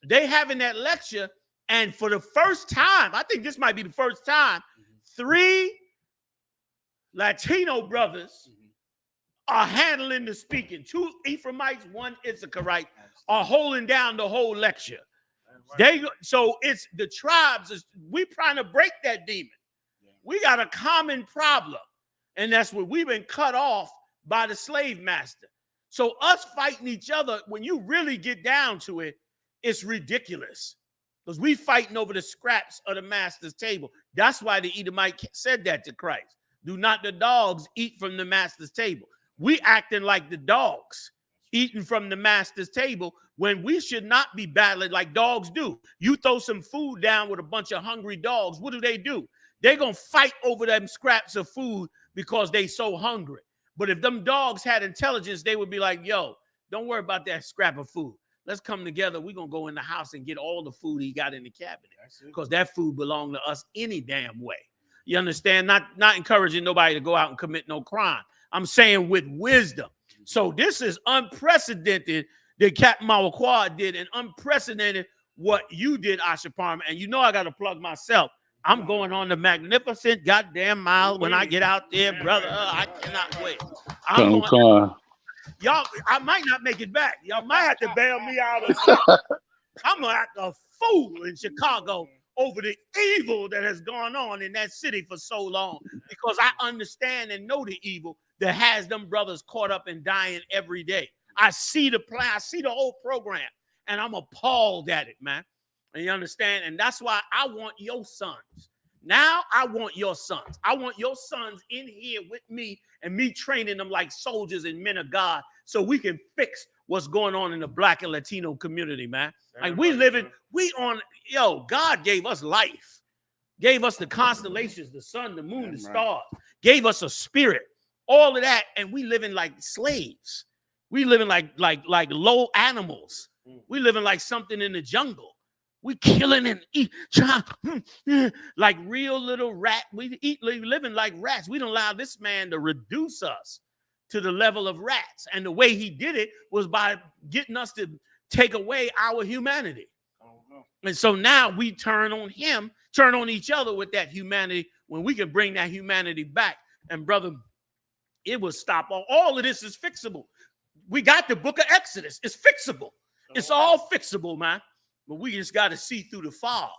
They having that lecture, and for the first time, I think this might be the first time, 3 Latino brothers are handling the speaking. 2 Ephraimites, 1 Issacharite are holding down the whole lecture. So it's the tribes. We trying to break that demon. We got a common problem, and that's what we've been cut off by the slave master. So us fighting each other, when you really get down to it, it's ridiculous, because we fighting over the scraps of the master's table. That's why the Edomite said that to Christ. Do not the dogs eat from the master's table? We acting like the dogs eating from the master's table when we should not be battling like dogs do. You throw some food down with a bunch of hungry dogs, what do? They're going to fight over them scraps of food because they so hungry. But if them dogs had intelligence, they would be like, yo, don't worry about that scrap of food. Let's come together. We're going to go in the house and get all the food he got in the cabinet, because that food belonged to us any damn way. You understand? Not encouraging nobody to go out and commit no crime. I'm saying with wisdom. So this is unprecedented that Captain Mawakwa did, and unprecedented what you did, I.S.U.P.K. And you know I got to plug myself. I'm going on the magnificent goddamn mile when I get out there, brother. I cannot wait. Y'all, I might not make it back. Y'all might have to bail me out. I'm like a fool in Chicago over the evil that has gone on in that city for so long, because I understand and know the evil that has them brothers caught up and dying every day. I see the plan, I see the whole program, and I'm appalled at it, man. And you understand? And that's why I want your sons. Now I want your sons. I want your sons in here with me and me training them like soldiers and men of God so we can fix what's going on in the Black and Latino community, man. Like God gave us life, gave us the constellations, the sun, the moon, the stars, gave us a spirit, all of that, and we living like slaves. We living like low animals. We living like something in the jungle. We killing and eat, like real little rat. We living like rats. We don't allow this man to reduce us to the level of rats. And the way he did it was by getting us to take away our humanity. And so now we turn on him, turn on each other with that humanity when we can bring that humanity back. And brother, it will stop. All of this is fixable. We got the book of Exodus. It's fixable. It's all fixable, man. But we just got to see through the fog.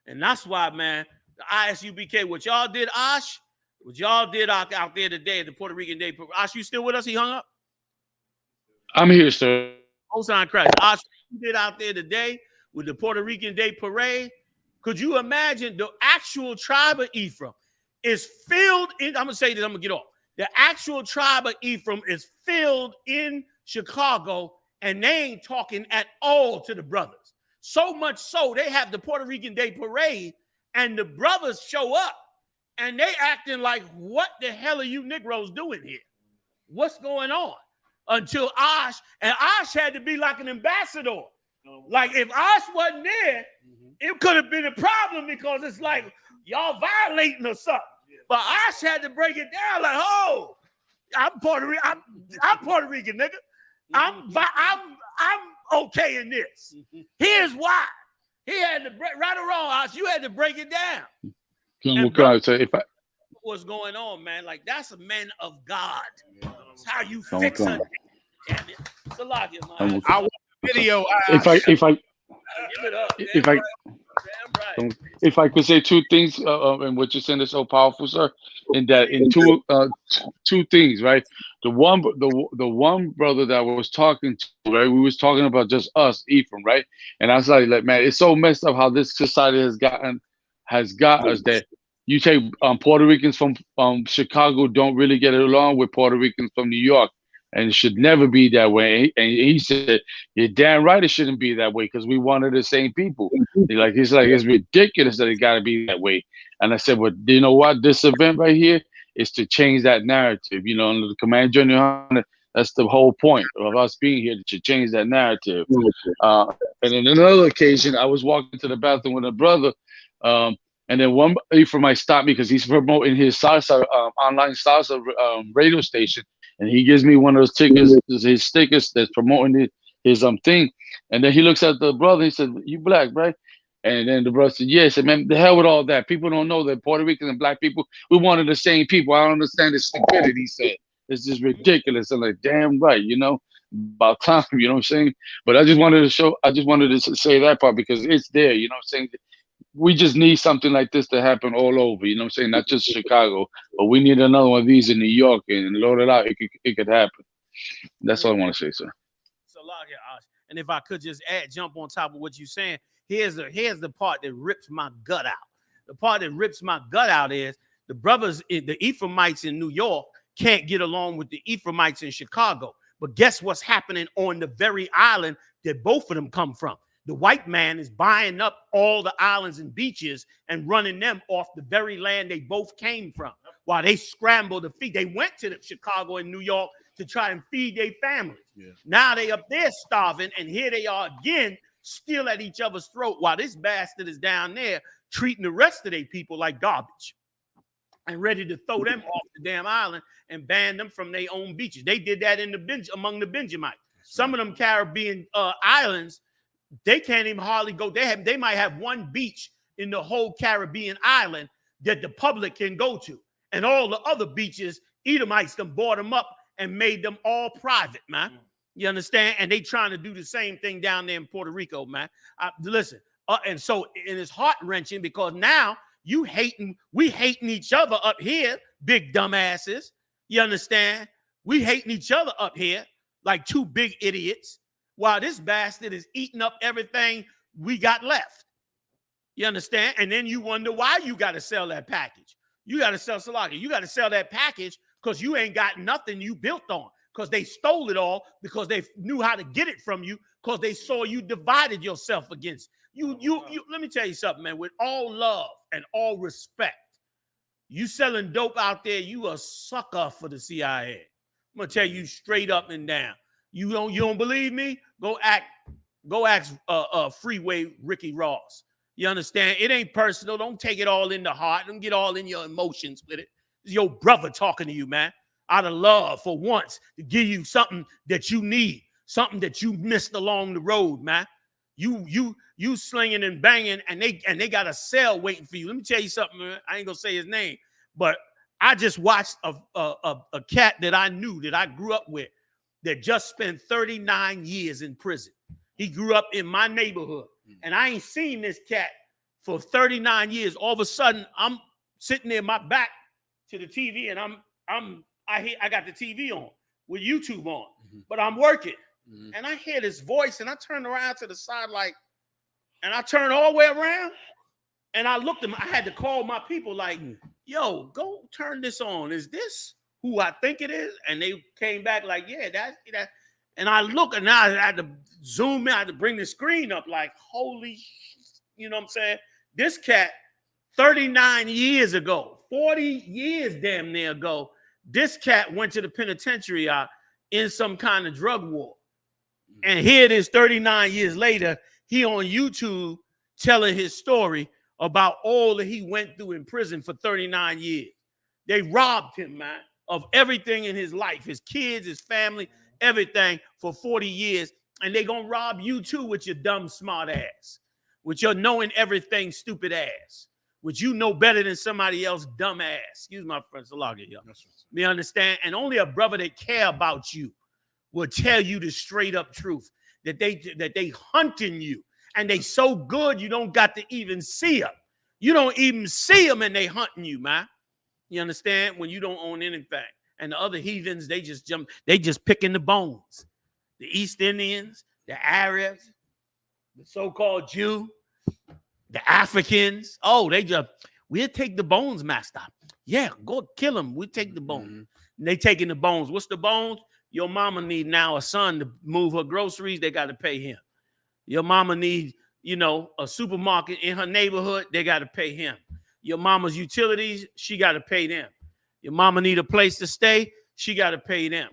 And that's why, man, the I.S.U.P.K, what y'all did, Osh, what y'all did out there today at the Puerto Rican Day. Osh, you still with us? He hung up? I'm here, sir. Most on Christ. Osh, you did out there today with the Puerto Rican Day parade. Could you imagine the actual tribe of Ephraim is filled in? I'm going to say this, I'm going to get off. The actual tribe of Ephraim is filled in Chicago, and they ain't talking at all to the brothers. So much so, they have the Puerto Rican Day parade, and the brothers show up, and they acting like, what the hell are you Negroes doing here? What's going on? Until Osh, and Osh had to be like an ambassador. Like, if Osh wasn't there, it could have been a problem, because it's like, y'all violating or something. But Osh had to break it down like, oh, I'm Puerto Rican, I'm Puerto Rican, nigga. I'm okay in this. Here's why. He had to break, right or wrong, Osh, you had to break it down. What's going on, man? Like, that's a man of God. That's how you fix it. Damn it. Salakia, man. I want the video. If I could say two things, and what you're saying is so powerful, sir. In two things, right? The one brother that I was talking to, right? We was talking about just us, Ephraim, right? And I was like, man, it's so messed up how this society has got us that you take Puerto Ricans from Chicago don't really get along with Puerto Ricans from New York. And it should never be that way. And he said, "You're damn right, it shouldn't be that way, because we wanted the same people." He's like, it's ridiculous that it got to be that way. And I said, "Well, you know what? This event right here is to change that narrative. You know, under the command of GEN.YAHANNA, that's the whole point of us being here, to change that narrative." And on another occasion, I was walking to the bathroom with a brother, and then one Ephraimite stopped me because he's promoting his salsa online salsa radio station. And he gives me one of those tickets, his stickers that's promoting his thing. And then he looks at the brother. He said, "You black, right?" And then the brother said, "Yeah." I said, "Man, the hell with all that. People don't know that Puerto Ricans and black people, we wanted the same people. I don't understand this stupidity." He said, "It's just ridiculous." I'm like, damn right, you know, about time, you know what I'm saying? But I just wanted to say that part because it's there, you know what I'm saying? We just need something like this to happen all over, you know what I'm saying? Not just Chicago, but we need another one of these in New York, and load it out, it could happen. That's all I want to say, sir. And if I could just jump on top of what you're saying, here's the part that rips my gut out. The part that rips my gut out is the brothers, the Ephraimites in New York can't get along with the Ephraimites in Chicago. But guess what's happening on the very island that both of them come from? The white man is buying up all the islands and beaches and running them off the very land they both came from, while they scramble to feed. They went to Chicago and New York to try and feed their families. Yeah. Now they up there starving, and here they are again, still at each other's throat, while this bastard is down there treating the rest of their people like garbage and ready to throw them off the damn island and ban them from their own beaches. They did that among the Benjamites. Some of them Caribbean islands, they can't even hardly go. They might have one beach in the whole Caribbean island that the public can go to. And all the other beaches, Edomites them bought them up and made them all private, man. You understand? And they trying to do the same thing down there in Puerto Rico, man. Listen, And so it is heart-wrenching because now we hating each other up here, big dumbasses. You understand? We hating each other up here like two big idiots while this bastard is eating up everything we got left. You understand? And then you wonder why you got to sell that package. You got to sell Salaki. You got to sell that package because you ain't got nothing you built on, because they stole it all, because they knew how to get it from you, because they saw you divided yourself against you. Let me tell you something, man. With all love and all respect, you selling dope out there, you a sucker for the CIA. I'm gonna tell you straight up and down. You don't believe me? Go ask Freeway Ricky Ross. You understand? It ain't personal. Don't take it all in the heart. Don't get all in your emotions with it. It's your brother talking to you, man. Out of love for once to give you something that you need, something that you missed along the road, man. You slinging and banging, and they got a cell waiting for you. Let me tell you something, man. I ain't gonna say his name, but I just watched a cat that I knew, that I grew up with, that just spent 39 years in prison. He grew up in my neighborhood, and I ain't seen this cat for 39 years. All of a sudden, I'm sitting there, my back to the TV, and I got the TV on with YouTube on, but I'm working, and I hear this voice, and I turn around to the side, and I turn all the way around, and I looked at him. I had to call my people, like, yo, go turn this on. Is this who I think it is? And they came back like, yeah, that's that. And I look, and now I had to zoom in. I had to bring the screen up, like, holy, you know what I'm saying? This cat, 39 years ago, 40 years damn near ago, this cat went to the penitentiary in some kind of drug war. And here it is 39 years later, he on YouTube telling his story about all that he went through in prison for 39 years. They robbed him, man, of everything in his life, his kids, his family, everything for 40 years. And they gonna rob you too with your dumb, smart ass, with your knowing everything, stupid ass, which you know better than somebody else, dumb ass. Excuse my friend, Salagi, y'all. You understand? And only a brother that care about you will tell you the straight up truth, that they hunting you, and they so good you don't got to even see them. You don't even see them, and they hunting you, man. You understand? When you don't own anything. And the other heathens, they just picking the bones. The East Indians, the Arabs, the so-called Jew, the Africans. Oh, we'll take the bones, master. Yeah, go kill them. We'll take the bones. And they taking the bones. What's the bones? Your mama need now a son to move her groceries. They got to pay him. Your mama need, a supermarket in her neighborhood. They got to pay him. Your mama's utilities, she got to pay them. Your mama need a place to stay. She got to pay them.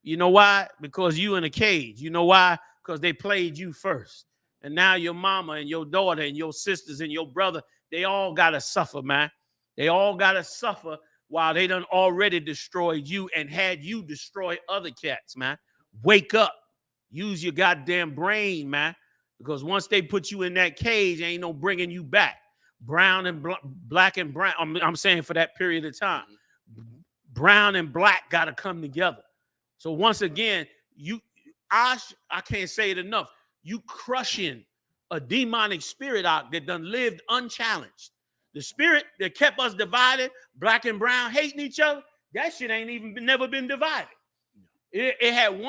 You know why? Because you in a cage. You know why? Because they played you first. And now your mama and your daughter and your sisters and your brother, they all got to suffer, man. They all got to suffer while they done already destroyed you and had you destroy other cats, man. Wake up. Use your goddamn brain, man. Because once they put you in that cage, ain't no bringing you back. Brown and black and brown. I'm saying for that period of time. Brown and black got to come together. So once again, I can't say it enough. You crushing a demonic spirit out that done lived unchallenged. The spirit that kept us divided, black and brown hating each other, that shit ain't never been divided. It had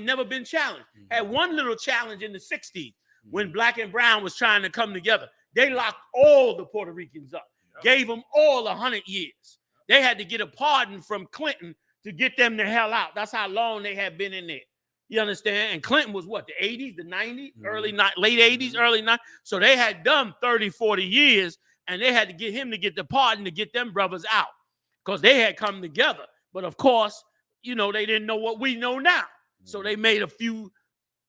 never been challenged. Had one little challenge in the 60s when black and brown was trying to come together. They locked all the Puerto Ricans up, gave them all 100 years. They had to get a pardon from Clinton to get them the hell out. That's how long they had been in there. You understand? And Clinton was what, the 80s, the 90s, late 80s, early 90s. So they had done 30, 40 years, and they had to get him to get the pardon to get them brothers out because they had come together. But of course, they didn't know what we know now. So they made a few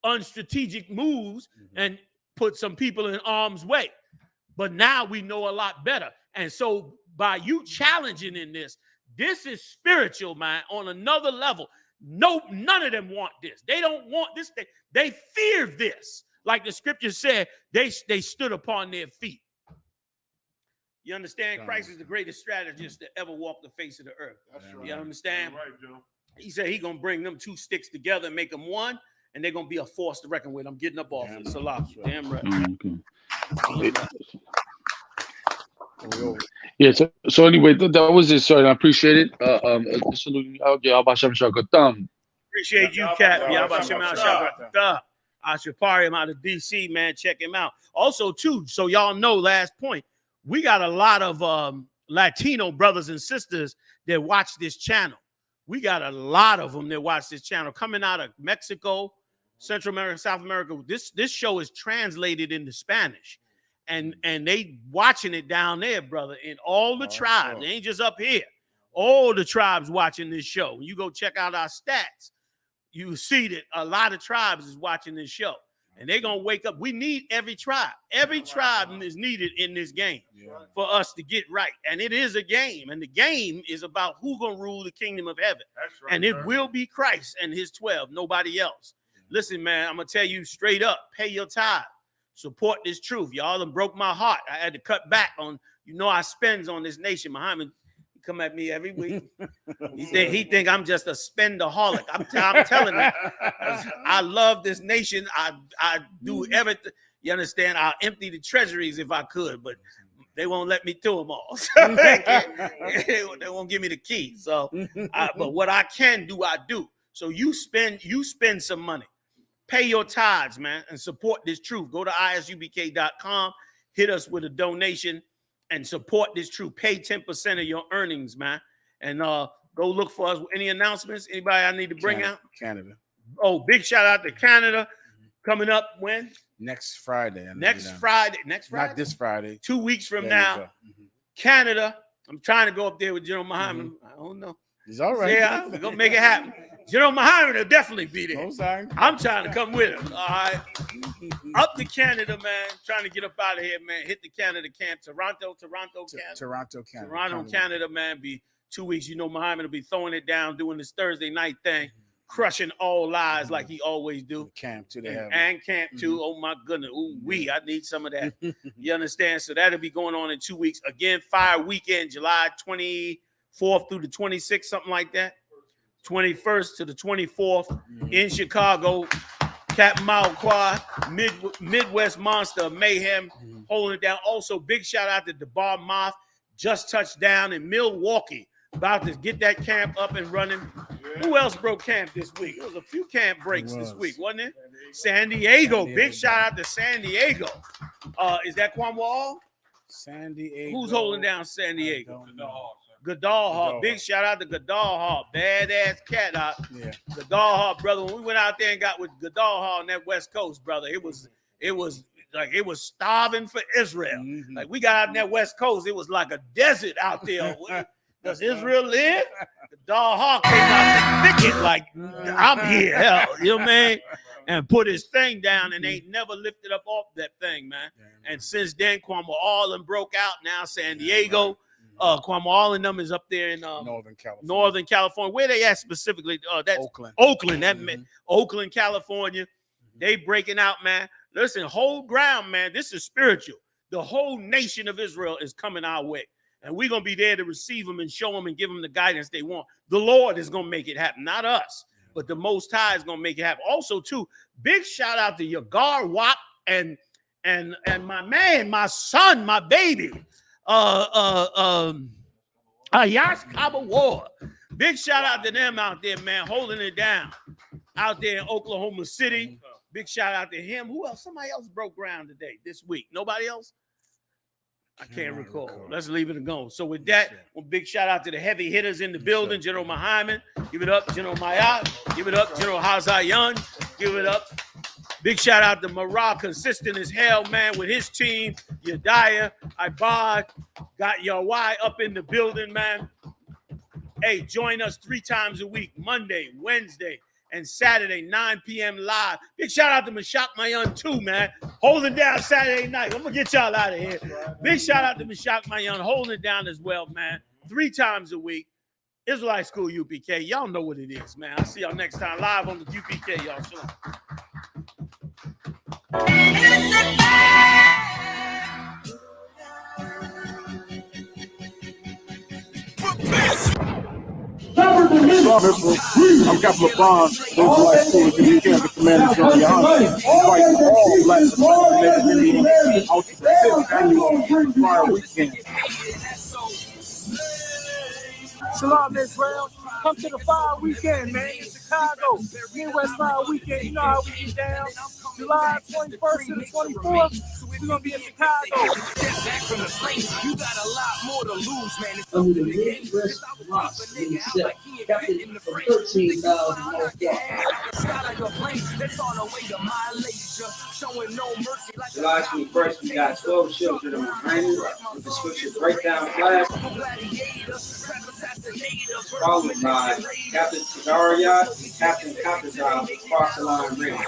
unstrategic moves and put some people in harm's way. But now we know a lot better. And so by you challenging in this is spiritual, man, on another level. No, none of them want this. They don't want this. They fear this. Like the scripture said, they stood upon their feet. You understand? Christ is the greatest strategist that ever walked the face of the earth. You understand? Right, Joe. He said he's going to bring them two sticks together and make them one, and they're going to be a force to reckon with. I'm getting up off it. Salah. Damn right. Okay. Yeah. So anyway, that was it, sir. I appreciate it. Appreciate you, Cap. Ashaparim out of DC, man. Check him out. Also, too, so y'all know, last point, we got a lot of Latino brothers and sisters that watch this channel. We got a lot of them that watch this channel coming out of Mexico, Central America, South America. This show is translated into Spanish. And they watching it down there, brother, in all the tribes. Sure. They ain't just up here. All the tribes watching this show. When you go check out our stats, you see that a lot of tribes is watching this show. And they're going to wake up. We need every tribe. Every tribe is needed in this game for us to get right. And it is a game. And the game is about who's going to rule the kingdom of heaven. Right, and it will be Christ and his 12, nobody else. Listen, man, I'm going to tell you straight up, pay your tithe. Support this truth. Y'all done broke my heart. I had to cut back on, I spends on this nation. Muhammad come at me every week. He think I'm just a spendaholic. I'm telling you, I love this nation. I do everything. You understand? I'll empty the treasuries if I could, but they won't let me do them all. So they won't give me the key. So, but what I can do, I do. So you spend some money. Pay your tithes, man, and support this truth. Go to ISUPK.com, hit us with a donation, and support this truth. Pay 10% of your earnings, man. And go look for us. Any announcements? Anybody I need to bring out? Canada. Oh, big shout out to Canada. Coming up when? Next Friday. Next Friday. Not this Friday. 2 weeks from now. Canada. I'm trying to go up there with General Muhammad. I don't know. He's all right. Yeah, we're going to make it happen. General Muhammad will definitely be there. I'm trying to come with him. All right. Up to Canada, man. Trying to get up out of here, man. Hit the Canada camp. Toronto, Canada, man. Be 2 weeks. Muhammad will be throwing it down, doing this Thursday night thing, crushing all lies like he always do. Camp too. And camp too. Oh my goodness. Ooh, I need some of that. You understand? So that'll be going on in 2 weeks. Again, Fire Weekend, July 24th through the 26th, something like that. 21st to the 24th in Chicago. Captain Mao Quad, Midwest Monster of Mayhem, holding it down. Also, big shout out to DeBar Moth, just touched down in Milwaukee, about to get that camp up and running. Who else broke camp this week? There was a few camp breaks this week, wasn't it? San Diego. Big shout out to San Diego. Is that Quan Wall? San Diego. Who's holding down San Diego? Godal Hawk. Big shout out to Godal Hawk. Badass cat out. Yeah. Godal Hawk, brother. When we went out there and got with Godal Hawk on that West Coast, brother, it was starving for Israel. Like we got out on that West Coast, it was like a desert out there. Does Israel live? Godal Hawk came out the thicket like I'm here, hell, you know what I mean? And put his thing down and ain't never lifted up off that thing, man. And since then, Kwame Allen broke out. Now San Diego. Kwame Allen them is up there in Northern California. Where they at specifically? That's Oakland. Oakland, California. They breaking out, man. Listen, hold ground, man. This is spiritual. The whole nation of Israel is coming our way. And we're going to be there to receive them and show them and give them the guidance they want. The Lord is going to make it happen, not us. But the Most High is going to make it happen. Also, too, big shout out to Yagar Wap and my man, my son, my baby. I.S.U.P.K War. Big shout out to them out there, man, holding it down out there in Oklahoma City. Big shout out to him. Who else? Somebody else broke ground today, this week. Nobody else? I can't recall. Let's leave it alone. So with that, one big shout out to the heavy hitters in the building. General Muhammad. Give it up. General Mayat. Give it up. General Hazayan. Give it up. Big shout out to Marah, consistent as hell, man, with his team. Yadiah, Ibad, got your Y up in the building, man. Hey, join us 3 times a week, Monday, Wednesday, and Saturday, 9 p.m. live. Big shout out to Mashak Mayan too, man. Holding down Saturday night. I'm going to get y'all out of here. Big shout out to Mashak Mayan, holding it down as well, man. 3 times a week. Israelite School UPK. Y'all know what it is, man. I'll see y'all next time live on the UPK, y'all. Shalom. Stop Shalom, Israel. I'm Captain LeBron, the Israelite school of the camp, the commander GEN.YAHANNA, inviting all black and native Indians out to the 5th annual Fire Weekend. Shalom, Israel. Come to the fire weekend, man, in Chicago. Midwest Fire Weekend. You know how we get down. July 21st to the 24th. We're going to be in Chicago. Step back from the flames. You got a lot more to lose, man. It's Under the Midwest Rocks in the Captain for July 21st, we got 12 children of Ukraine with the scripture breakdown class, followed by Captain Tadariat and Captain Kapazov across the line race.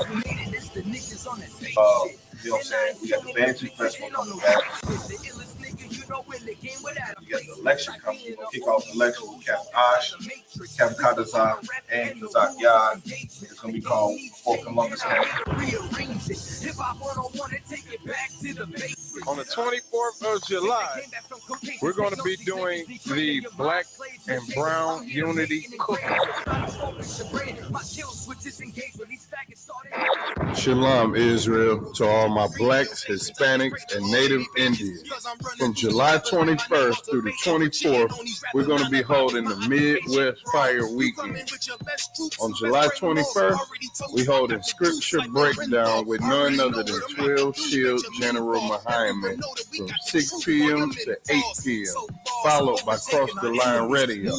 You know what I'm saying? We got the Banshee Festival coming back. We got the election coming. We're going to kick off the election with Captain I.S.U.P.K, Captain Kadazar, and Kazak Yad. It's going to be called Fort Columbus Camp. On the 24th of July, we're going to be doing the Black and Brown Unity Cookout. Shalom, Israel, to all my blacks, Hispanics, and Native Indians. From July 21st through the 24th, we're going to be holding the Midwest Fire Weekend. On July 21st, we hold a scripture breakdown with none other than 12 Shield General Muhammad from 6 p.m. to 8 p.m., followed by Cross the Line Radio.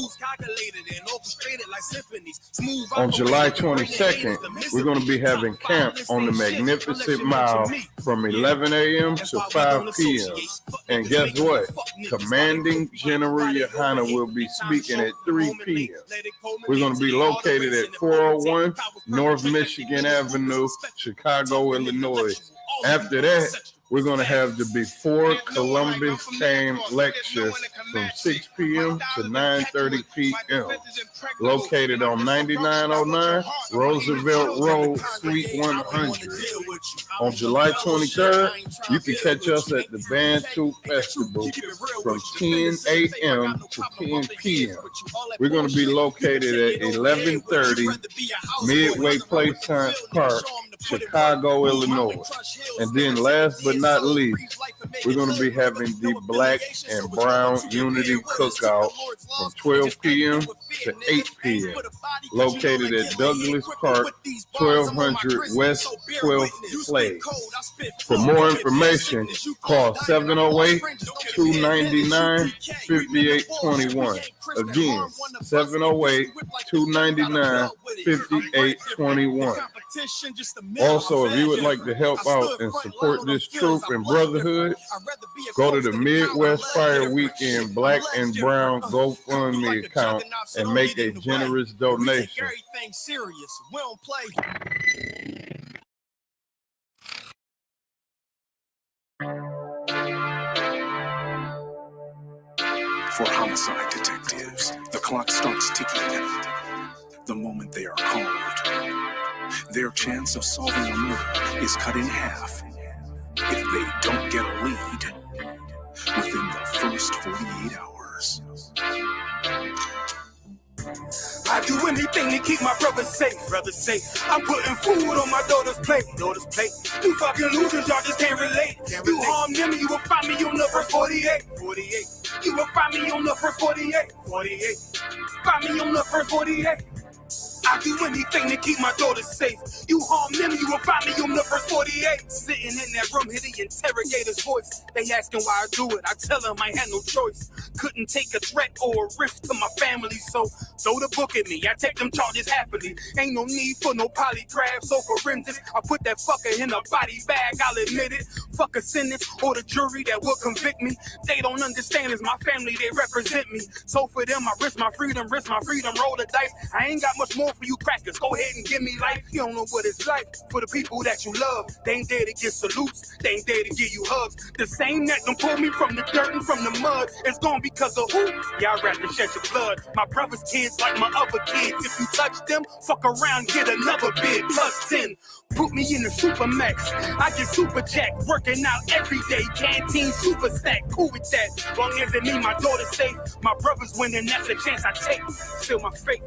On July 22nd, we're going to be having camp on the Magnificent Mile from 11 a.m. to 5 p.m. And guess what? Commanding General Yohanna will be speaking at 3 p.m. We're going to be located at 401 North Michigan Avenue, Chicago, Illinois. After that, we're going to have the Before Columbus Came lecture from 6 p.m. to 9:30 p.m. located on 9909 Roosevelt Road, Suite 100. On July 23rd, you can catch us at the Bantu Festival from 10 a.m. to 10 p.m. We're going to be located at 1130 Midway Place Science Park, Chicago, Illinois. And then last but not least, we're going to be having the Black and Brown Unity Cookout from 12 p.m. to 8 p.m. located at Douglas Park, 1200 West 12th Place. For more information, call 708-299-5821. Again, 708-299-5821. Also, if you would like to help out and support this troop and brotherhood, go to the Midwest Fire Weekend Black and Brown GoFundMe account and make a generous donation. For homicide detectives, the clock starts ticking. The moment they are called, their chance of solving a murder is cut in half if they don't get a lead within the first 48 hours. I do anything to keep my brother safe. I'm putting food on my daughter's plate. You fucking losers, y'all just can't relate. You harm them, you will find me on the first 48. You will find me on the first 48. Find me on the first 48. I do anything to keep my daughter safe. You harm them, you will find me on the first 48. Sitting in that room, hear the interrogator's voice. They asking why I do it. I tell them I had no choice. Couldn't take a threat or a risk to my family, so throw the book at me. I take them charges happily. Ain't no need for no polygraph, so forensics. I put that fucker in a body bag, I'll admit it. Fuck a sentence or the jury that will convict me. They don't understand, it's my family, they represent me. So for them, I risk my freedom, roll the dice. I ain't got much more for you crackers. Go ahead and give me life. You don't know what it's like. For the people that you love, they ain't there to give salutes. They ain't there to give you hugs. The same that done pull me from the dirt and from the mud is gone because of who? Y'all rather shed your blood. My brother's kids like my other kids. If you touch them, fuck around, get another bid. Plus 10. Put me in the Supermax. I get super jacked, working out every day. Canteen super stack, cool with that. Long as it mean my daughter's safe. My brother's winning, that's a chance I take. Feel my fate.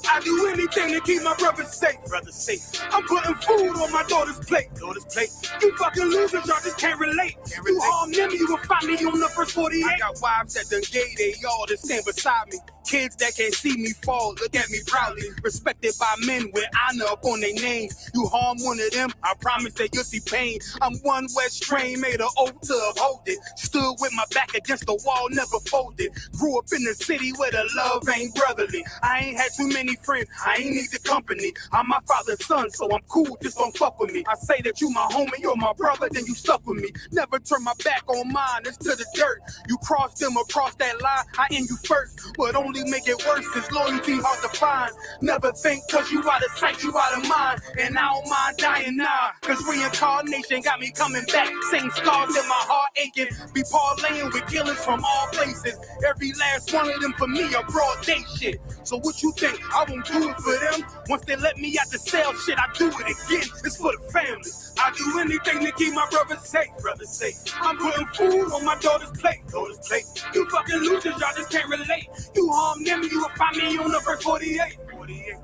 I do anything to keep my brother safe. Brother safe. I'm putting food on my daughter's plate. Daughter's plate. You fucking losers, y'all just can't relate. You harm them, you will find me on the first 48. I got wives that done gave they all to stand beside me. Kids that can't see me fall, look at me proudly. Respected by men with honor up on their names. You harm one of them, I promise that you'll see pain. I'm one West train, made an oath to uphold it. Stood with my back against the wall, never folded. Grew up in the city where the love ain't brotherly. I ain't had too many friends, I ain't need the company. I'm my father's son, so I'm cool, just don't fuck with me. I say that you my homie, you're my brother, then you stuck with me. Never turn my back on mine, it's to the dirt. You cross them across that line, I end you first. But only make it worse, cause loyalty hard to find. Never think cause you out of sight, you out of mind. And I don't mind dying now, cause reincarnation got me coming back. Same scars in my heart aching. Be parlaying with killers from all places. Every last one of them for me a broad day shit. So what you think, I won't do it for them? Once they let me out the cell, shit, I do it again. It's for the family. I do anything to keep my brother safe. Brother safe. I'm putting food on my daughter's plate. Daughter's plate. You fucking losers, y'all just can't relate. You harm them, you will find me on the first 48. 48.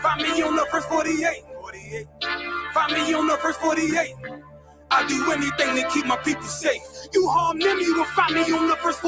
Find me on the first 48. 48. Find me on the first 48. I do anything to keep my people safe. You harm them, you will find me on the first 48.